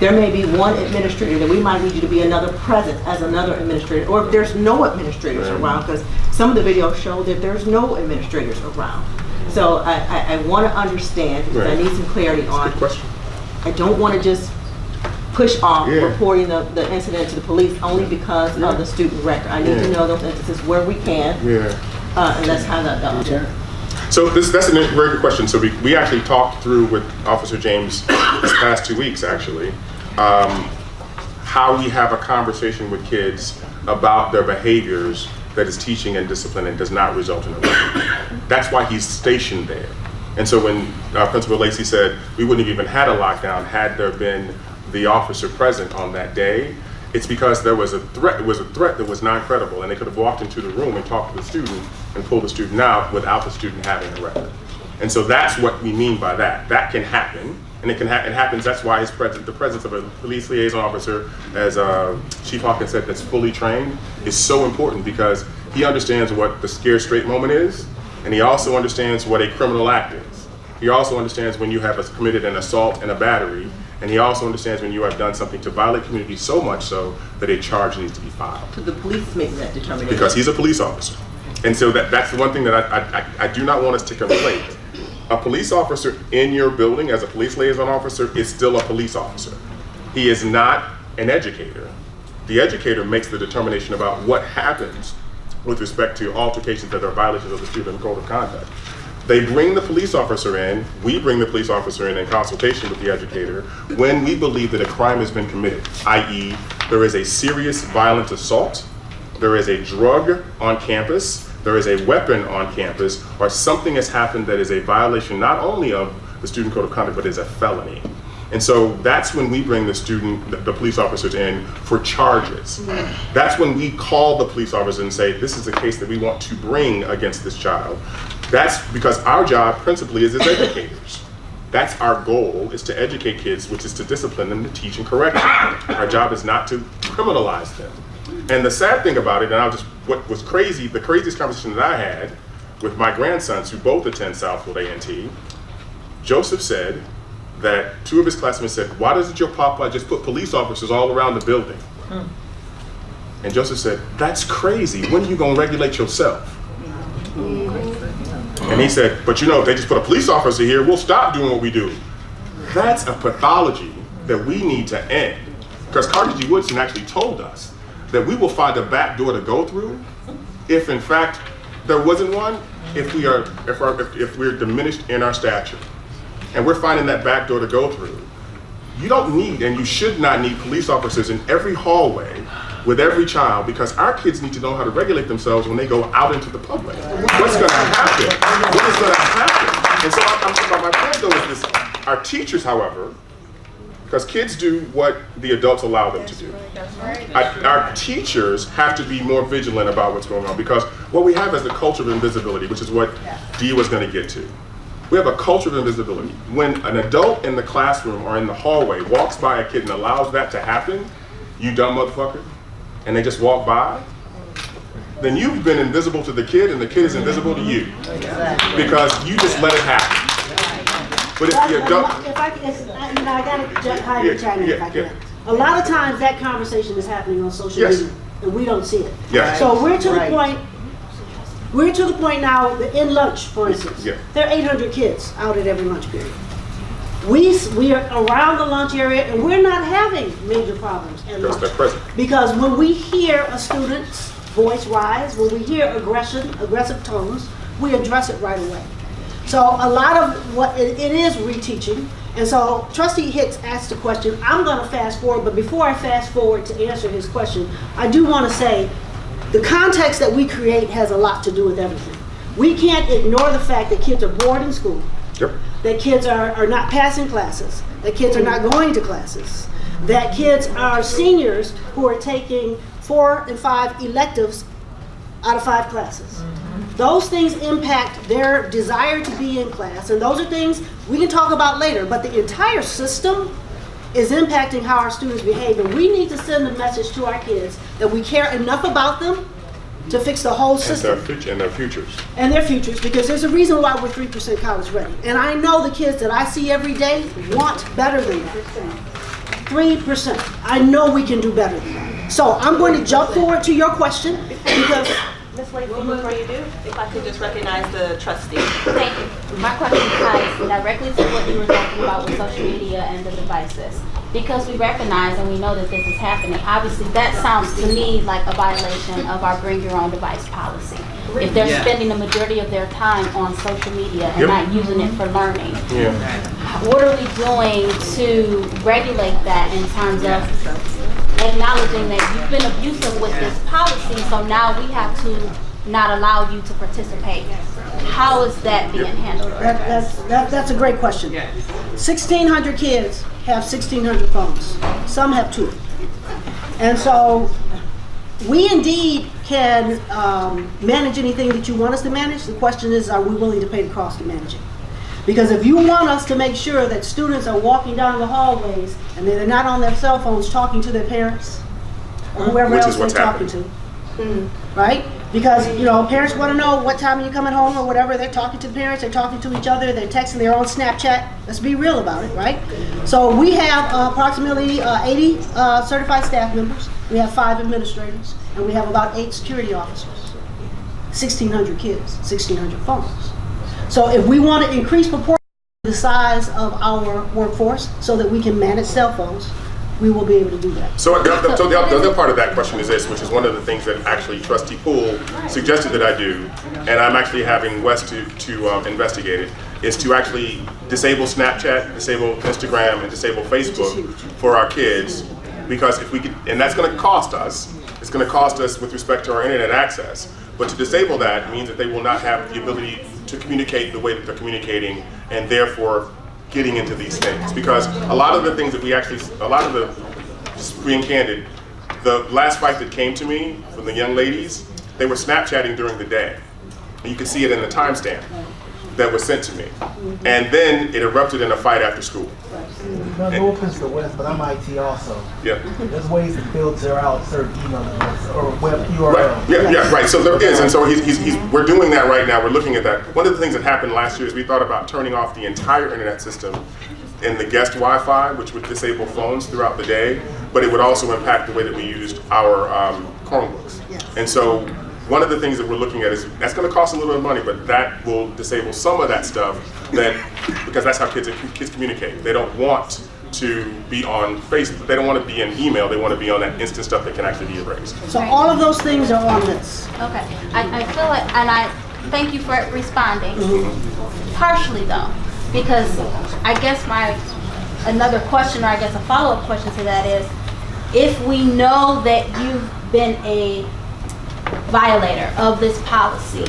There may be one administrator that we might need you to be another present as another administrator, or if there's no administrators around, because some of the videos show that there's no administrators around. So I want to understand, because I need some clarity on, I don't want to just push off reporting the incident to the police only because of the student record. I need to know those instances where we can, and let's have that done. So that's a very good question. So we actually talked through with Officer James this past 2 weeks, actually, how we have a conversation with kids about their behaviors that is teaching and discipline and does not result in a record. That's why he's stationed there. And so when Principal Lacey said we wouldn't have even had a lockdown had there been the officer present on that day, it's because there was a threat. It was a threat that was not credible, and they could have walked into the room and talked to the student and pulled the student out without the student having a record. And so that's what we mean by that. That can happen, and it happens. That's why the presence of a police liaison officer, as Chief Hawkins said, that's fully trained, is so important, because he understands what the scared straight moment is, and he also understands what a criminal act is. He also understands when you have committed an assault and a battery, and he also understands when you have done something to violate community so much so that a charge needs to be filed. So the police make that determination? Because he's a police officer. And so that's the one thing that I do not want us to conflate. A police officer in your building as a police liaison officer is still a police officer. He is not an educator. The educator makes the determination about what happens with respect to altercations that are violations of the student code of conduct. They bring the police officer in, we bring the police officer in consultation with the educator when we believe that a crime has been committed, i.e. there is a serious violent assault, there is a drug on campus, there is a weapon on campus, or something has happened that is a violation not only of the student code of conduct, but is a felony. And so that's when we bring the police officers in for charges. That's when we call the police officers and say, this is a case that we want to bring against this child. That's because our job principally is as educators. That's our goal, is to educate kids, which is to discipline them, to teach and correct them. Our job is not to criminalize them. And the sad thing about it, and what was crazy, the craziest conversation that I had with my grandsons, who both attend Southfield A&T, Joseph said that 2 of his classmates said, why doesn't your papa just put police officers all around the building? And Joseph said, that's crazy. When are you going to regulate yourself? And he said, but if they just put a police officer here, we'll stop doing what we do. That's a pathology that we need to end. Because Carter G. Woodson actually told us that we will find a back door to go through if in fact there wasn't one, if we're diminished in our stature. And we're finding that back door to go through. You don't need, and you should not need, police officers in every hallway with every child, because our kids need to know how to regulate themselves when they go out into the public. What's going to happen? What is going to happen? And so my point though is this, our teachers, however, because kids do what the adults allow them to do. Our teachers have to be more vigilant about what's going on, because what we have is the culture of invisibility, which is what Dee was going to get to. We have a culture of invisibility. When an adult in the classroom or in the hallway walks by a kid and allows that to happen, you dumb motherfucker, and they just walk by, then you've been invisible to the kid and the kid is invisible to you. Because you just let it happen. But if the adult... I got to chime in if I can. A lot of times that conversation is happening on social media. and we don't see it. Yes. So we're to the point. We're to the point now that in lunch, for instance, Yeah. there are 800 kids out at every lunch period. We are around the lunch area, and we're not having major problems at Because lunch. they're present. Because when we hear a student's voice rise, when we hear aggressive tones, we address it right away. So a lot of what it is reteaching. And so Trustee Hicks asked a question. I'm going to fast forward, but before I fast forward to answer his question, I do want to say the context that we create has a lot to do with everything. We can't ignore the fact that kids are bored in school, Yep. that kids are not passing classes, that kids are not going to classes, that kids are seniors who are taking 4 and 5 electives out of 5 classes. Those things impact their desire to be in class, and those are things we can talk about later, but the entire system is impacting how our students behave, and we need to send a message to our kids that we care enough about them to fix the whole system. And their futures. And their futures, because there's a reason why we're 3% college ready. And I know the kids that I see every day want better than that. 3%. I know we can do better than that. So I'm going to jump forward to your question, because Ms. Lake, before you do, if I could just recognize the trustee. Thank you. My question ties directly to what you were talking about with social media and the devices. Because we recognize and we know that this is happening, obviously that sounds to me like a violation of our bring your own device policy. If they're spending the majority of their time on social media and not using it for learning, what are we doing to regulate that in terms of acknowledging that you've been abusive with this policy, so now we have to not allow you to participate? How is that being handled? that's a great question. 1,600 kids have 1,600 phones. Some have 2. And so we indeed can manage anything that you want us to manage. The question is, are we willing to pay the cost to manage it? Because if you want us to make sure that students are walking down the hallways and they're not on their cell phones talking to their parents or whoever else they're talking to, right? Because, parents want to know what time are you coming home or whatever. They're talking to the parents, they're talking to each other, they're texting their own Snapchat. Let's be real about it, right? So we have approximately 80 certified staff members. We have 5 administrators, and we have about 8 security officers. 1,600 kids, 1,600 phones. So if we want to increase proportionally the size of our workforce so that we can manage cell phones, we will be able to do that. So the other part of that question is this, which is one of the things that actually Trustee Poole suggested that I do, and I'm actually having Wes to investigate it, is to actually disable Snapchat, disable Instagram, and disable Facebook for our kids, because if we could, and that's going to cost us. It's going to cost us with respect to our internet access. But to disable that means that they will not have the ability to communicate the way that they're communicating, and therefore getting into these things. Because a lot of the things that just being candid, the last fight that came to me from the young ladies, they were Snapchatting during the day. And you can see it in the timestamp that was sent to me. And then it erupted in a fight after school. No offense to West, but I'm IT also. Yeah. There's ways to filter out certain email addresses or web URLs. Right. Right. So there is, and so we're doing that right now. We're looking at that. One of the things that happened last year is we thought about turning off the entire internet system in the guest Wi-Fi, which would disable phones throughout the day, but it would also impact the way that we used our Chromebooks. And so one of the things that we're looking at is that's going to cost a little bit of money, but that will disable some of that stuff because that's how kids communicate. They don't want to be on Facebook. They don't want to be in email. They want to be on that instant stuff that can actually be erased. So all of those things are on this. Okay, I feel like, and I thank you for responding. Partially though, because I guess another question, or I guess a follow-up question to that is, if we know that you've been a violator of this policy,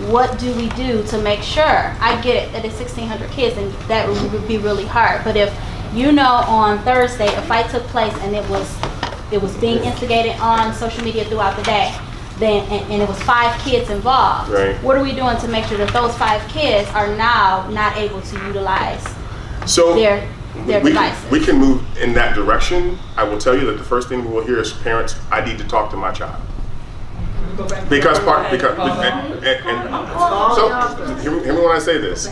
what do we do to make sure? I get it that it's 1,600 kids and that would be really hard, but if on Thursday a fight took place and it was being instigated on social media throughout the day, then and it was 5 kids involved, what are we doing to make sure that those 5 kids are now not able to utilize their devices? We can move in that direction. I will tell you that the first thing we will hear is parents, I need to talk to my child. Because hear me when I say this.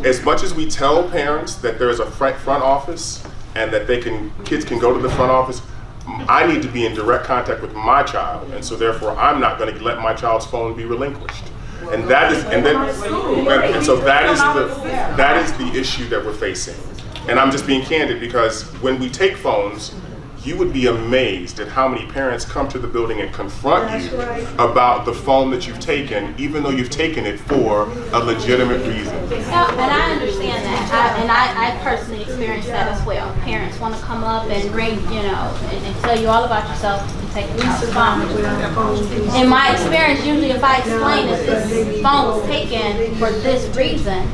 As much as we tell parents that there is a front office and that kids can go to the front office, I need to be in direct contact with my child, and so therefore I'm not going to let my child's phone be relinquished. And that is, and so that is the issue that we're facing. And I'm just being candid because when we take phones, you would be amazed at how many parents come to the building and confront you about the phone that you've taken, even though you've taken it for a legitimate reason. And I understand that, I personally experienced that as well. Parents want to come up and bring, and tell you all about yourself and take the child's phone. In my experience, usually if I explain that this phone was taken for this reason,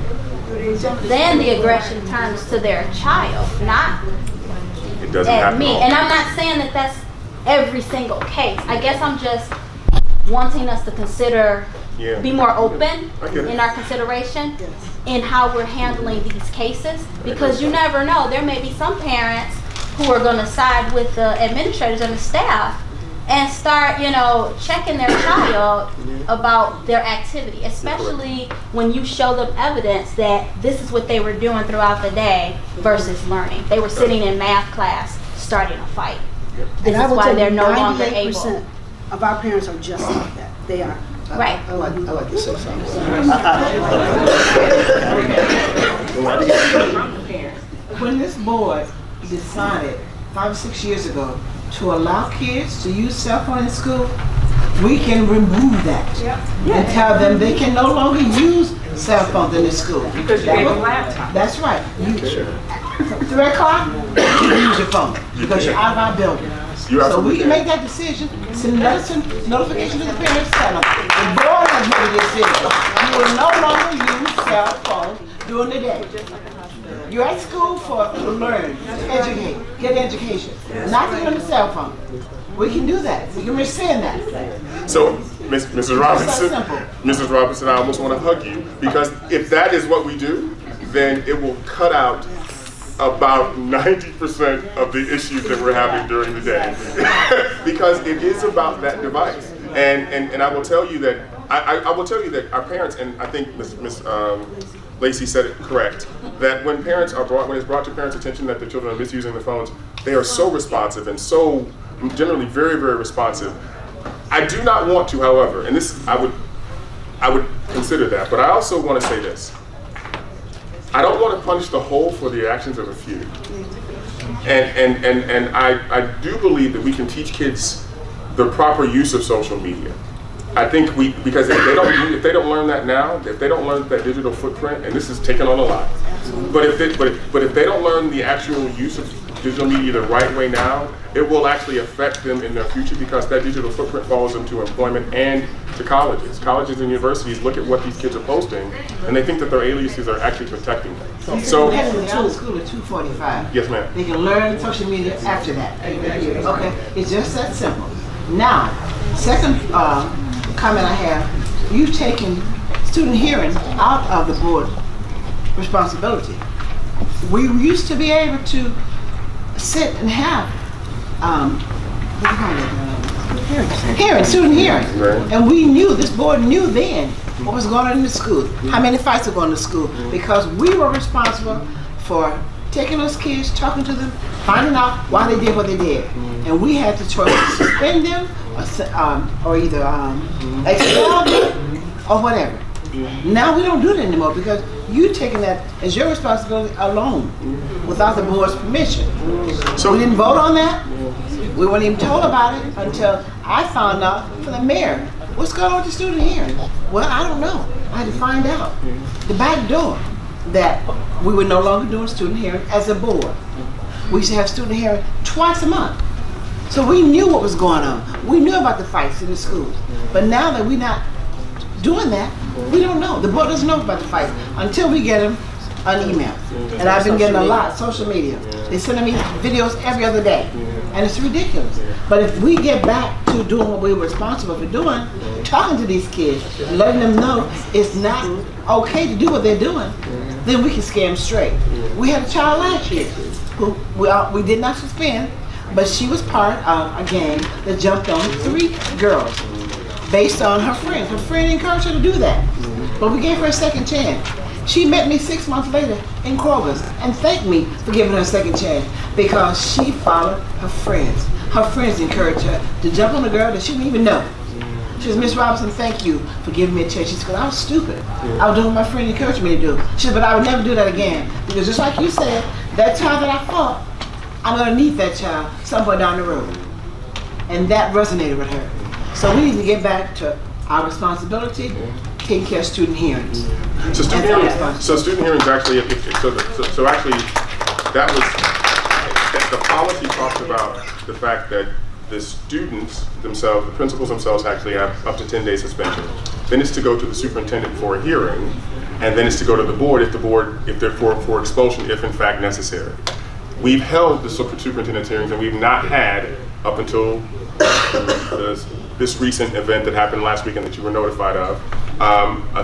then the aggression turns to their child, not at me. And I'm not saying that that's every single case. I guess I'm just wanting us to consider, be more open in our consideration in how we're handling these cases, because you never know. There may be some parents who are going to side with the administrators and the staff and start, checking their child about their activity, especially when you show them evidence that this is what they were doing throughout the day versus learning. They were sitting in math class starting a fight. This is why they're no longer able. 98% of our parents are just like that. They are. Right. I like to say something. When this board decided 5 or 6 years ago to allow kids to use cell phone in school, we can remove that and tell them they can no longer use cell phones in the school. Because you gave them laptops. That's right. 3 o'clock, you can use your phone because you're out of our building. So we can make that decision, send notification to the parents, tell them, the board has made a decision. You will no longer use cell phone during the day. You're at school to learn, to educate, get an education, not to get on the cell phone. We can do that. We can rescind that. So, Mrs. Robinson, I almost want to hug you, because if that is what we do, then it will cut out about 90% of the issues that we're having during the day. Because it is about that device. And I will tell you that I will tell you that our parents, and I think Ms. Lacey said it correct, that when it's brought to parents' attention that their children are misusing the phones, they are so responsive and so generally very, very responsive. I do not want to, however, and this I would consider that, but I also want to say this. I don't want to punish the whole for the actions of a few. And I do believe that we can teach kids the proper use of social media. I think because if they don't learn that now, if they don't learn that digital footprint, and this is taken on a lot, but if they don't learn the actual use of digital media the right way now, it will actually affect them in their future, because that digital footprint falls into employment and to colleges. Colleges and universities look at what these kids are posting, and they think that their aliases are actually protecting them. So we have them to school at 2:45. Yes, ma'am. They can learn social media after that. Okay, it's just that simple. Now, second comment I have, you've taken student hearing out of the board responsibility. We used to be able to sit and have student hearing, and we knew, this board knew then what was going on in the school, how many fights were going on in the school, because we were responsible for taking those kids, talking to them, finding out why they did what they did, and we had the choice to suspend them or either expel them or whatever. Now we don't do that anymore, because you taking that as your responsibility alone, without the board's permission. So we didn't vote on that. We weren't even told about it until I found out from the mayor. What's going on with the student hearing? Well, I don't know. I had to find out the back door that we were no longer doing student hearing as a board. We used to have student hearing twice a month. So we knew what was going on. We knew about the fights in the schools. But now that we're not doing that, we don't know. The board doesn't know about the fights until we get them an email. And I've been getting a lot, social media. They're sending me videos every other day. And it's ridiculous. But if we get back to doing what we were responsible for doing, talking to these kids, letting them know it's not okay to do what they're doing, then we can scare them straight. We had a child last year who we did not suspend, but she was part of a gang that jumped on 3 girls based on her friends. Her friend encouraged her to do that, but we gave her a second chance. She met me 6 months later in Corvus and thanked me for giving her a second chance, because she followed her friends. her friends encouraged her to jump on a girl that she didn't even know. She says, Miss Robinson, thank you for giving me a chance. She said, because I was stupid. I was doing what my friend encouraged me to do. She said, but I would never do that again. Because just like you said, that child that I fought, I'm going to need that child somewhere down the road. And that resonated with her. So we need to get back to our responsibility, taking care of student hearings. So student hearings actually, so actually, that was, the policy talks about the fact that the students themselves, the principals themselves actually have up to 10-day suspension. Then it's to go to the superintendent for a hearing, and then it's to go to the board if they're for expulsion, if in fact necessary. We've held the superintendent's hearings, and we've not had, up until this recent event that happened last weekend that you were notified of,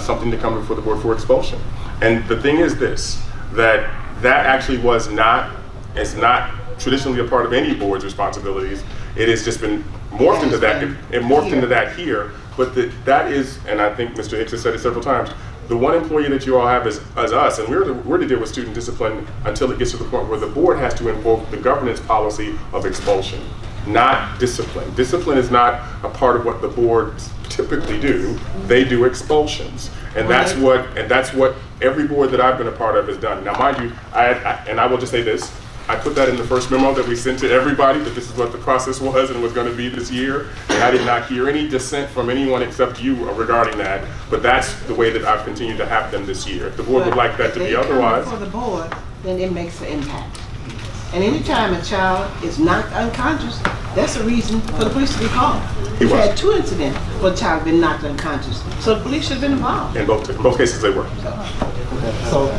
something to come before the board for expulsion. And the thing is this, that actually is not traditionally a part of any board's responsibilities. It has just been morphed into that, into that here. But that is, and I think Mr. Hicks has said it several times, the one employee that you all have is us, and we're to deal with student discipline until it gets to the point where the board has to invoke the governance policy of expulsion, not discipline. Discipline is not a part of what the boards typically do. They do expulsions, and that's what every board that I've been a part of has done. Now, mind you, I will just say this. I put that in the first memo that we sent to everybody, that this is what the process was and was going to be this year. And I did not hear any dissent from anyone except you regarding that. But that's the way that I've continued to have them this year. If the board would like that to be otherwise. For the board, then it makes an impact. And anytime a child is knocked unconscious, that's a reason for the police to be called. We've had 2 incidents where a child has been knocked unconscious. So the police should have been involved. In both cases they were. So,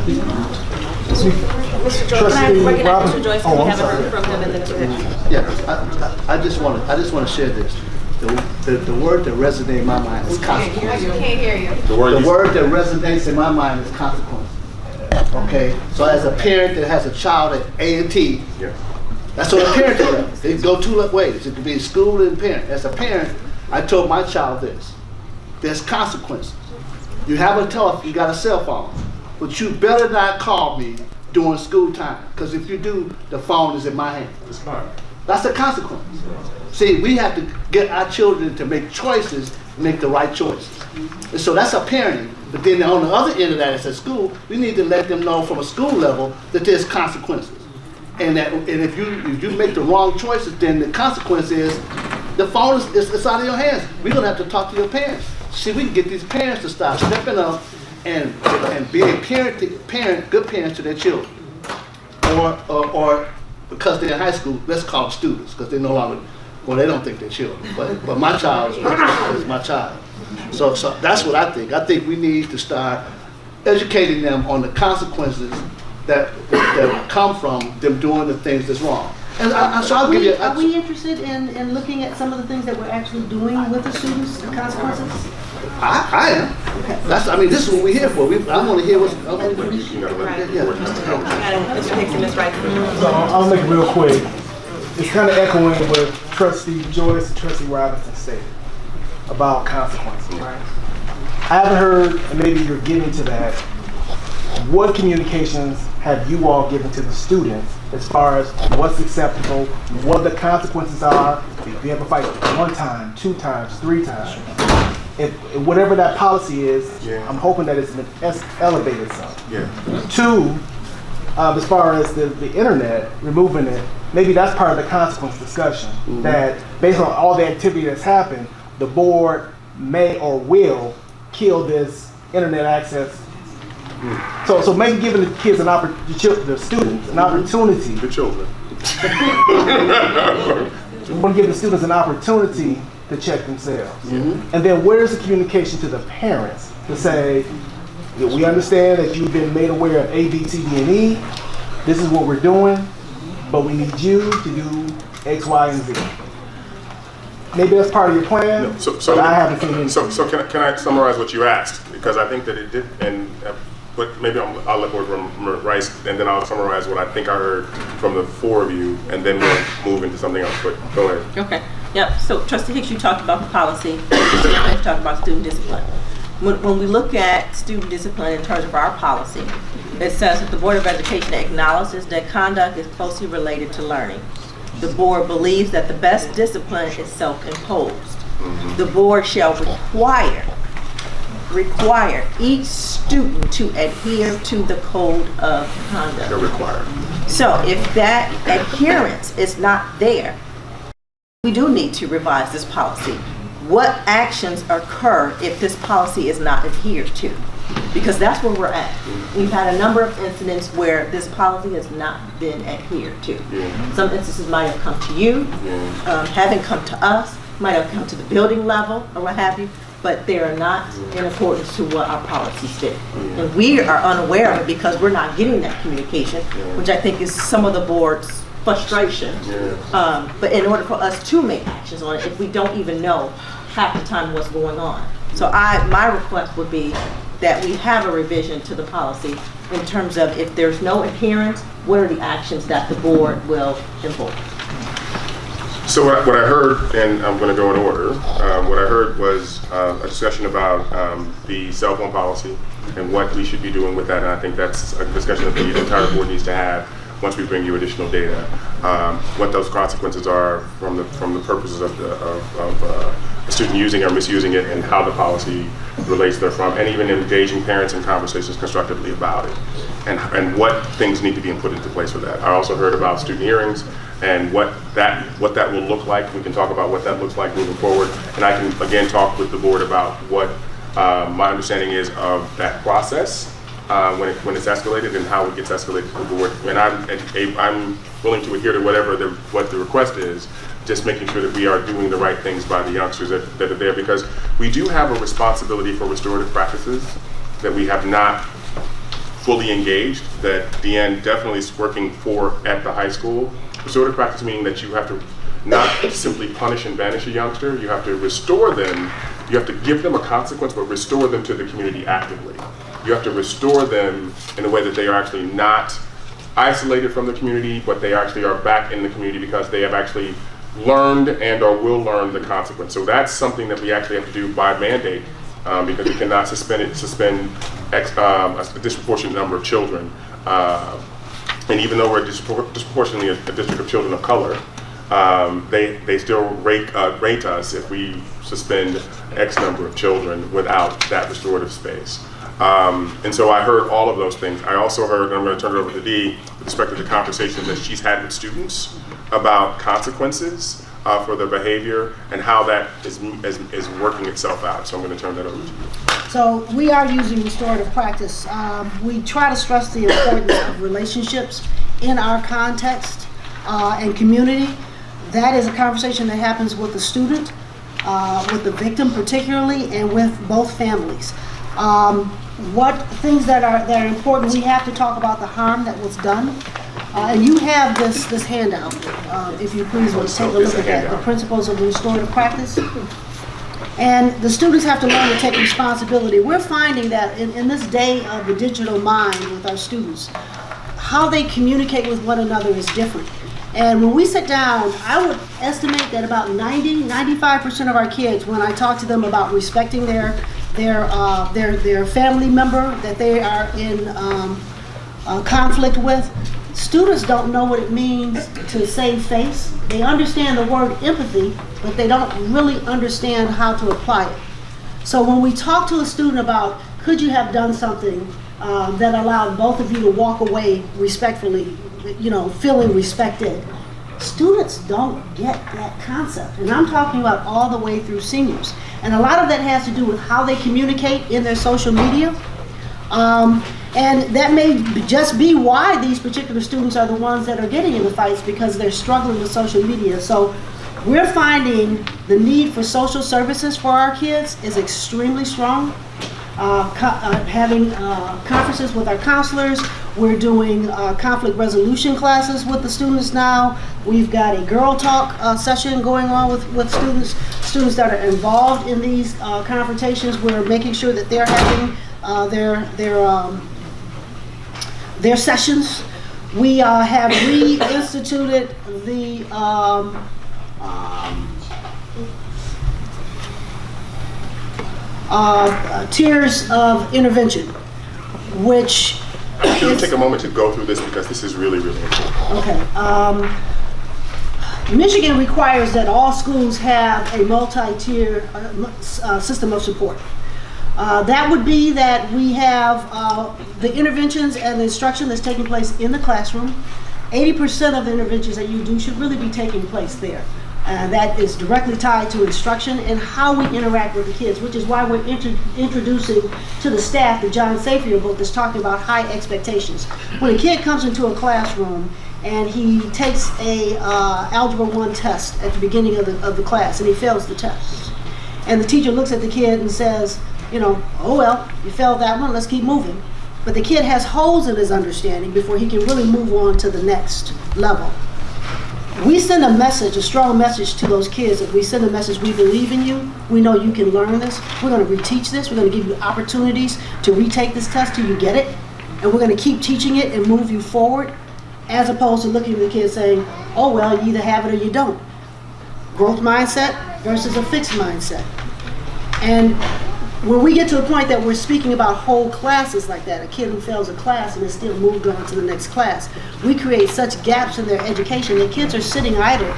Mr. Joyce, can I recognize Mr. Joyce? We haven't heard from him, and then Mr. Hicks. Yeah, I just want to share this. The word that resonates in my mind is consequence. Can't hear you. The word that resonates in my mind is consequence. Okay, so as a parent that has a child at A&T, that's what a parent does. They go 2 ways. It could be school and parent. As a parent, I told my child this. There's consequences. You have a telephone, you got a cell phone, but you better not call me during school time, because if you do, the phone is in my hand. It's fine. That's a consequence. See, we have to get our children to make choices, make the right choices. And so that's a parenting. But then on the other end of that, as a school, we need to let them know from a school level that there's consequences. And if you make the wrong choices, then the consequence is the phone is out of your hands. We're gonna have to talk to your parents. See, we can get these parents to stop stepping up and be a good parents to their children. Or because they're in high school, let's call them students, because they no longer, well, they don't think they're children. But my child is my child. So that's what I think. I think we need to start educating them on the consequences that come from them doing the things that's wrong. And so I'll give you. Are we interested in looking at some of the things that we're actually doing with the students, the consequences? I am. This is what we're here for. I want to hear what's. Mr. Hicks and Ms. Wright. So I'll make it real quick. It's kind of echoing what Trustee Joyce and Trustee Robinson said about consequences, right? I haven't heard, and maybe you're getting to that, what communications have you all given to the students as far as what's acceptable, what the consequences are if you have a fight 1 time, 2 times, 3 times? If whatever that policy is, I'm hoping that it's been elevated some. 2, as far as the internet, removing it, maybe that's part of the consequence discussion. That based on all the activity that's happened, the board may or will kill this internet access. So maybe giving the kids the students an opportunity. The children. We want to give the students an opportunity to check themselves. And then where's the communication to the parents to say, we understand that you've been made aware of A, B, C, D, and E. This is what we're doing, but we need you to do X, Y, and Z. Maybe that's part of your plan. No. So I haven't seen anything. So can I summarize what you asked? Because I think that it did, but maybe I'll let Board Member Rice, and then I'll summarize what I think I heard from the 4 of you, and then we'll move into something else. But go ahead. Okay. Yep. So Trustee Hicks, you talked about the policy. You talked about student discipline. When we look at student discipline in terms of our policy, it says that the Board of Education acknowledges that conduct is closely related to learning. The board believes that the best discipline is self-imposed. The board shall require each student to adhere to the code of conduct. They're required. So if that adherence is not there, we do need to revise this policy. What actions occur if this policy is not adhered to? Because that's where we're at. We've had a number of incidents where this policy has not been adhered to. Some instances might have come to you, haven't come to us, might have come to the building level or what have you, but they are not in accordance to what our policy state. And we are unaware of it because we're not getting that communication, which I think is some of the board's frustration. But in order for us to make actions on it, if we don't even know half the time what's going on. So my request would be that we have a revision to the policy in terms of if there's no adherence, what are the actions that the board will invoke? So what I heard, and I'm going to go in order, what I heard was a discussion about the cell phone policy and what we should be doing with that, and I think that's a discussion that the entire board needs to have once we bring you additional data, what those consequences are from the purposes of a student using or misusing it, and how the policy relates therefrom, and even engaging parents in conversations constructively about it, and what things need to be put into place for that. I also heard about student hearings and what that will look like. We can talk about what that looks like moving forward, and I can again talk with the board about what my understanding is of that process when it's escalated and how it gets escalated to the board. And I'm willing to adhere to what the request is, just making sure that we are doing the right things by the youngsters that are there, because we do have a responsibility for restorative practices that we have not fully engaged, that Deanne definitely is working for at the high school. Restorative practice meaning that you have to not simply punish and banish a youngster, you have to restore them, you have to give them a consequence, but restore them to the community actively. You have to restore them in a way that they are actually not isolated from the community, but they actually are back in the community because they have actually learned and or will learn the consequence. So that's something that we actually have to do by mandate, because we cannot suspend a disproportionate number of children. And even though we're disproportionately a district of children of color, they still rate us if we suspend X number of children without that restorative space. And so I heard all of those things. I also heard, and I'm going to turn it over to Dee, with respect to the conversation that she's had with students about consequences for their behavior and how that is working itself out. So I'm going to turn that over to you. So we are using restorative practice. We try to stress the importance of relationships in our context and community. That is a conversation that happens with the student, with the victim particularly, and with both families. What things that are important, we have to talk about the harm that was done. And you have this handout, if you please will take a look at that, the principles of restorative practice. And the students have to learn to take responsibility. We're finding that in this day of the digital mind with our students, how they communicate with one another is different. And when we sit down, I would estimate that about 95% of our kids, when I talk to them about respecting their family member that they are in conflict with, students don't know what it means to save face. They understand the word empathy, but they don't really understand how to apply it. So when we talk to a student about, could you have done something that allowed both of you to walk away respectfully, feeling respected, students don't get that concept. And I'm talking about all the way through seniors. And a lot of that has to do with how they communicate in their social media. And that may just be why these particular students are the ones that are getting in the fights, because they're struggling with social media. So we're finding the need for social services for our kids is extremely strong. Having conferences with our counselors. We're doing conflict resolution classes with the students now. We've got a girl talk session going on with students that are involved in these confrontations. We're making sure that they're having their sessions. We have reinstituted the tiers of intervention, which Can we take a moment to go through this, because this is really, really important. Okay. Michigan requires that all schools have a multi-tier system of support. That would be that we have the interventions and the instruction that's taking place in the classroom. 80% of the interventions that you do should really be taking place there. That is directly tied to instruction and how we interact with the kids, which is why we're introducing to the staff the John Safier book that's talking about high expectations. When a kid comes into a classroom and he takes a Algebra 1 test at the beginning of the class and he fails the test, and the teacher looks at the kid and says, you know, oh well, you failed that one, let's keep moving. But the kid has holes in his understanding before he can really move on to the next level. We send a message, a strong message to those kids. If we send a message, we believe in you, we know you can learn this, we're going to reteach this, we're going to give you opportunities to retake this test till you get it, and we're going to keep teaching it and move you forward, as opposed to looking at the kids saying, oh well, you either have it or you don't. Growth mindset versus a fixed mindset. And when we get to a point that we're speaking about whole classes like that, a kid who fails a class and is still moved on to the next class, we create such gaps in their education that kids are sitting idle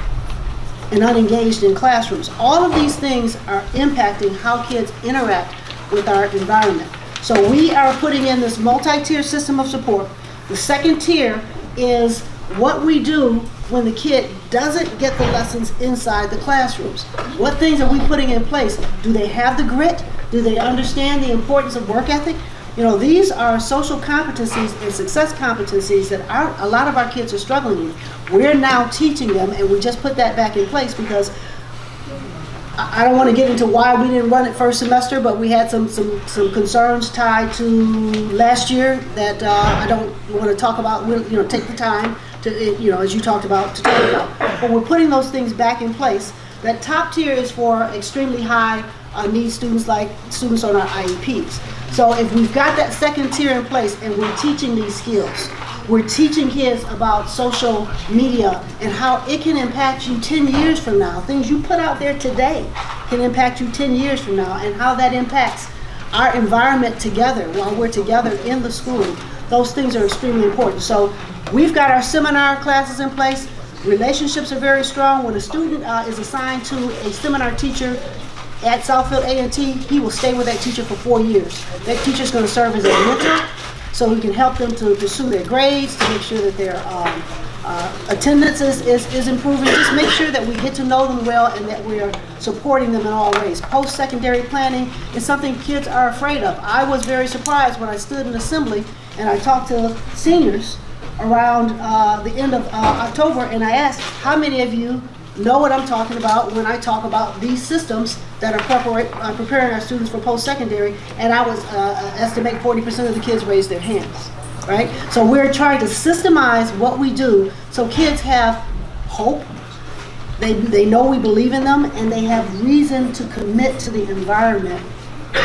and unengaged in classrooms. All of these things are impacting how kids interact with our environment. So we are putting in this multi-tier system of support. The second tier is what we do when the kid doesn't get the lessons inside the classrooms. What things are we putting in place? Do they have the grit? Do they understand the importance of work ethic? You know, these are social competencies and success competencies that a lot of our kids are struggling with. We're now teaching them, and we just put that back in place because I don't want to get into why we didn't run it first semester, but we had some concerns tied to last year that I don't want to talk about. We'll, you know, take the time to, you know, as you talked about, to talk about. But we're putting those things back in place. That top tier is for extremely high need students, like students on our IEPs. So if we've got that second tier in place and we're teaching these skills, we're teaching kids about social media and how it can impact you 10 years from now. Things you put out there today can impact you 10 years from now, and how that impacts our environment together while we're together in the school. Those things are extremely important. So we've got our seminar classes in place. Relationships are very strong. When a student is assigned to a seminar teacher at Southfield A&T, he will stay with that teacher for 4 years. That teacher is going to serve as a mentor, so he can help them to pursue their grades, to make sure that their attendance is improving. Just make sure that we get to know them well and that we are supporting them in all ways. Post-secondary planning is something kids are afraid of. I was very surprised when I stood in assembly and I talked to seniors around the end of October, and I asked, how many of you know what I'm talking about when I talk about these systems that are preparing our students for post-secondary? And I was estimate 40% of the kids raised their hands, right? So we're trying to systemize what we do so kids have hope, they know we believe in them, and they have reason to commit to the environment,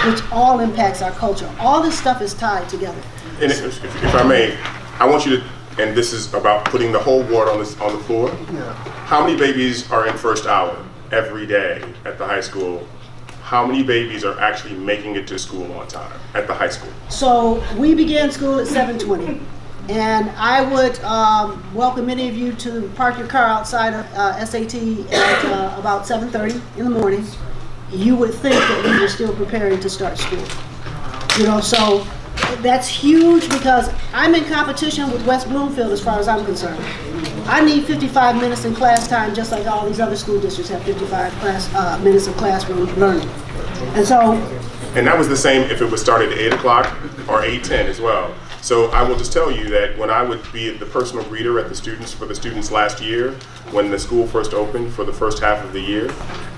which all impacts our culture. All this stuff is tied together. And if I may, I want you to, and this is about putting the whole ward on the floor. Yeah. How many babies are in first hour every day at the high school? How many babies are actually making it to school on time at the high school? So we began school at 7:20, and I would welcome many of you to park your car outside of SAT at about 7:30 in the morning. You would think that we were still preparing to start school. You know, so that's huge because I'm in competition with West Bloomfield as far as I'm concerned. I need 55 minutes in class time just like all these other school districts have 55 minutes of classroom learning. And so... And that was the same if it was started at 8 o'clock or 8:10 as well. So I will just tell you that when I would be the personal greeter at the students for the students last year, when the school first opened for the first half of the year,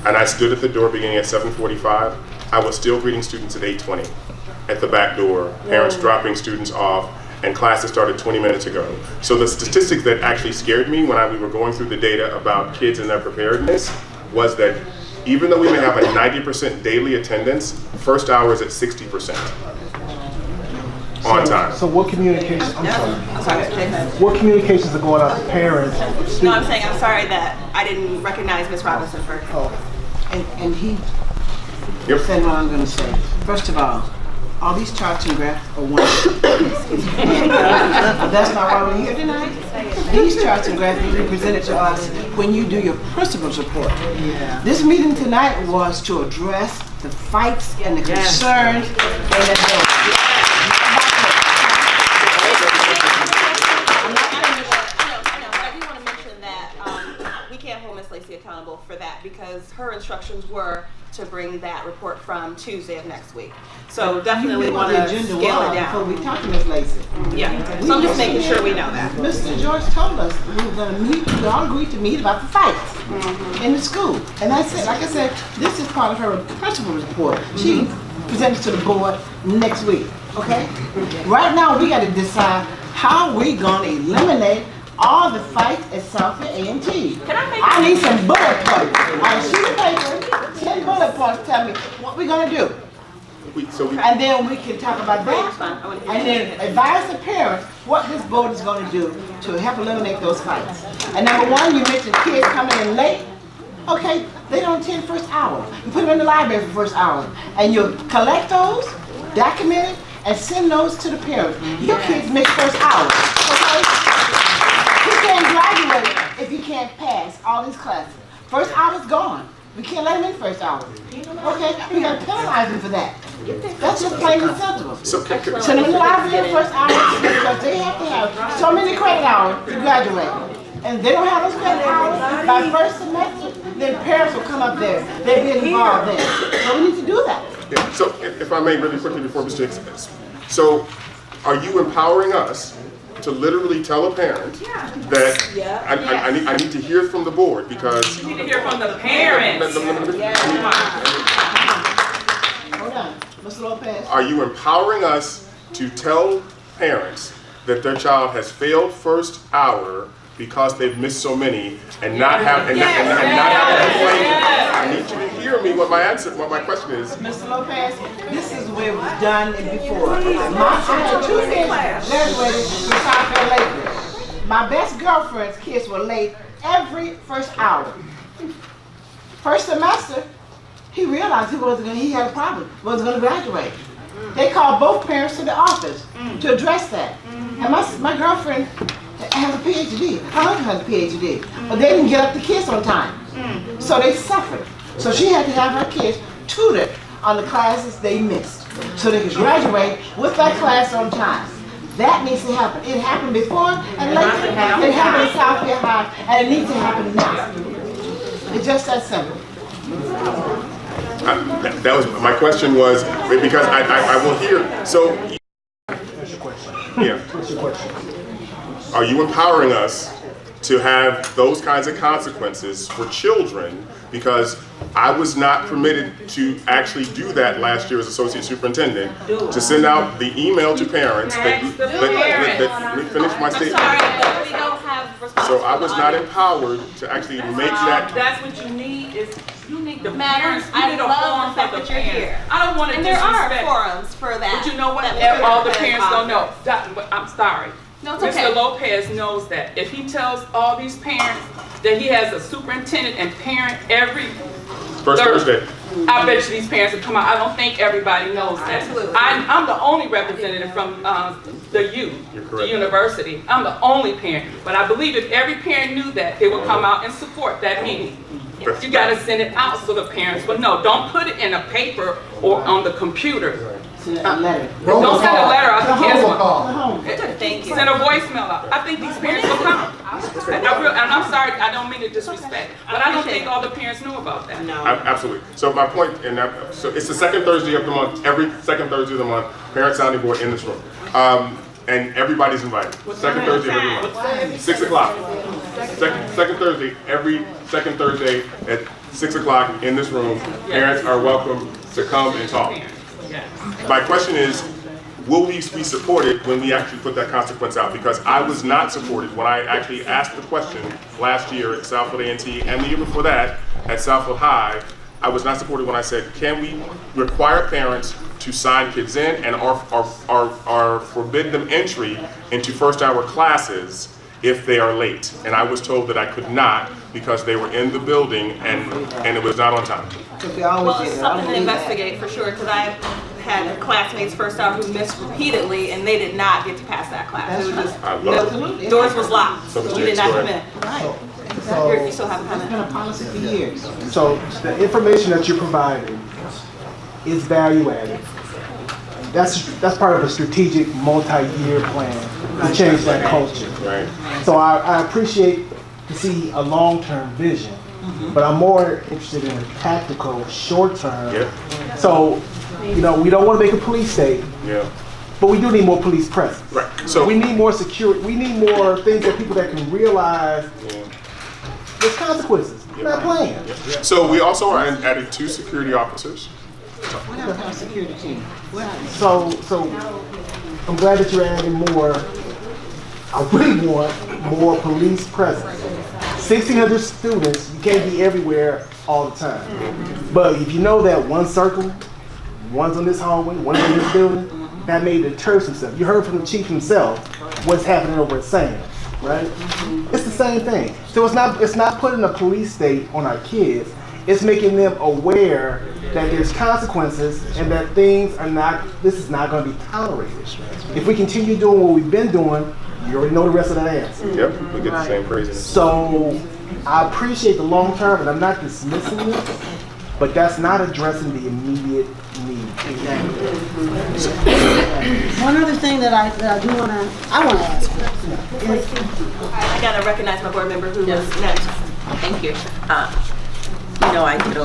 and I stood at the door beginning at 7:45, I was still greeting students at 8:20 at the back door, parents dropping students off, and classes started 20 minutes ago. So the statistics that actually scared me when we were going through the data about kids and their preparedness was that even though we may have a 90% daily attendance, first hour is at 60% on time. So what communications, what communications are going out to parents? No, I'm saying I'm sorry that I didn't recognize Ms. Robinson first. And he said what I'm going to say. First of all these charts and graphs are wonderful. That's not why we're here tonight. These charts and graphs will be presented to us when you do your principal's report. This meeting tonight was to address the fights and the concerns and the accountable for that because her instructions were to bring that report from Tuesday of next week. So definitely want to scale it down. Before we talk to Ms. Lacey. Yeah. So I'm just making sure we know that. Mr. George told us we were going to meet. We all agreed to meet about the fights in the school. And I said, like I said, this is part of her principal report. She presents to the board next week. Okay. Right now we got to decide how we going to eliminate all the fights at Southfield A&T. I need some bullet points. On a sheet of paper, 10 bullet points tell me what we're going to do. And then we can talk about that. And then advise the parents what this board is going to do to help eliminate those fights. And number one, you mentioned kids coming in late. Okay, they don't attend first hour. You put them in the library for first hour. And you collect those, document it, and send those to the parents. Your kids miss first hour. Okay? You can't graduate if you can't pass all these classes. First hour's gone. We can't let them in first hour. Okay? We got to penalize them for that. That's just plain and simple. Send them in the library in first hour because they have to have so many credit hours to graduate. And they don't have those credit hours by first semester, then parents will come up there. They'll be involved there. So we need to do that. Yeah. So if I may really quickly before Mr. Hicks, so are you empowering us to literally tell a parent that I need to hear from the board because you need to hear from the parents. Hold on, Mr. Lopez. Are you empowering us to tell parents that their child has failed first hour because they've missed so many and not have and not have a complaint? I need you to hear me. What my question is. Mr. Lopez, this is the way it was done before. I had two kids graduated from Southfield Lakewood. My best girlfriend's kids were late every first hour. First semester, he realized he had a problem, wasn't going to graduate. They called both parents to the office to address that. And my girlfriend has a PhD. Her husband has a PhD. But they didn't get up the kids on time. So they suffered. So she had to have her kids tutored on the classes they missed so they could graduate with that class on time. That needs to happen. It happened before and later. It happened in Southfield High and it needs to happen now. It's just that simple. That was my question was because I will hear. So yeah. Are you empowering us to have those kinds of consequences for children? Because I was not permitted to actually do that last year as associate superintendent, to send out the email to parents that let me finish my statement. So I was not empowered to actually make that. That's what you need is you need the parents. You need a forum for the parents. I don't want to disrespect. And there are forums for that. But you know what? All the parents don't know. I'm sorry. No, it's okay. Mr. Lopez knows that. If he tells all these parents that he has a superintendent and parent every First Thursday. I bet you these parents will come out. I don't think everybody knows that. Absolutely. I'm the only representative from the youth, the university. I'm the only parent. But I believe if every parent knew that, they would come out and support that meeting. You got to send it out so the parents will know. Don't put it in a paper or on the computer. Send a letter. Don't send a letter out to kids. Thank you. Send a voicemail out. I think these parents will come. And I'm sorry, I don't mean to disrespect, but I don't think all the parents knew about that. No. Absolutely. So my point, so it's the second Thursday of the month, every second Thursday of the month, Parent Sounding Board in this room. And everybody's invited. Second Thursday of every month. 6 o'clock. Second Thursday, every second Thursday at 6 o'clock in this room, parents are welcome to come and talk. My question is, will we be supported when we actually put that consequence out? Because I was not supported when I actually asked the question last year at Southfield A&T and the year before that at Southfield High. I was not supported when I said, can we require parents to sign kids in and or forbid them entry into first hour classes if they are late? And I was told that I could not because they were in the building and it was not on time. Well, it's something to investigate for sure, because I had classmates first out who missed repeatedly, and they did not get to pass that class. It was just, I love it. doors was locked, So so you did not come in. Right. You still have a It's been comment? a policy for years. So the information that you're providing is value added. That's part of a strategic multi-year plan to change that culture. Right. So I appreciate to see a long-term vision, but I'm more interested in a tactical, short-term. Yeah. So, we don't want to make a police state, Yeah. but we do need more police presence. Right. So We need more security. We need more things that people that can realize there's consequences. We're not playing. So we also are adding 2 security officers. We have a security team. So I'm glad that you're adding more. I really want more police presence. 1,600 students, you can't be everywhere all the time. But if you know that one circle, one's on this hallway, one's in this building, that may deter some stuff. You heard from the chief himself what's happening over at Sam, right? It's the same thing. So it's not putting a police state on our kids. It's making them aware that there's consequences and that this is not going to be tolerated. If we continue doing what we've been doing, you already know the rest of that answer. Yep, we get the same craziness. So I appreciate the long term, and I'm not dismissing it, but that's not addressing the immediate need. One other thing that I want to ask is, I gotta recognize my board member who was next. Thank you. I did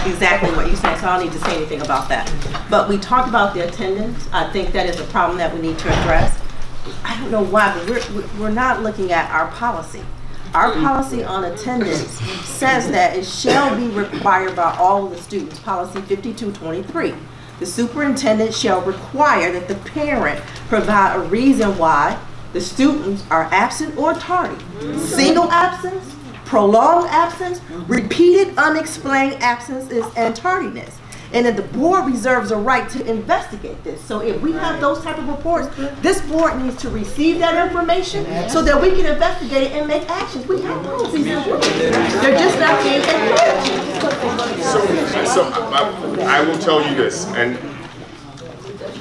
exactly what you said, so I don't need to say anything about that. But we talked about the attendance. I think that is a problem that we need to address. I don't know why, but we're not looking at our policy. Our policy on attendance says that it shall be required by all of the students, policy 5223. The superintendent shall require that the parent provide a reason why the students are absent or tardy. Single absence, prolonged absence, repeated unexplained absences, and tardiness. And that the board reserves a right to investigate this. So if we have those type of reports, this board needs to receive that information so that we can investigate it and make actions. We have policies in place. They're just not being implemented. So I will tell you this, and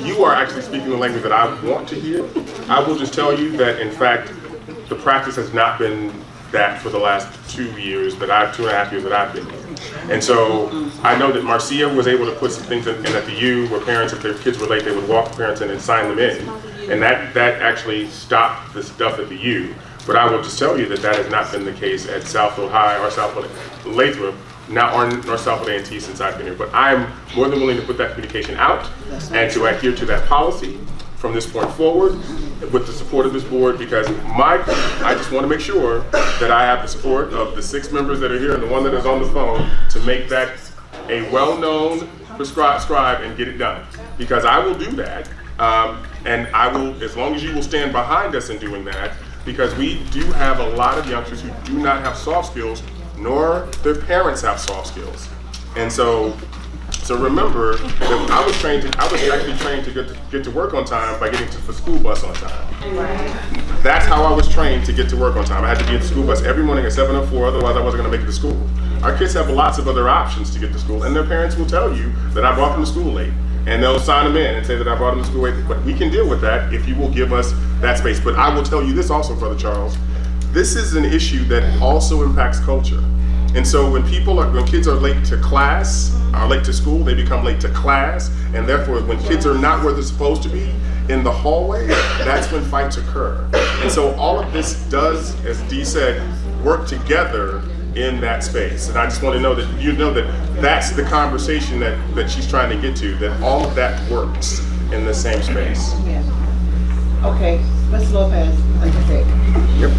you are actually speaking the language that I want to hear. I will just tell you that, in fact, the practice has not been that for the last 2 years, 2.5 years that I've been here. And so I know that Marcia was able to put some things in at the U where parents, if their kids were late, they would walk the parents in and sign them in. And that actually stopped the stuff at the U. But I will just tell you that has not been the case at Southfield High or Southfield Lathrop, nor Southfield A&T since I've been here. But I'm more than willing to put that communication out and to adhere to that policy from this point forward with the support of this board, because I just want to make sure that I have the support of the 6 members that are here and the one that is on the phone to make that a well-known prescribe and get it done. Because I will do that, and I will, as long as you will stand behind us in doing that, because we do have a lot of youngsters who do not have soft skills, nor their parents have soft skills. And so remember that I was actually trained to get to work on time by getting to the school bus on time. That's how I was trained to get to work on time. I had to be at the school bus every morning at 7:04, otherwise I wasn't gonna make it to school. Our kids have lots of other options to get to school, and their parents will tell you that I brought them to school late. And they'll sign them in and say that I brought them to school late. But we can deal with that if you will give us that space. But I will tell you this also, Brother Charles, this is an issue that also impacts culture. And so when kids are late to class, are late to school, they become late to class, and therefore when kids are not where they're supposed to be in the hallway, that's when fights occur. And so all of this does, as Dee said, work together in that space. And I just want to know that you know that that's the conversation that she's trying to get to, that all of that works in the same space. Okay, Mr. Lopez, like I said, Yep.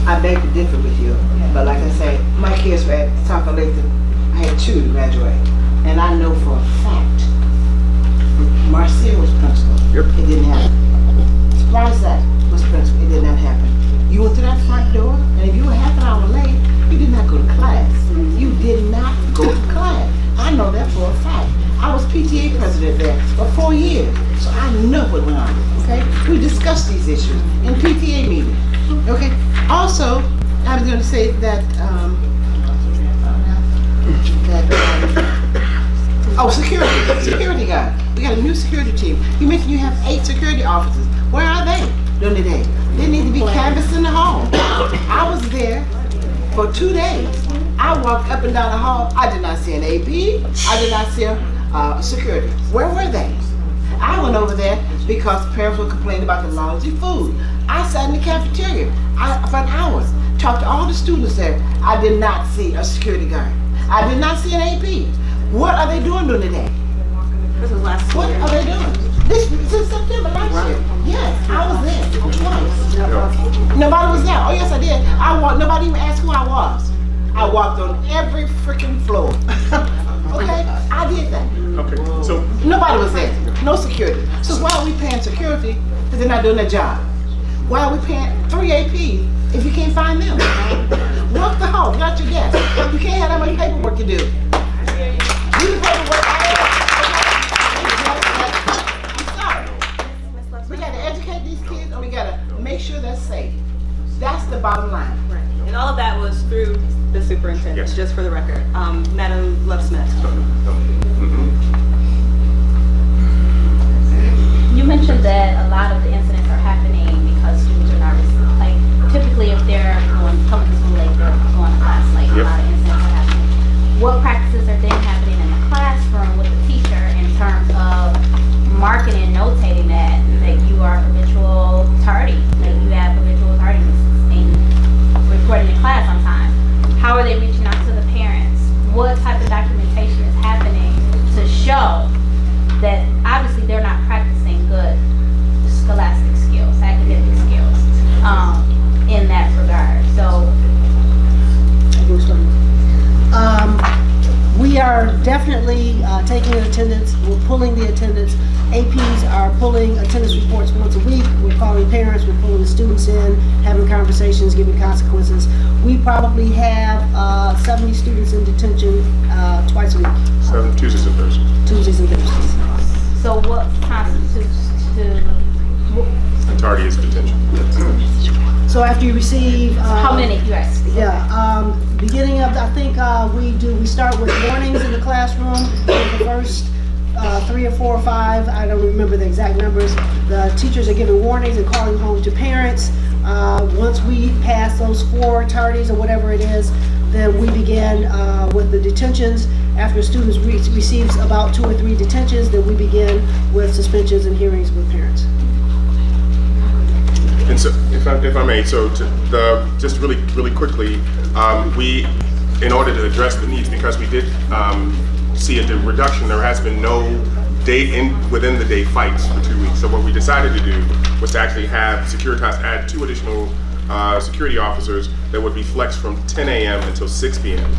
I beg to differ with you, but like I say, my kids were at Southfield Lathrop. I had 2 to graduate, and I know for a fact that Marcia was principal. Yep. It didn't happen. Splizak was principal. It did not happen. You went to that front door, and if you were half an hour late, you did not go to class. You did not go to class. I know that for a fact. I was PTA president there for 4 years, so I know what went on. Okay, we discussed these issues in PTA meetings. Okay. Also, I was going to say that Oh, security guard. We got a new security team. You mentioned you have 8 security officers. Where are they during the day? They need to be canvassing the hall. I was there for 2 days. I walked up and down the hall. I did not see an AP. I did not see a security. Where were they? I went over there because parents were complaining about the lousy food. I sat in the cafeteria for an hour, talked to all the students there. I did not see a security guard. I did not see an AP. What are they doing during the day? This was last What year. are they doing? This since September last year. Yes, I was there twice. Nobody was there. Oh yes, I did. Nobody even asked who I was. I walked on every freaking floor. Okay, I did that. Okay, so Nobody was there. No security. So why are we paying security if they're not doing their job? Why are we paying 3 AP if you can't find them? Walk the hall, get out your desk. You can't have that much paperwork to do. Do the paperwork. I'm sorry. We got to educate these kids and we got to make sure they're safe. That's the bottom line. Right. And all of that was through the superintendent, just for the record. Madam Love Smith. You mentioned that a lot of the incidents are happening because students are not like typically if they're coming to school late, they're going to class late. A lot of incidents are happening. What practices are then happening in the classroom with the teacher in terms of marking and notating that you are habitual tardy, that you have habitual tardiness and reporting in class on time? How are they reaching out to the parents? What type of documentation is happening to show that obviously they're not practicing good scholastic skills, academic skills, in that regard? So, we are definitely taking attendance. We're pulling the attendance. APs are pulling attendance reports once a week. We're calling parents. We're pulling the students in, having conversations, giving consequences. We probably have 70 students in detention twice a week. 7 Tuesdays and Thursdays. Tuesdays and Thursdays. so what constitutes to Tardy is detention. So after you receive... how many you guys? Yeah, beginning of, I think we start with warnings in the classroom. The first 3 or 4 or 5, I don't remember the exact numbers. The teachers are giving warnings and calling home to parents. Once we pass those 4 tardies or whatever it is, then we begin with the detentions. After students receives about 2 or 3 detentions, then we begin with suspensions and hearings with parents. And so, if I may, just really quickly, we, in order to address the needs, because we did see a reduction, there has been no within the day fights for 2 weeks. So what we decided to do was to actually have Securitas add 2 additional security officers that would be flexed from 10 a.m. until 6 p.m.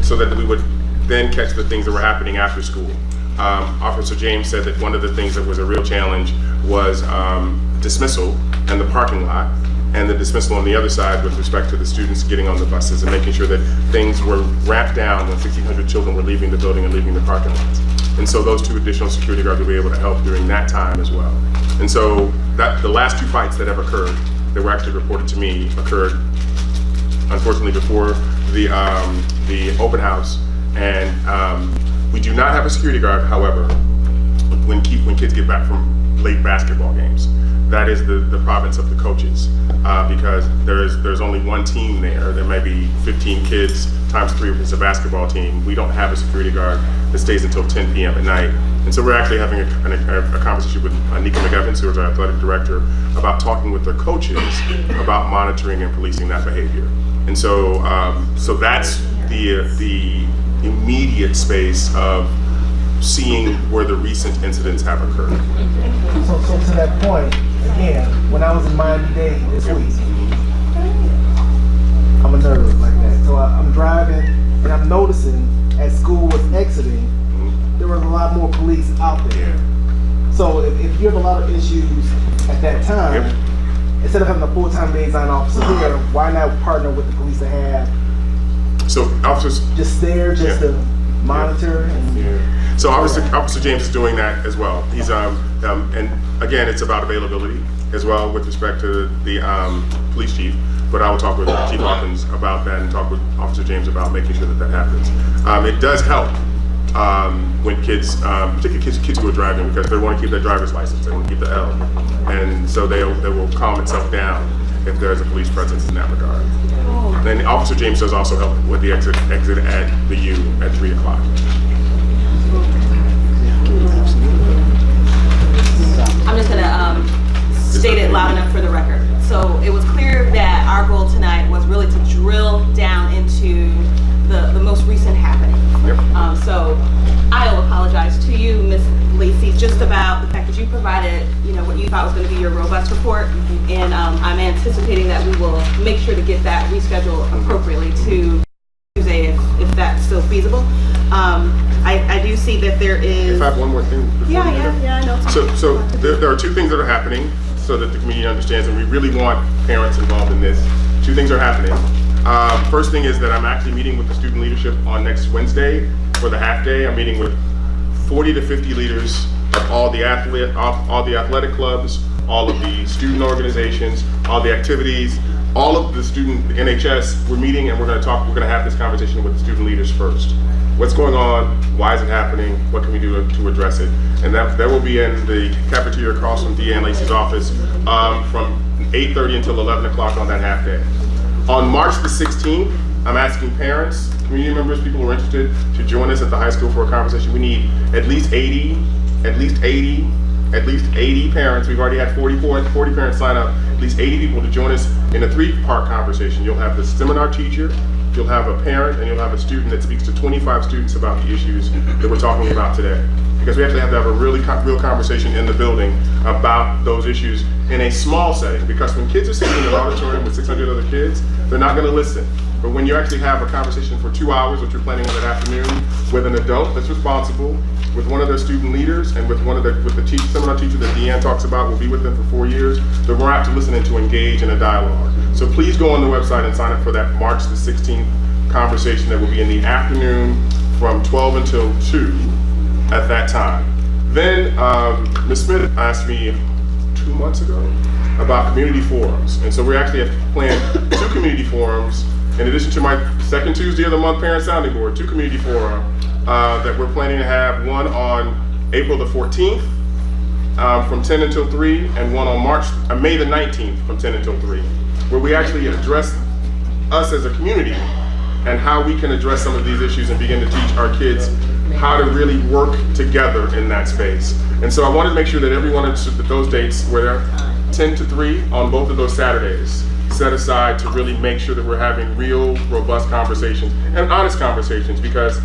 so that we would then catch the things that were happening after school. Officer James said that one of the things that was a real challenge was dismissal in the parking lot, and the dismissal on the other side with respect to the students getting on the buses and making sure that things were ramped down when 1,600 children were leaving the building and leaving the parking lots. And so those 2 additional security guards will be able to help during that time as well. And so that the last 2 fights that have occurred, that were actually reported to me, occurred unfortunately before the open house. And we do not have a security guard, however, when kids get back from late basketball games. That is the province of the coaches, because there's only one team there. There may be 15 kids times 3 if it's a basketball team. We don't have a security guard that stays until 10 p.m. at night. And so we're actually having a conversation with Nika McEvans, who is our athletic director, about talking with the coaches about monitoring and policing that behavior. And so that's the immediate space of seeing where the recent incidents have occurred. So to that point, again, when I was in Miami-Dade this week, I'm a nerd like that. So I'm driving and I'm noticing as school was exiting, there was a lot more police out there. So if you have a lot of issues at that time, instead of having a full-time liaison officer here, why not partner with the police to have officers just there, just to monitor? So Officer James is doing that as well. He's and again, it's about availability as well with respect to the police chief. But I will talk with Chief Hawkins about that and talk with Officer James about making sure that happens. It does help when kids, particularly kids who are driving, because they want to keep their driver's license, they want to keep the L, and so they will calm itself down if there's a police presence in that regard. And Officer James does also help with the exit at the U at 3 o'clock. I'm just gonna state it loud enough for the record. So it was clear that our goal tonight was really to drill down into the most recent happening. Yep. So I will apologize to you, Ms. Lacey, just about the fact that you provided, what you thought was going to be your robust report, and I'm anticipating that we will make sure to get that rescheduled appropriately to Tuesday if that's still feasible. I do see that there is. If I have one more thing. Yeah, I know. So there are 2 things that are happening so that the community understands, and we really want parents involved in this. 2 things are happening. First thing is that I'm actually meeting with the student leadership on next Wednesday for the half day. I'm meeting with 40 to 50 leaders of all the athletic clubs, all of the student organizations, all the activities, all of the NHS. We're meeting and we're going to have this conversation with the student leaders first. What's going on? Why is it happening? What can we do to address it? And that will be in the cafeteria across from Deanne Lacey's office from 8:30 until 11 o'clock on that half day. On March the 16th, I'm asking parents, community members, people who are interested to join us at the high school for a conversation. We need at least 80 parents. We've already had 40 parents sign up, at least 80 people to join us in a 3-part conversation. You'll have the seminar teacher, you'll have a parent, and you'll have a student that speaks to 25 students about the issues that we're talking about today. Because we actually have to have a real conversation in the building about those issues in a small setting. Because when kids are sitting in an auditorium with 600 other kids, they're not going to listen. But when you actually have a conversation for 2 hours, which you're planning on that afternoon, with an adult that's responsible, with one of their student leaders, and with the seminar teacher that Deanne talks about, will be with them for 4 years, they're more apt to listen and to engage in a dialogue. So please go on the website and sign up for that March the 16th conversation that will be in the afternoon from 12 until 2 at that time. Then Ms. Smith asked me 2 months ago about community forums. And so we actually have planned 2 community forums in addition to my second Tuesday of the month parent sounding board, 2 community fora that we're planning to have, one on April the 14th from 10 until 3, and one on May the 19th from 10 until 3, where we actually address us as a community and how we can address some of these issues and begin to teach our kids how to really work together in that space. And so I wanted to make sure that everyone understood that those dates were 10 to 3 on both of those Saturdays, set aside to really make sure that we're having real, robust conversations and honest conversations, because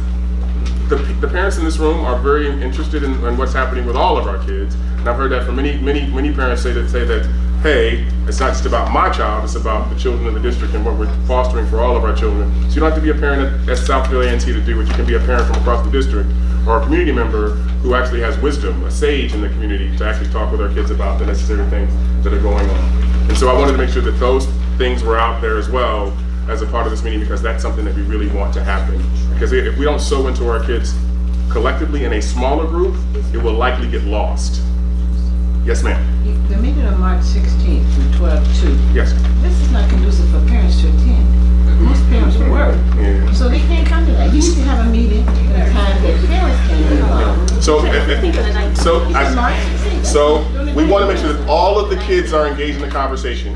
the parents in this room are very interested in what's happening with all of our kids. And I've heard that from many parents say that, hey, it's not just about my child, it's about the children in the district and what we're fostering for all of our children. So you don't have to be a parent at Southfield A&T to do it. You can be a parent from across the district or a community member who actually has wisdom, a sage in the community, to actually talk with our kids about the necessary things that are going on. And so I wanted to make sure that those things were out there as well as a part of this meeting, because that's something that we really want to happen. Because if we don't sow into our kids collectively in a smaller group, it will likely get lost. Yes, ma'am. The meeting on March 16th from 12 to 2. Yes. This is not conducive for parents to attend. Most parents work, so they can't come to that. You need to have a meeting at a time that parents can be involved. So we want to make sure that all of the kids are engaged in the conversation.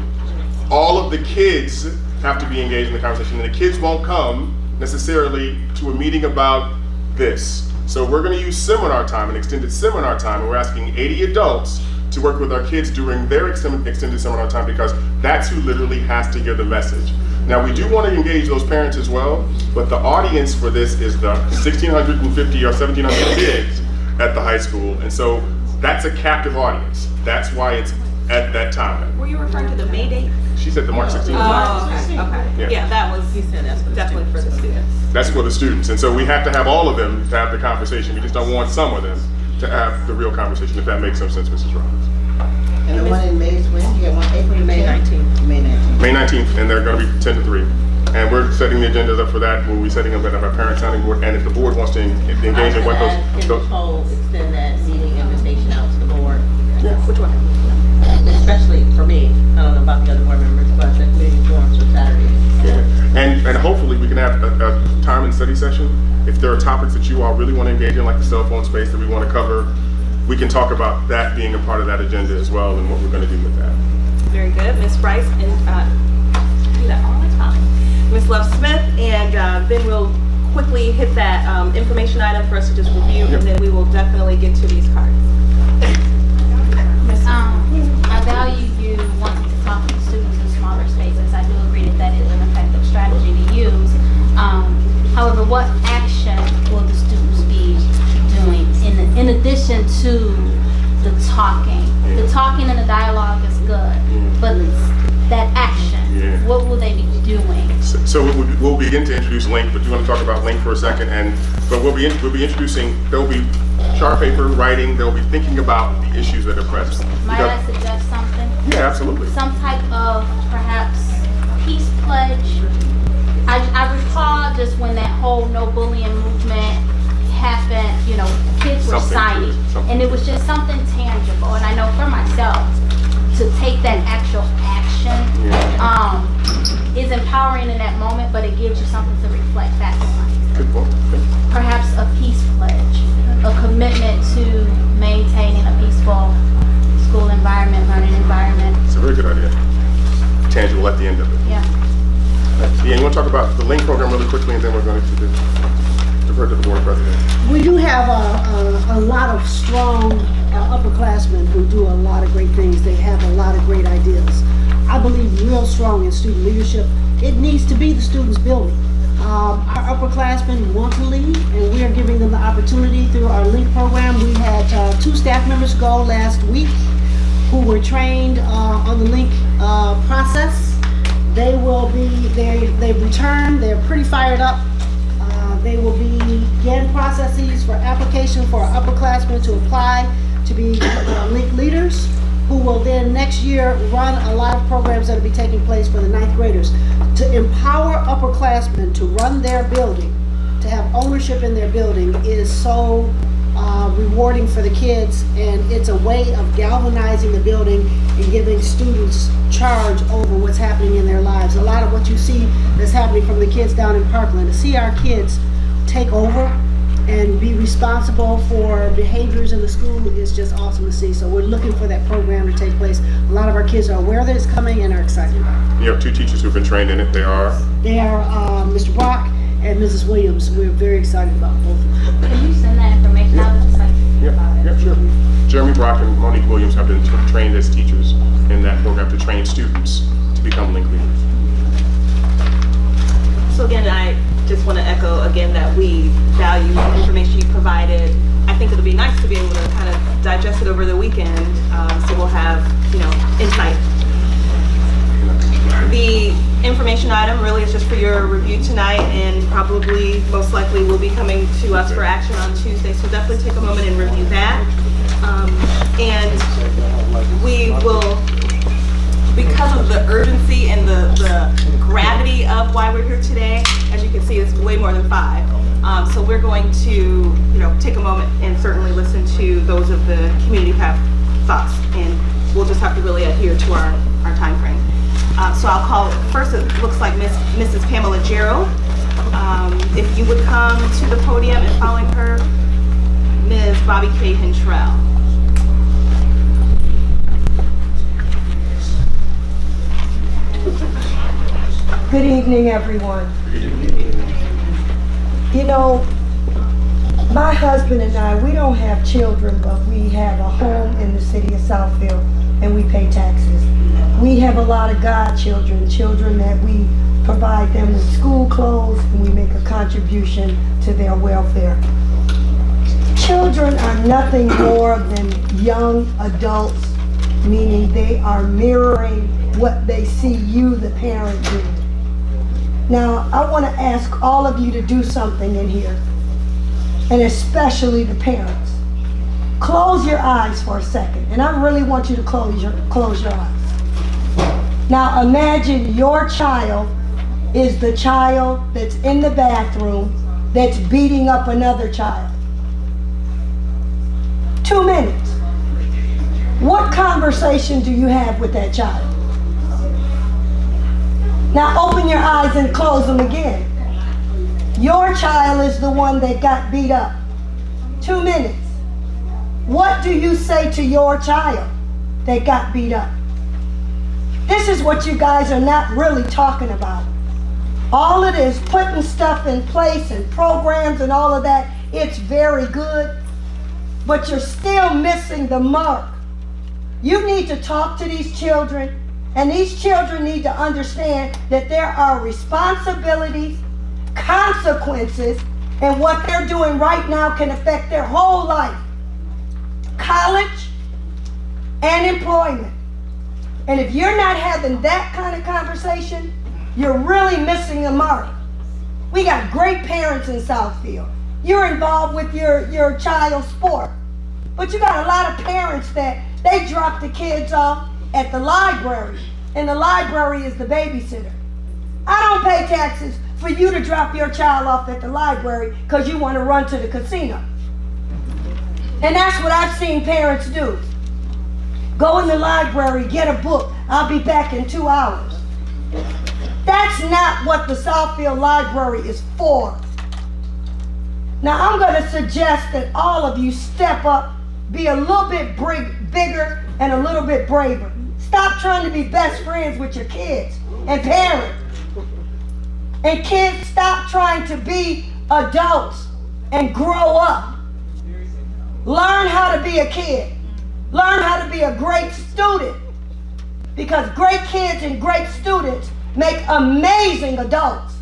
All of the kids have to be engaged in the conversation, and the kids won't come necessarily to a meeting about this. So we're going to use seminar time, an extended seminar time, and we're asking 80 adults to work with our kids during their extended seminar time, because that's who literally has to hear the message. Now, we do want to engage those parents as well, but the audience for this is the 1,650 or 1,700 kids at the high school, and so that's a captive audience. That's why it's at that time. Were you referring to the May date? She said the March 16th. Oh, okay. Yeah. That was definitely for the students. That's for the students, and so we have to have all of them to have the conversation. We just don't want some of them to have the real conversation, if that makes some sense, Mrs. Robbins. And the one in May is when? You got one April to May 19th. May 19th. May 19th, and they're going to be 10 to 3. And we're setting the agendas up for that. We'll be setting up our parent sounding board, and if the board wants to engage in what those... Extend that meeting invitation out to the board. Yeah. Which one? Especially for me. I don't know about the other board members, but the community forums for Saturdays. Yeah. And and hopefully we can have a time and study session. If there are topics that you all really want to engage in, like the cell phone space that we want to cover, we can talk about that being a part of that agenda as well and what we're going to do with that. Very good, Ms. Bryce, and do that all the time. Ms. Love Smith, and then we'll quickly hit that information item for us to just review, and then we will definitely get to these cards. I value you wanting to talk to students in smaller spaces. I do agree that that is an effective strategy to use. However, what action will the students be doing in addition to the talking? The talking and the dialogue is good, but that action, what will they be doing? So we'll begin to introduce Link, but you want to talk about Link for a second, but we'll be introducing. There will be chart paper writing. They'll be thinking about the issues that are present. Might I suggest something? Yeah, absolutely. Some type of perhaps peace pledge. I recall just when that whole no bullying movement happened, you know, kids were signing, and it was just something tangible. And I know for myself, to take that actual action is empowering in that moment, but it gives you something to reflect back on. Good point. Perhaps a peace pledge, a commitment to maintaining a peaceful school environment, learning environment. It's a very good idea. Tangible at the end of it. Yeah. Yeah, you want to talk about the Link program really quickly, and then we're going to defer to the board president. We do have a lot of strong upperclassmen who do a lot of great things. They have a lot of great ideas. I believe real strong in student leadership. It needs to be the students' building. Our upperclassmen want to lead, and we are giving them the opportunity through our Link program. We had 2 staff members go last week who were trained on the Link process. They will be, they've returned, they're pretty fired up. They will begin processes for application for upperclassmen to apply to be Link leaders, who will then next year run a lot of programs that will be taking place for the 9th graders. To empower upperclassmen to run their building, to have ownership in their building is so rewarding for the kids, and it's a way of galvanizing the building and giving students charge over what's happening in their lives. A lot of what you see that's happening from the kids down in Parkland, to see our kids take over and be responsible for behaviors in the school is just awesome to see. So we're looking for that program to take place. A lot of our kids are aware that it's coming and are excited about it. You have 2 teachers who've been trained in it. They are Mr. Brock and Mrs. Williams. We're very excited about both of them. Can you send that information? I would just like to hear about it. Yeah, sure. Jeremy Brock and Monique Williams have been trained as teachers in that program to train students to become Link leaders. So again, I just want to echo again that we value the information you provided. I think it'll be nice to be able to kind of digest it over the weekend, so we'll have, you know, insight. The information item really is just for your review tonight, and probably most likely will be coming to us for action on Tuesday, so definitely take a moment and review that. And we will, because of the urgency and the gravity of why we're here today, as you can see, it's way more than 5. So we're going to, you know, take a moment and certainly listen to those of the community have thoughts, and we'll just have to really adhere to our time frame. So I'll call, first it looks like Mrs. Pamela Gerald. If you would come to the podium, and following her, Ms. Bobby K. Hintrell. Good evening, everyone. You know, my husband and I, we don't have children, but we have a home in the city of Southfield, and we pay taxes. We have a lot of godchildren, children that we provide them with school clothes, and we make a contribution to their welfare. Children are nothing more than young adults, meaning they are mirroring what they see you, the parent, do. Now, I want to ask all of you to do something in here, and especially the parents. Close your eyes for a second, and I really want you to close your eyes. Now, imagine your child is the child that's in the bathroom that's beating up another child. 2 minutes. What conversation do you have with that child? Now open your eyes and close them again. Your child is the one that got beat up. 2 minutes. What do you say to your child that got beat up? This is what you guys are not really talking about. All it is, putting stuff in place and programs and all of that, it's very good, but you're still missing the mark. You need to talk to these children, and these children need to understand that there are responsibilities, consequences, and what they're doing right now can affect their whole life. College and employment. And if you're not having that kind of conversation, you're really missing the mark. We got great parents in Southfield. You're involved with your child's sport. But you got a lot of parents that they drop the kids off at the library, and the library is the babysitter. I don't pay taxes for you to drop your child off at the library because you want to run to the casino. And that's what I've seen parents do. Go in the library, get a book. I'll be back in 2 hours. That's not what the Southfield Library is for. Now I'm going to suggest that all of you step up, be a little bit bigger and a little bit braver. Stop trying to be best friends with your kids and parents. And kids, stop trying to be adults and grow up. Learn how to be a kid. Learn how to be a great student. Because great kids and great students make amazing adults.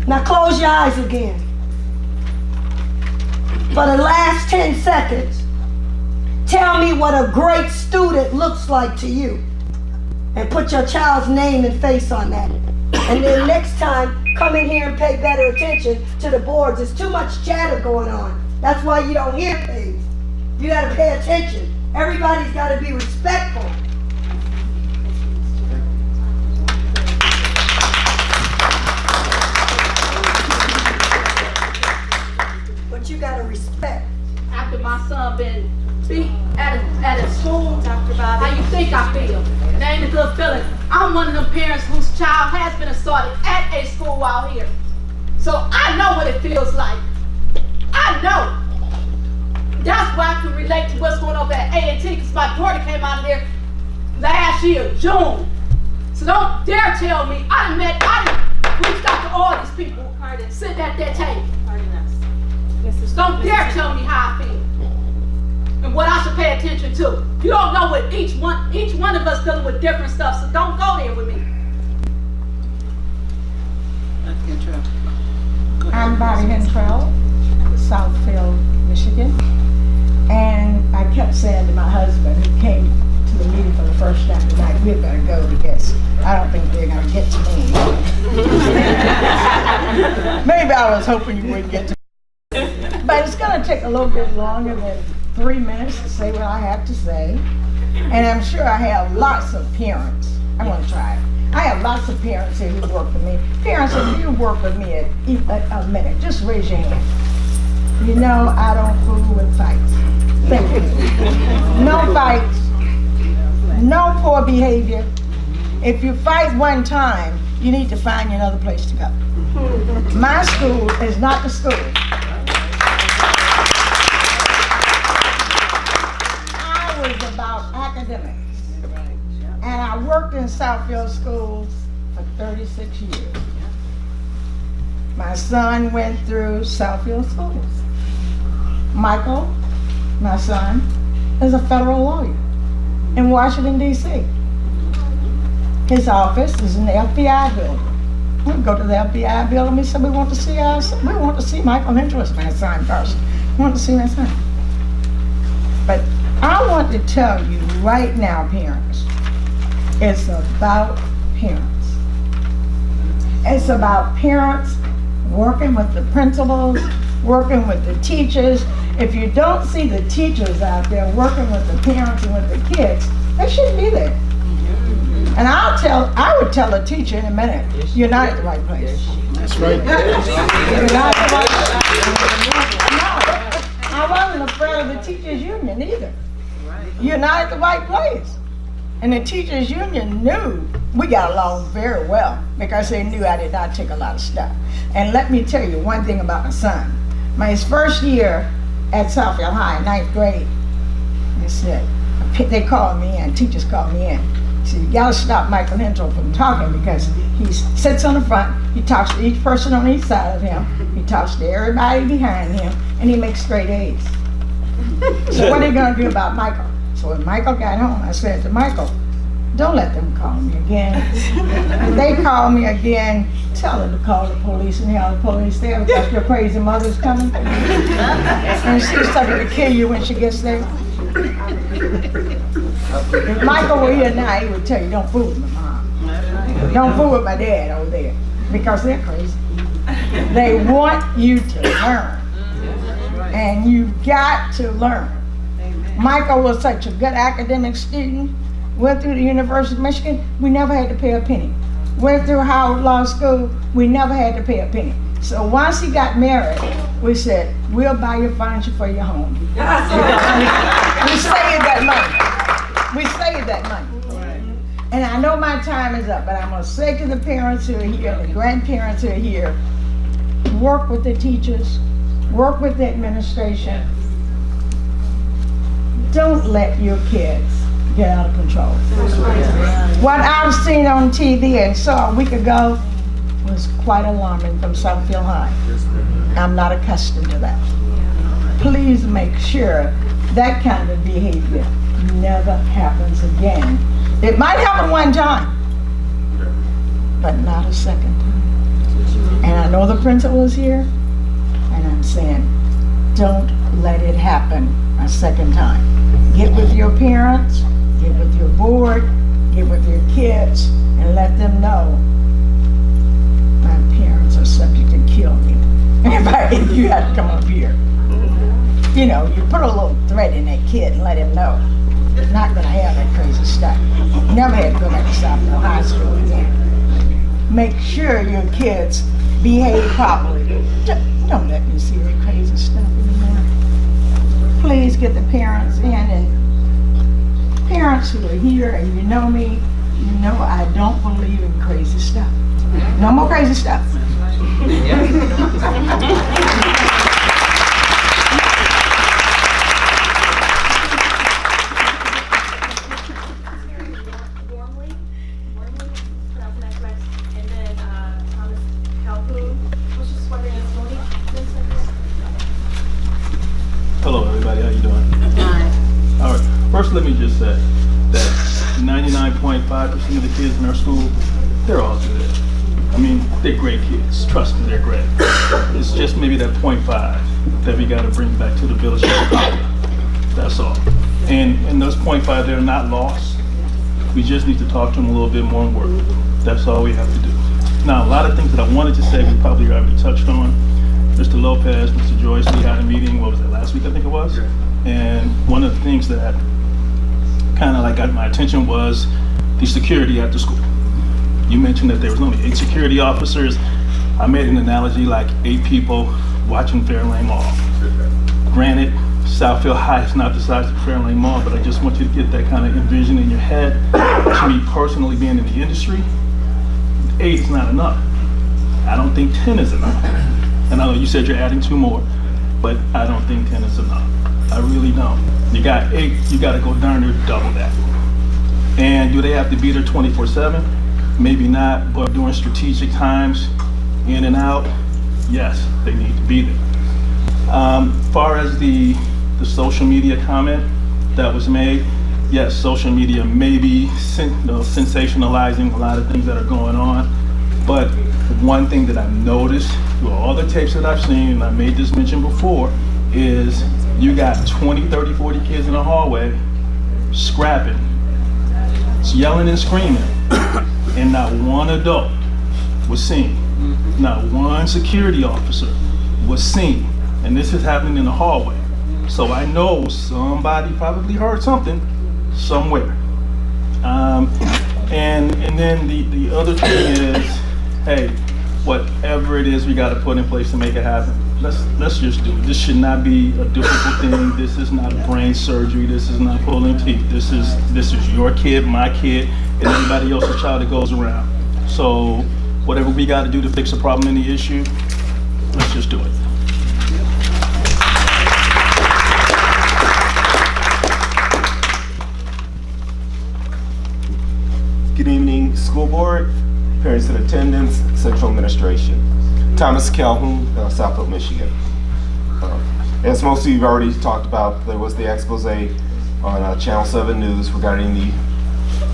Now close your eyes again. For the last 10 seconds, tell me what a great student looks like to you. And put your child's name and face on that. And then next time, come in here and pay better attention to the boards. There's too much chatter going on. That's why you don't hear things. You gotta pay attention. Everybody's gotta be respectful. But you gotta respect. After my son been beat at a school, Dr. Bobby, how you think I feel? It ain't a good feeling. I'm one of them parents whose child has been assaulted at a school out here. So I know what it feels like. I know. That's why I can relate to what's going on at A&T, because my daughter came out of there last year, June. So don't dare tell me, I done reached out to all these people sitting at that table. Don't dare tell me how I feel and what I should pay attention to. You don't know what each one of us dealing with different stuff, so don't go there with me. I'm Bobby Hentrell, Southfield, Michigan. And I kept saying to my husband, who came to the meeting for the first time tonight, we're going to go because I don't think they're going to get to me. Maybe I was hoping you wouldn't get to me. But it's going to take a little bit longer than 3 minutes to say what I have to say. And I'm sure I have lots of parents. I'm going to try it. I have lots of parents here who work with me. Parents, if you work with me a minute, just raise your hand. You know I don't fool with fights. Thank you. No fights. No poor behavior. If you fight one time, you need to find another place to go. My school is not the school. I was about academics. And I worked in Southfield schools for 36 years. My son went through Southfield schools. Michael, my son, is a federal lawyer in Washington, D.C. His office is in the FBI building. We go to the FBI building, we said we want to see Michael Hentrell, my son, first. We want to see my son. But I want to tell you right now, parents, it's about parents. It's about parents working with the principals, working with the teachers. If you don't see the teachers out there working with the parents and with the kids, they shouldn't be there. And I would tell a teacher in a minute, you're not at the right place. That's right. You're not at the right place. No, I wasn't afraid of the teachers union either. you're not at the right place. And the teachers union knew we got along very well because they knew I did not take a lot of stuff. And let me tell you one thing about my son. His first year at Southfield High, 9th grade, they called me in, teachers called me in. So you gotta stop Michael Hensel from talking because he sits on the front, he talks to each person on each side of him, he talks to everybody behind him, and he makes straight A's. So what are you gonna do about Michael? So when Michael got home, I said to Michael, don't let them call me again. If they call me again, tell them to call the police and have the police there because your crazy mother's coming. And she's starting to kill you when she gets there. If Michael were here now, he would tell you, don't fool with my mom. Don't fool with my dad over there because they're crazy. They want you to learn. And you've got to learn. Michael was such a good academic student. Went through the University of Michigan, we never had to pay a penny. Went through Howard Law School, we never had to pay a penny. So once he got married, we said, we'll buy your furniture for your home. We saved that money. We saved that money. And I know my time is up, but I'm gonna say to the parents who are here, and the grandparents who are here, work with the teachers, work with the administration. Don't let your kids get out of control. What I've seen on TV and saw a week ago was quite alarming from Southfield High. I'm not accustomed to that. Please make sure that kind of behavior never happens again. It might happen one time, but not a second time. And I know the principal is here, and I'm saying, don't let it happen a second time. Get with your parents, get with your board, get with your kids, and let them know my parents are subject to kill me if you had to come up here. You know, you put a little threat in that kid and let him know he's not going to have that crazy stuff. Never had to go back to Southfield High School again. Make sure your kids behave properly. Don't let me see that crazy stuff anymore. Please get the parents in, and parents who are here and you know me, you know I don't believe in crazy stuff. No more crazy stuff. Hello everybody, how you doing? All right, first let me just say that 99.5% of the kids in our school, they're all good. I mean, they're great kids, trust me, they're great. It's just maybe that 0.5 that we gotta bring back to the village of Chicago. That's all. And those 0.5, they're not lost. We just need to talk to them a little bit more and work with them. That's all we have to do. Now, a lot of things that I wanted to say, we probably already touched on. Mr. Lopez, Mr. Joyce, we had a meeting, what was it, last week I think it was? Yeah. And one of the things that kind of like got my attention was the security at the school. You mentioned that there was only 8 security officers. I made an analogy like 8 people watching Fairlane Mall. Granted, Southfield High is not the size of Fairlane Mall, but I just want you to get that kind of envision in your head. To me personally, being in the industry, 8 is not enough. I don't think 10 is enough. And I know you said you're adding 2 more, but I don't think 10 is enough. I really don't. You got 8, you got to go darn near double that. And do they have to be there 24/7? Maybe not, but during strategic times, in and out, yes, they need to be there. Far as the social media comment that was made, yes, social media may be sensationalizing a lot of things that are going on, but one thing that I've noticed through all the tapes that I've seen, and I made this mention before, is you got 20, 30, 40 kids in the hallway scrapping, yelling and screaming, and not one adult was seen. Not one security officer was seen. And this is happening in the hallway. So I know somebody probably heard something somewhere. And then the other thing is, hey, whatever it is we got to put in place to make it happen, let's just do it. This should not be a difficult thing. This is not brain surgery. This is not pulling teeth. This is your kid, my kid, and everybody else's child that goes around. So whatever we got to do to fix a problem in the issue, let's just do it. Good evening, school board, parents in attendance, central administration. Thomas Calhoun, Southfield, Michigan. As most of you have already talked about, there was the expose on Channel 7 News regarding the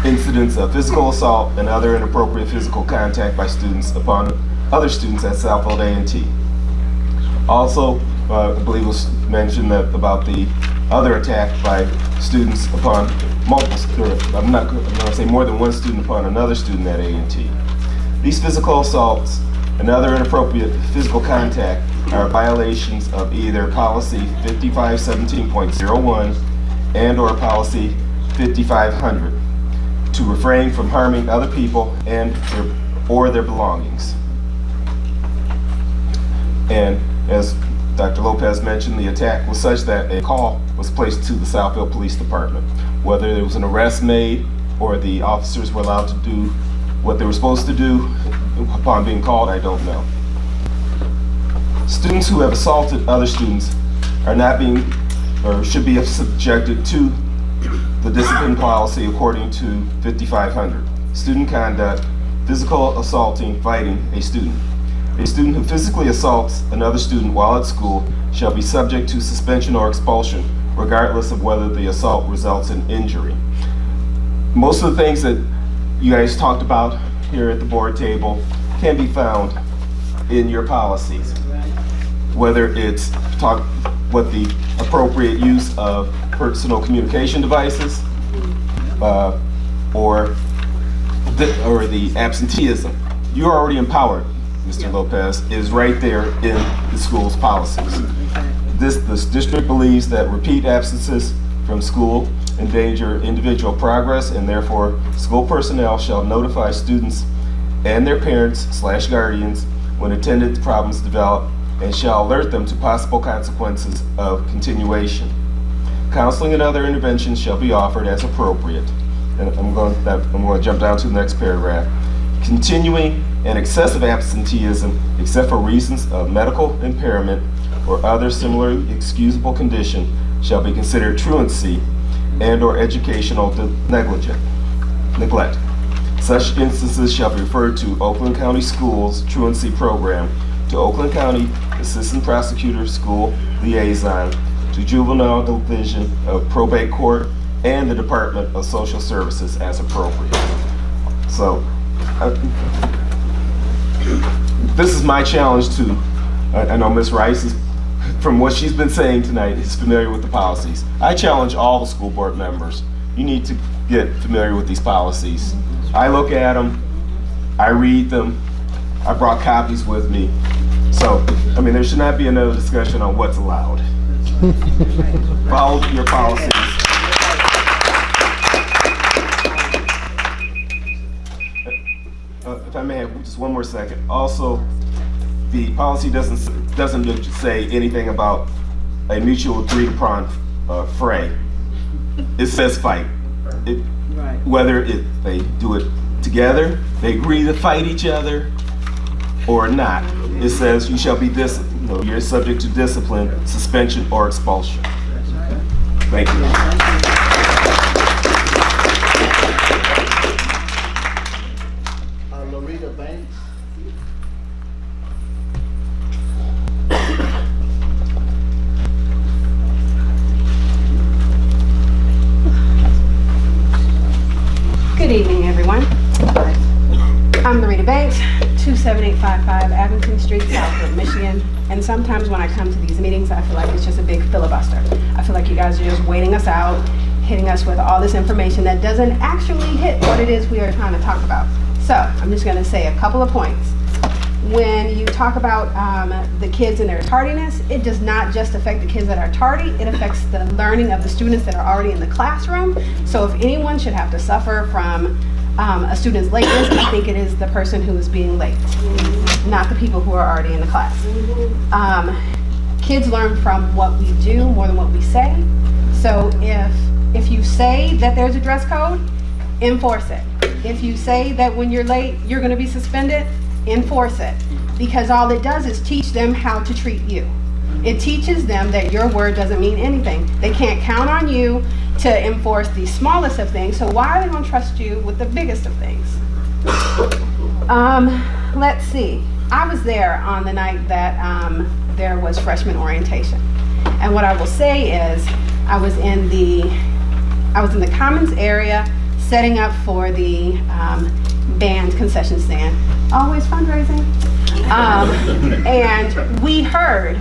incidents of physical assault and other inappropriate physical contact by students upon other students at Southfield A&T. Also, I believe it was mentioned that about the other attack by students upon multiple, I'm not going to say more than one student upon another student at A&T. These physical assaults and other inappropriate physical contact are violations of either policy 5517.01 and/or policy 5500 to refrain from harming other people and or their belongings. And as Dr. Lopez mentioned, the attack was such that a call was placed to the Southfield Police Department. Whether there was an arrest made or the officers were allowed to do what they were supposed to do upon being called, I don't know. Students who have assaulted other students are not being or should be subjected to the discipline policy according to 5500. Student conduct, physical assaulting, fighting a student. A student who physically assaults another student while at school shall be subject to suspension or expulsion, regardless of whether the assault results in injury. Most of the things that you guys talked about here at the board table can be found in your policies. Whether it's what the appropriate use of personal communication devices or the absenteeism. You're already empowered, Mr. Lopez, is right there in the school's policies. This district believes that repeat absences from school endanger individual progress, and therefore school personnel shall notify students and their parents/guardians when attendance problems develop and shall alert them to possible consequences of continuation. Counseling and other interventions shall be offered as appropriate. And I'm going to jump down to the next paragraph. Continuing and excessive absenteeism, except for reasons of medical impairment or other similar excusable condition, shall be considered truancy and/or educational neglect. Such instances shall be referred to Oakland County Schools Truancy Program, to Oakland County Assistant Prosecutor School Liaison, to Juvenile Division of Probate Court, and the Department of Social Services as appropriate. So, this is my challenge to, I know Ms. Rice is, from what she's been saying tonight, is familiar with the policies. I challenge all the school board members. You need to get familiar with these policies. I look at them, I read them, I brought copies with me. So, I mean, there should not be another discussion on what's allowed. Follow your policies. If I may have just one more second. Also, the policy doesn't say anything about a mutual agreed upon fray. It says fight. Whether they do it together, they agree to fight each other, or not. It says you shall be disciplined. You're subject to discipline, suspension, or expulsion. Thank you. Loretta Banks. Good evening, everyone. I'm Loretta Banks, 27855 Abington Street, Southfield, Michigan. And sometimes when I come to these meetings, I feel like it's just a big filibuster. I feel like you guys are just waiting us out, hitting us with all this information that doesn't actually hit what it is we are trying to talk about. So I'm just going to say a couple of points. When you talk about the kids and their tardiness, it does not just affect the kids that are tardy, it affects the learning of the students that are already in the classroom. So if anyone should have to suffer from a student's lateness, I think it is the person who is being late, not the people who are already in the class. kids learn from what we do more than what we say. So if you say that there's a dress code, enforce it. If you say that when you're late, you're gonna be suspended, enforce it. Because all it does is teach them how to treat you. It teaches them that your word doesn't mean anything. They can't count on you to enforce the smallest of things, so why are they gonna trust you with the biggest of things? Let's see. I was there on the night that there was freshman orientation. And what I will say is, I was in the commons area setting up for the band concession stand. Always fundraising. And we heard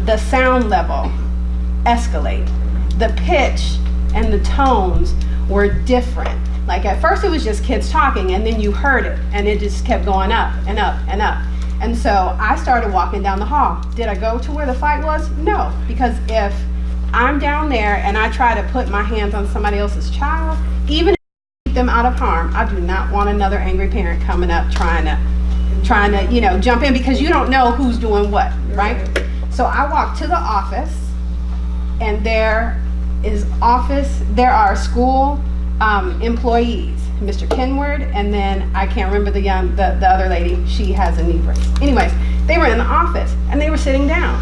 the sound level escalate. The pitch and the tones were different. Like at first it was just kids talking, and then you heard it, and it just kept going up and up and up. And so I started walking down the hall. Did I go to where the fight was? No, because if I'm down there and I try to put my hands on somebody else's child, even if I keep them out of harm, I do not want another angry parent coming up trying to jump in, because you don't know who's doing what, right? So I walked to the office, and there are school employees, Mr. Kenward, and then I can't remember the other lady. She has a knee brace. Anyways, they were in the office and they were sitting down,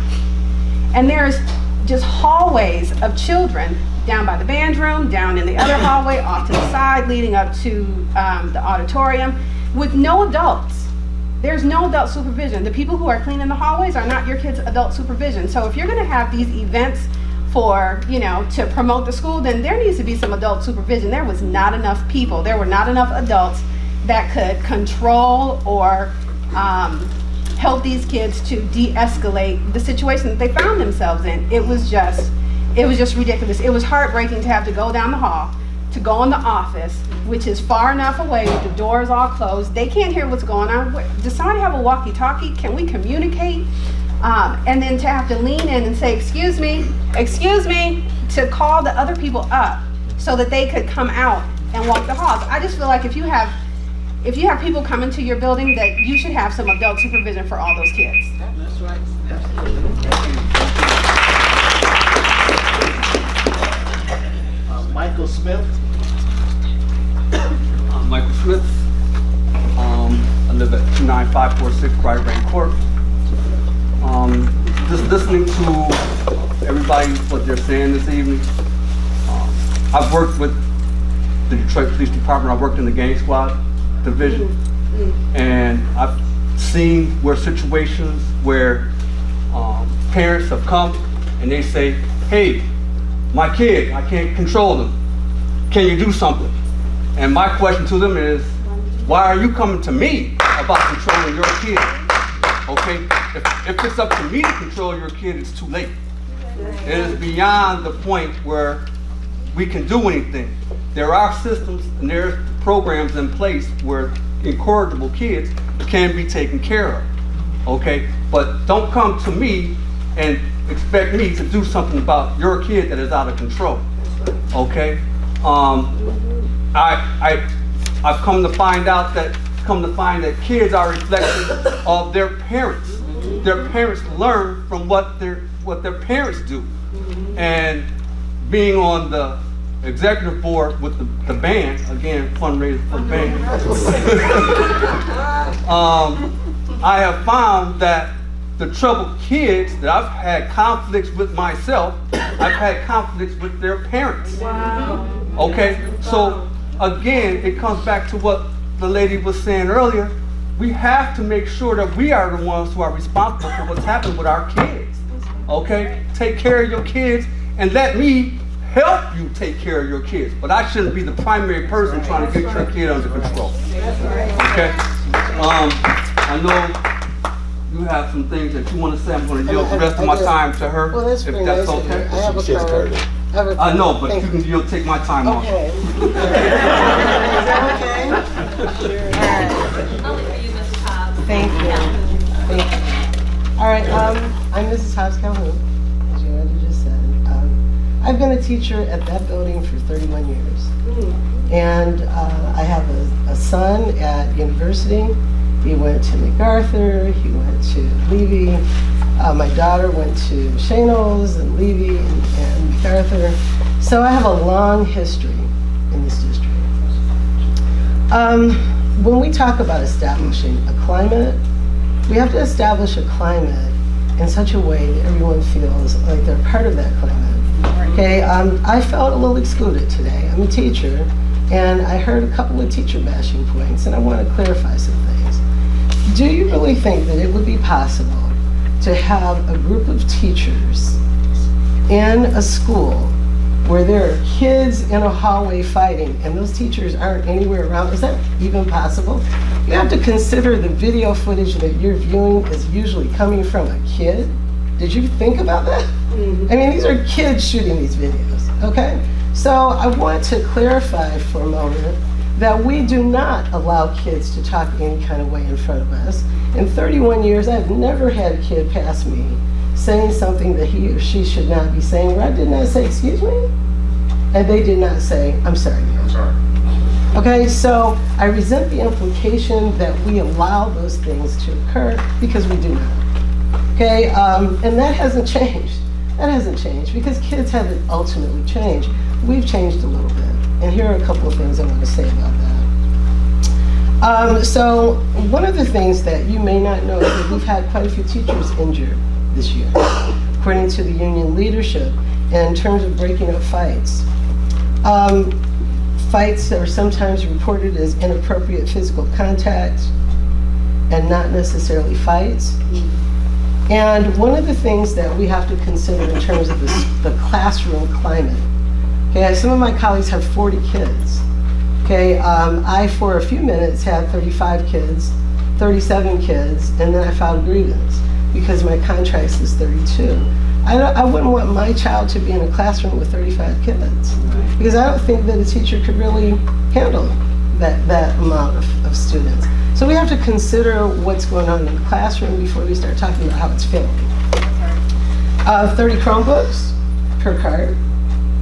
and there's just hallways of children down by the band room, down in the other hallway, off to the side, leading up to the auditorium, with no adults. There's no adult supervision. The people who are cleaning the hallways are not your kids' adult supervision. So if you're gonna have these events for, to promote the school, then there needs to be some adult supervision. There was not enough people. There were not enough adults that could control or help these kids to de-escalate the situation that they found themselves in. It was just ridiculous. It was heartbreaking to have to go down the hall, to go in the office, which is far enough away with the doors all closed. They can't hear what's going on. Does somebody have a walkie-talkie? Can we communicate? And then to have to lean in and say, excuse me, to call the other people up so that they could come out and walk the halls. I just feel like if you have people come into your building, that you should have some adult supervision for all those kids. That's right. Absolutely. Michael Smith. Michael Smith. I live at 29546 Bright Rain Court. Just listening to everybody, what they're saying this evening. I've worked with the Detroit Police Department. I worked in the gang squad division, and I've seen situations where parents have come and they say, hey, my kid, I can't control them. Can you do something? And my question to them is, why are you coming to me about controlling your kid? Okay, if it's up to me to control your kid, it's too late. It is beyond the point where we can do anything. There are systems and there's programs in place where incorrigible kids can be taken care of. Okay, but don't come to me and expect me to do something about your kid that is out of control. Okay, I've come to find that kids are reflections of their parents. Their parents learn from what their parents do. And being on the executive board with the band, again, fundraising for the band, I have found that the troubled kids that I've had conflicts with myself, I've had conflicts with their parents. Wow. Okay, so again, it comes back to what the lady was saying earlier. We have to make sure that we are the ones who are responsible for what's happening with our kids. Okay, take care of your kids and let me help you take care of your kids. But I shouldn't be the primary person trying to get your kid under control. Okay, I know you have some things that you want to say. I'm going to yield the rest of my time to her, well, that's if very that's nice. okay. I have a card. I know, but you'll take my time off. Okay. Is that okay? Thank you. Thank you. All right, I'm Mrs. Hobbs Calhoun, as you already just said. I've been a teacher at that building for 31 years. And I have a son at university. He went to MacArthur, he went to Levy. My daughter went to Shanos and Levy and MacArthur. So I have a long history in this district. When we talk about establishing a climate, we have to establish a climate in such a way that everyone feels like they're part of that climate. Okay, I felt a little excluded today. I'm a teacher, and I heard a couple of teacher bashing points, and I want to clarify some things. Do you really think that it would be possible to have a group of teachers in a school where there are kids in a hallway fighting and those teachers aren't anywhere around? Is that even possible? You have to consider the video footage that you're viewing is usually coming from a kid. Did you think about that? I mean, these are kids shooting these videos, okay? So I want to clarify for a moment that we do not allow kids to talk any kind of way in front of us. In 31 years, I've never had a kid pass me saying something that he or she should not be saying, where I did not say, excuse me? And they did not say, I'm sorry, ma'am. I'm sorry. Okay, so I resent the implication that we allow those things to occur because we do not. Okay, and that hasn't changed. That hasn't changed because kids haven't ultimately changed. We've changed a little bit. And here are a couple of things I want to say about that. So one of the things that you may not know is that we've had quite a few teachers injured this year, according to the union leadership, in terms of breaking up fights. Fights are sometimes reported as inappropriate physical contact and not necessarily fights. And one of the things that we have to consider in terms of the classroom climate, okay, some of my colleagues have 40 kids. Okay, I, for a few minutes, had 35 kids, 37 kids, and then I filed grievance because my contract says 32. I wouldn't want my child to be in a classroom with 35 kids because I don't think that a teacher could really handle that amount of students. So we have to consider what's going on in the classroom before we start talking about how it's filmed. 30 Chromebooks per cart.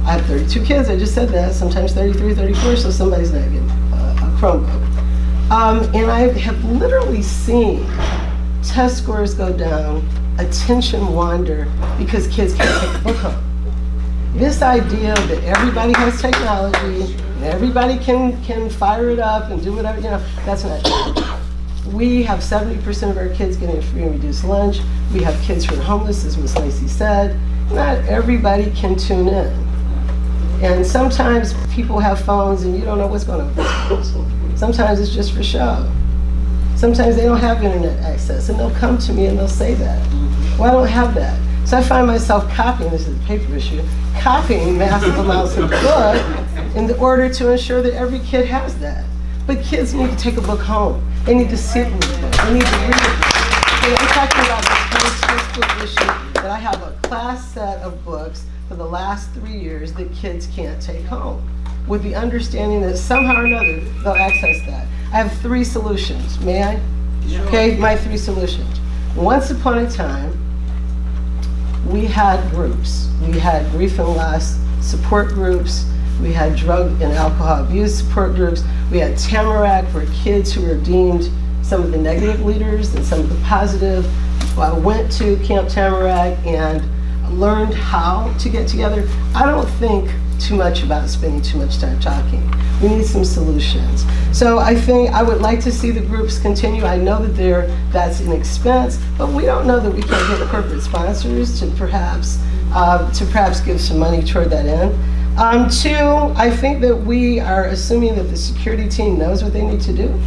I have 32 kids, I just said that, sometimes 33, 34, so somebody's not getting a Chromebook. And I have literally seen test scores go down, attention wander, because kids can't take a book home. This idea that everybody has technology, and everybody can fire it up and do whatever, you know, that's not true. We have 70% of our kids getting a free and reduced lunch. We have kids who are homeless, as Ms. Lacey said. Not everybody can tune in. And sometimes people have phones and you don't know what's going on with those phones. Sometimes it's just for show. Sometimes they don't have internet access and they'll come to me and they'll say that. Well, I don't have that. So I find myself copying, this is a paper issue, copying massive amounts of book in order to ensure that every kid has that. But kids need to take a book home. They need to sit with a book. They need to read a book. And I'm talking about this whole textbook issue that I have a class set of books for the last 3 years that kids can't take home, with the understanding that somehow or another they'll access that. I have 3 solutions. May I? Sure. Okay, my 3 solutions. Once upon a time, we had groups. We had grief and loss support groups. We had drug and alcohol abuse support groups. We had Tamarack, where kids who were deemed some of the negative leaders and some of the positive went to Camp Tamarack and learned how to get together. I don't think too much about spending too much time talking. We need some solutions. So I think I would like to see the groups continue. I know that that's an expense, but we don't know that we can get corporate sponsors to perhaps give some money toward that end. 2, I think that we are assuming that the security team knows what they need to do.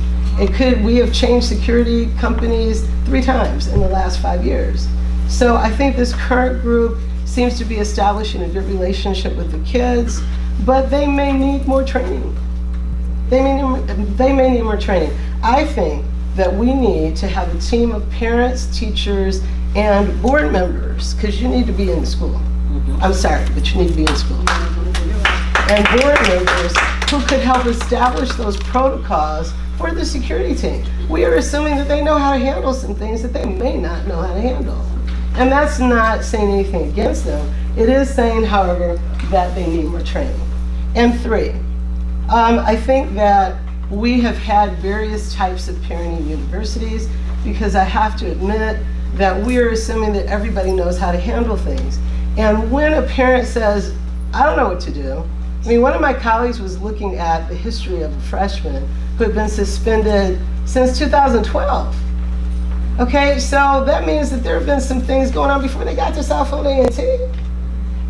We have changed security companies 3 times in the last 5 years. So I think this current group seems to be establishing a good relationship with the kids, but they may need more training. They may need more training. I think that we need to have a team of parents, teachers, and board members, because you need to be in the school. I'm sorry, but you need to be in school. And board members who could help establish those protocols for the security team. We are assuming that they know how to handle some things that they may not know how to handle. And that's not saying anything against them. It is saying, however, that they need more training. And 3, I think that we have had various types of parenting universities, because I have to admit that we're assuming that everybody knows how to handle things. And when a parent says, I don't know what to do, I mean, one of my colleagues was looking at the history of a freshman who had been suspended since 2012. Okay, so that means that there have been some things going on before they got to Southfield A&T.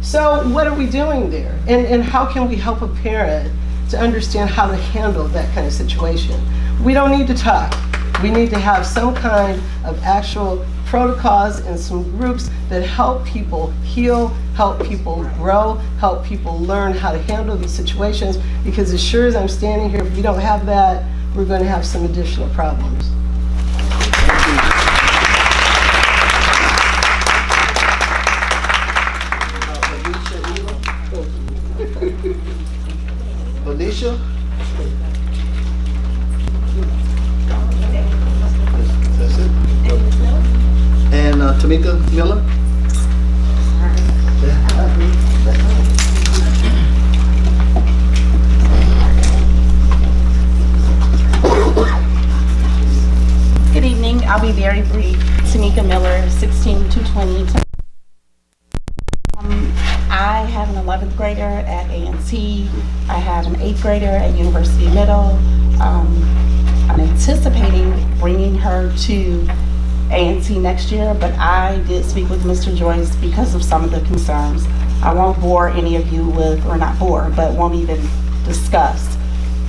So what are we doing there? And how can we help a parent to understand how to handle that kind of situation? We don't need to talk. We need to have some kind of actual protocols and some groups that help people heal, help people grow, help people learn how to handle these situations, because as sure as I'm standing here, if we don't have that, we're going to have some additional problems. Alicia? That's it. And Tamika Miller? Good evening. I'll be very brief. Tamika Miller, 16220. I have an 11th grader at A&T. I have an 8th grader at University Middle. I'm anticipating bringing her to A&T next year, but I did speak with Mr. Joyce because of some of the concerns. I won't bore any of you with, or not bore, but won't even discuss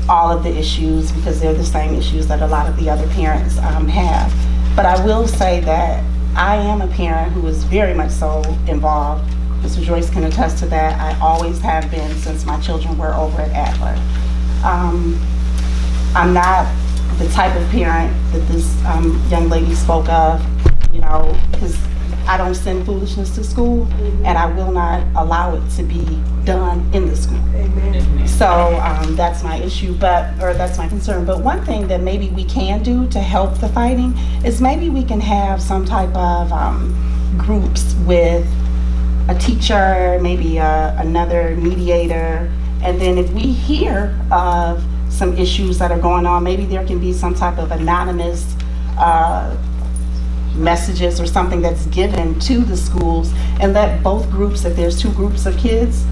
all of the issues because they're the same issues that a lot of the other parents have. But I will say that I am a parent who is very much so involved. Mr. Joyce can attest to that. I always have been since my children were over at Adler. I'm not the type of parent that this young lady spoke of, you know, because I don't send foolishness to school, and I will not allow it to be done in the school. Amen. So that's my issue, or that's my concern. But one thing that maybe we can do to help the fighting is maybe we can have some type of groups with a teacher, maybe another mediator, and then if we hear of some issues that are going on, maybe there can be some type of anonymous messages or something that's given to the schools, and let both groups, if there's two groups of kids,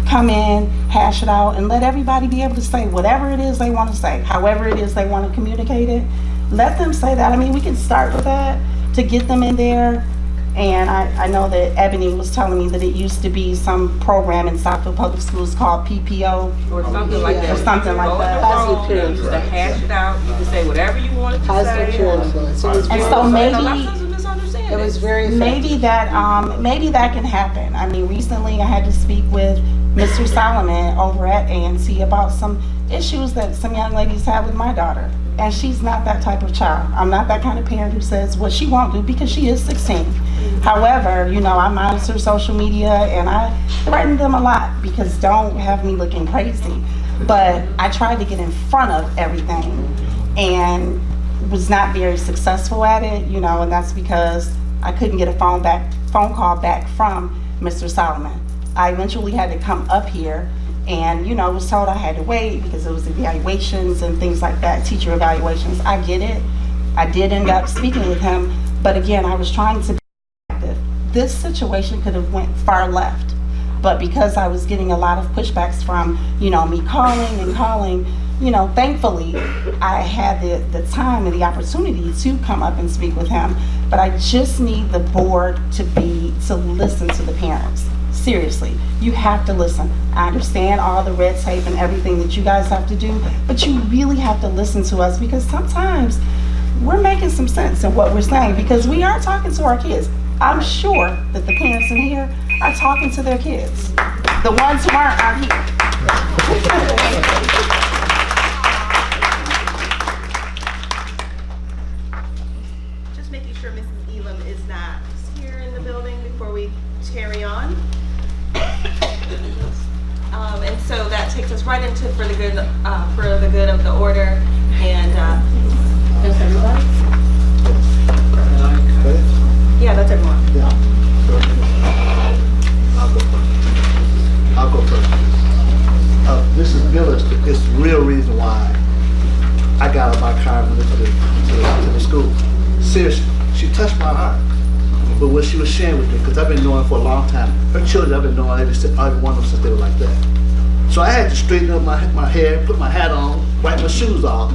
come in, hash it out, and let everybody be able to say whatever it is they want to say, however it is they want to communicate it. Let them say that. I mean, we can start with that to get them in there. And I know that Ebony was telling me that it used to be some program in Southfield Public Schools called PPO Or something like that. or something like that. You just to hash it out. You can say whatever you wanted to Positive say. peer influence. It was And very- so It was very effective. maybe that can happen. I mean, recently I had to speak with Mr. Solomon over at A&T about some issues that some young ladies have with my daughter. And she's not that type of child. I'm not that kind of parent who says what she won't do because she is 16. However, you know, I monitor social media and I threaten them a lot because don't have me looking crazy. But I tried to get in front of everything and was not very successful at it, you know, and that's because I couldn't get a phone call back from Mr. Solomon. I eventually had to come up here and, you know, was told I had to wait because it was evaluations and things like that, teacher evaluations. I get it. I did end up speaking with him, but again, I was trying to be active. This situation could have went far left, but because I was getting a lot of pushbacks from, you know, me calling, you know, thankfully, I had the time and the opportunity to come up and speak with him, but I just need the board to listen to the parents. Seriously, you have to listen. I understand all the red tape and everything that you guys have to do, but you really have to listen to us because sometimes we're making some sense in what we're saying because we are talking to our kids. I'm sure that the parents in here are talking to their kids. The ones who aren't here. Just making sure Mrs. Elam is not here in the building before we carry on. And so that takes us right into for the good of the order. And that's everybody. Yeah, that's everyone. Yeah. I'll go first. Mrs. Miller is the real reason why I got out of my car and went to the school. Seriously, she touched my heart. was sharing with me, because I've been knowing for a long time. Her children, I've been knowing every one of them since they were like that. So I had to straighten up my hair, put my hat on, wipe my shoes off,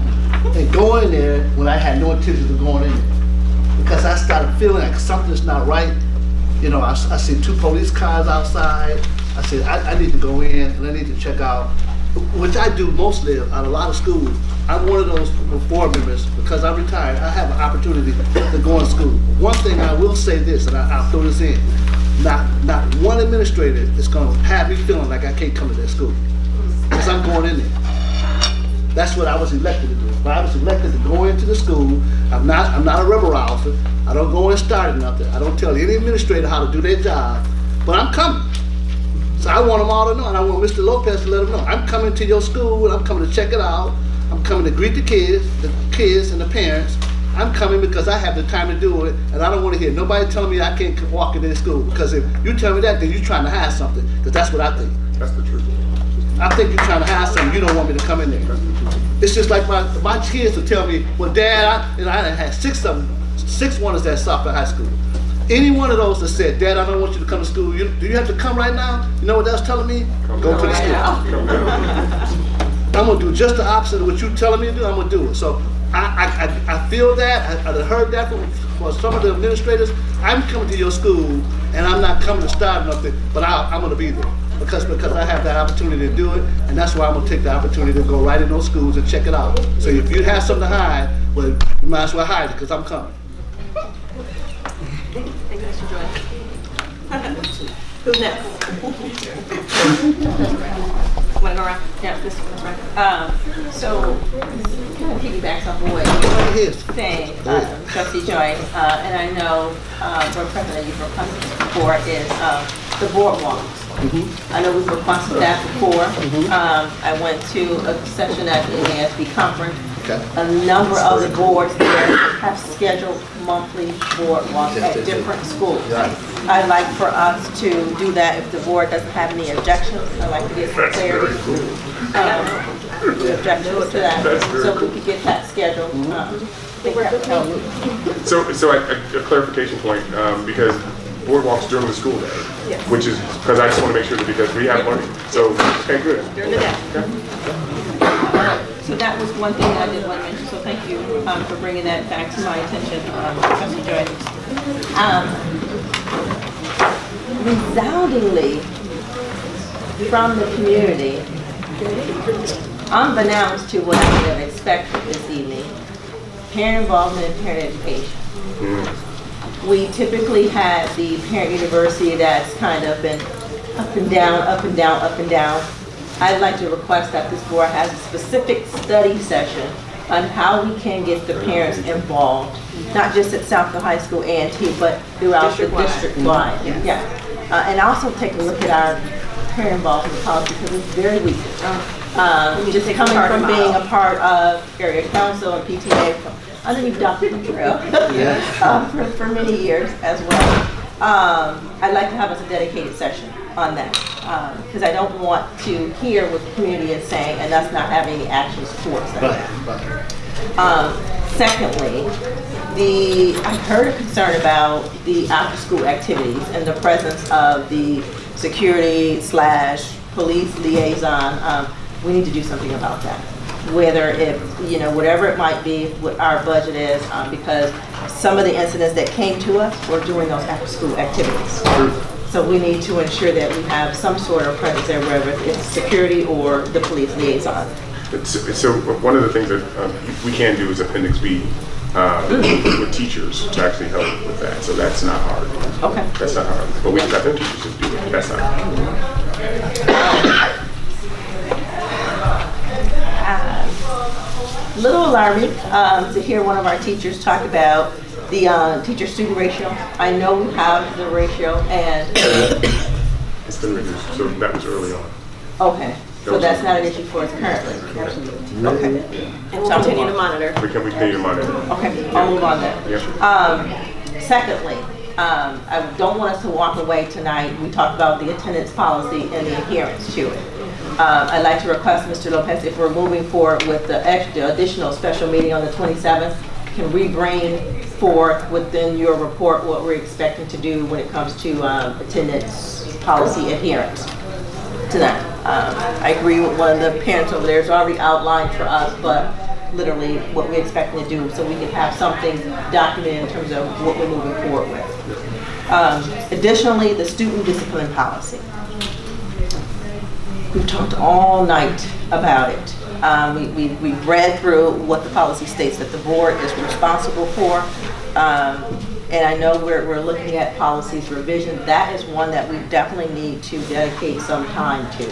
and go in there when I had no intention of going in there. Because I started feeling like something's not right. You know, I see 2 police cars outside. I said, I need to go in and I need to check out, which I do mostly at a lot of schools. I'm one of those board members, because I'm retired, I have an opportunity to go in school. One thing I will say this, and I'll throw this in, not one administrator is gonna have me feeling like I can't come to that school, because I'm going in there. That's what I was elected to do. But I was elected to go into the school. I'm not a rebel rouser. I don't go and start nothing. I don't tell any administrator how to do their job, but I'm coming. So I want them all to know, and I want Mr. Lopez to let them know. I'm coming to your school, and I'm coming to check it out. I'm coming to greet the kids and the parents. I'm coming because I have the time to do it, and I don't want to hear nobody telling me I can't walk into this school. Because if you tell me that, then you're trying to hide something, because that's what I think. That's the truth. I think you're trying to hide something. You don't want me to come in there. It's just like my kids will tell me, well, Dad, I had 6 of them, 6 ones at Southfield High School. Any one of those that said, Dad, I don't want you to come to school. Do you have to come right now? You know what that's telling me? Go to the school. I'm going to do just the opposite of what you're telling me to do. I'm going to do it. So I feel that. I heard that from some of the administrators. I'm coming to your school, and I'm not coming to start nothing, but I'm going to be there. Because I have that opportunity to do it, and that's why I'm gonna take the opportunity to go right in those schools and check it out. So if you have something to hide, well, you might as well hide it, because I'm coming. Thank you, Mr. Joy. Who's next? Want to go around? Yeah, this one's right. So, kind of piggybacks off of what you were saying, Trustee Joy, and I know Board President, you've requested before, is the boardwalks. I know we've requested that before. I went to a session at the NASB conference. A number of the boards there have scheduled monthly boardwalks at different schools. I'd like for us to do that if the board doesn't have any objections. I'd like to get some clarity. Objections to that, so we could get that scheduled. So a clarification point, because boardwalks during the school day, which is, because I just want to make sure that because we have money. So, okay, good. During the day. Okay. So that was one thing I did want to mention, so thank you for bringing that back to my attention, Trustee Joy. Resoundingly from the community, unbeknownst to what I would have expected this evening, parent involvement and parent education. We typically had the parent university that's kind of been up and down, up and down, up and down. I'd like to request that this board has a specific study session on how we can get the parents involved, not just at Southfield High School A&T, but throughout the district-wide. And also take a look at our parent involvement policy, because it's very weak. Just coming from being a part of area council and PTA underneath Dr. Trail for many years as well. I'd like to have us a dedicated session on that, because I don't want to hear what the community is saying and us not having any actions towards that. Secondly, I heard a concern about the after-school activities and the presence of the security/police liaison. We need to do something about that. Whether it, whatever it might be, what our budget is, because some of the incidents that came to us were during those after-school activities. So we need to ensure that we have some sort of presence there, whether it's security or the police liaison. So one of the things that we can do is Appendix B with teachers to actually help with that. So that's not hard. Okay. That's not hard. But we've got them teachers to do it. That's not hard. Little alarming to hear one of our teachers talk about the teacher-student ratio. I know we have the ratio, and it's been reduced. So that was early on. Okay. So that's not an issue for us currently. Absolutely. Okay. And we'll continue to monitor. We continue to monitor. Okay. I'll move on then. Yep. Secondly, I don't want us to walk away tonight. We talked about the attendance policy and the adherence to it. I'd like to request, Mr. Lopez, if we're moving forward with the additional special meeting on the 27th, can we bring forth within your report what we're expecting to do when it comes to attendance policy adherence tonight. I agree with one of the parents over there. It's already outlined for us, but literally what we're expecting to do so we can have something documented in terms of what we're moving forward with. Additionally, the student discipline policy. We've talked all night about it. We've read through what the policy states that the board is responsible for. And I know we're looking at policies revision. That is one that we definitely need to dedicate some time to.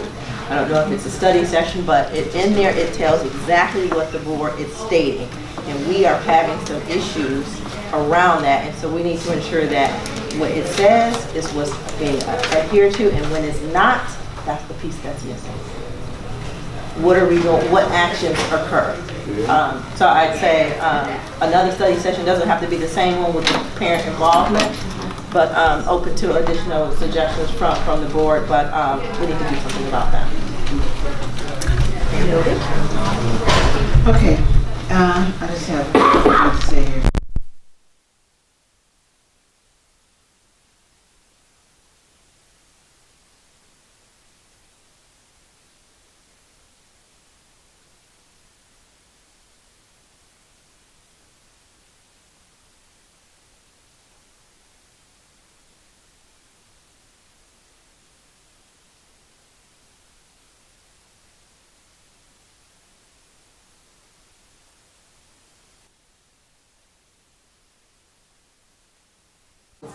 I don't know if it's a study session, but in there it tells exactly what the board is stating. And we are having some issues around that. And so we need to ensure that what it says is what's being adhered to, and when it's not, that's the piece that's missing. What are we doing? What actions occur? So I'd say another study session doesn't have to be the same one with the parent involvement, but open to additional suggestions from the board, but we need to do something about that. Okay, I just have something to say here.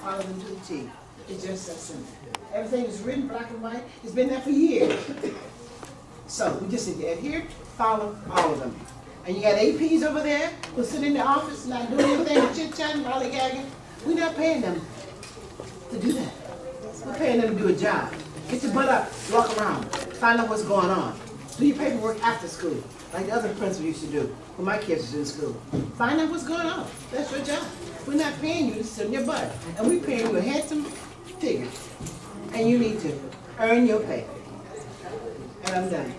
Follow them to the T. It's just that simple. Everything is written black and white. It's been there for years. So we just need to adhere, follow all of them. And you got APs over there who sit in the office not doing anything, chit-chatting, lollygagging. We're not paying them to do that. We're paying them to do a job. Get your butt up, walk around, find out what's going on. Do your paperwork after school, like the other principal used to do when my kids was in school. Find out what's going on. That's your job. We're not paying you to sit in your butt. And we're paying you a handsome figure. And you need to earn your pay. And I'm done.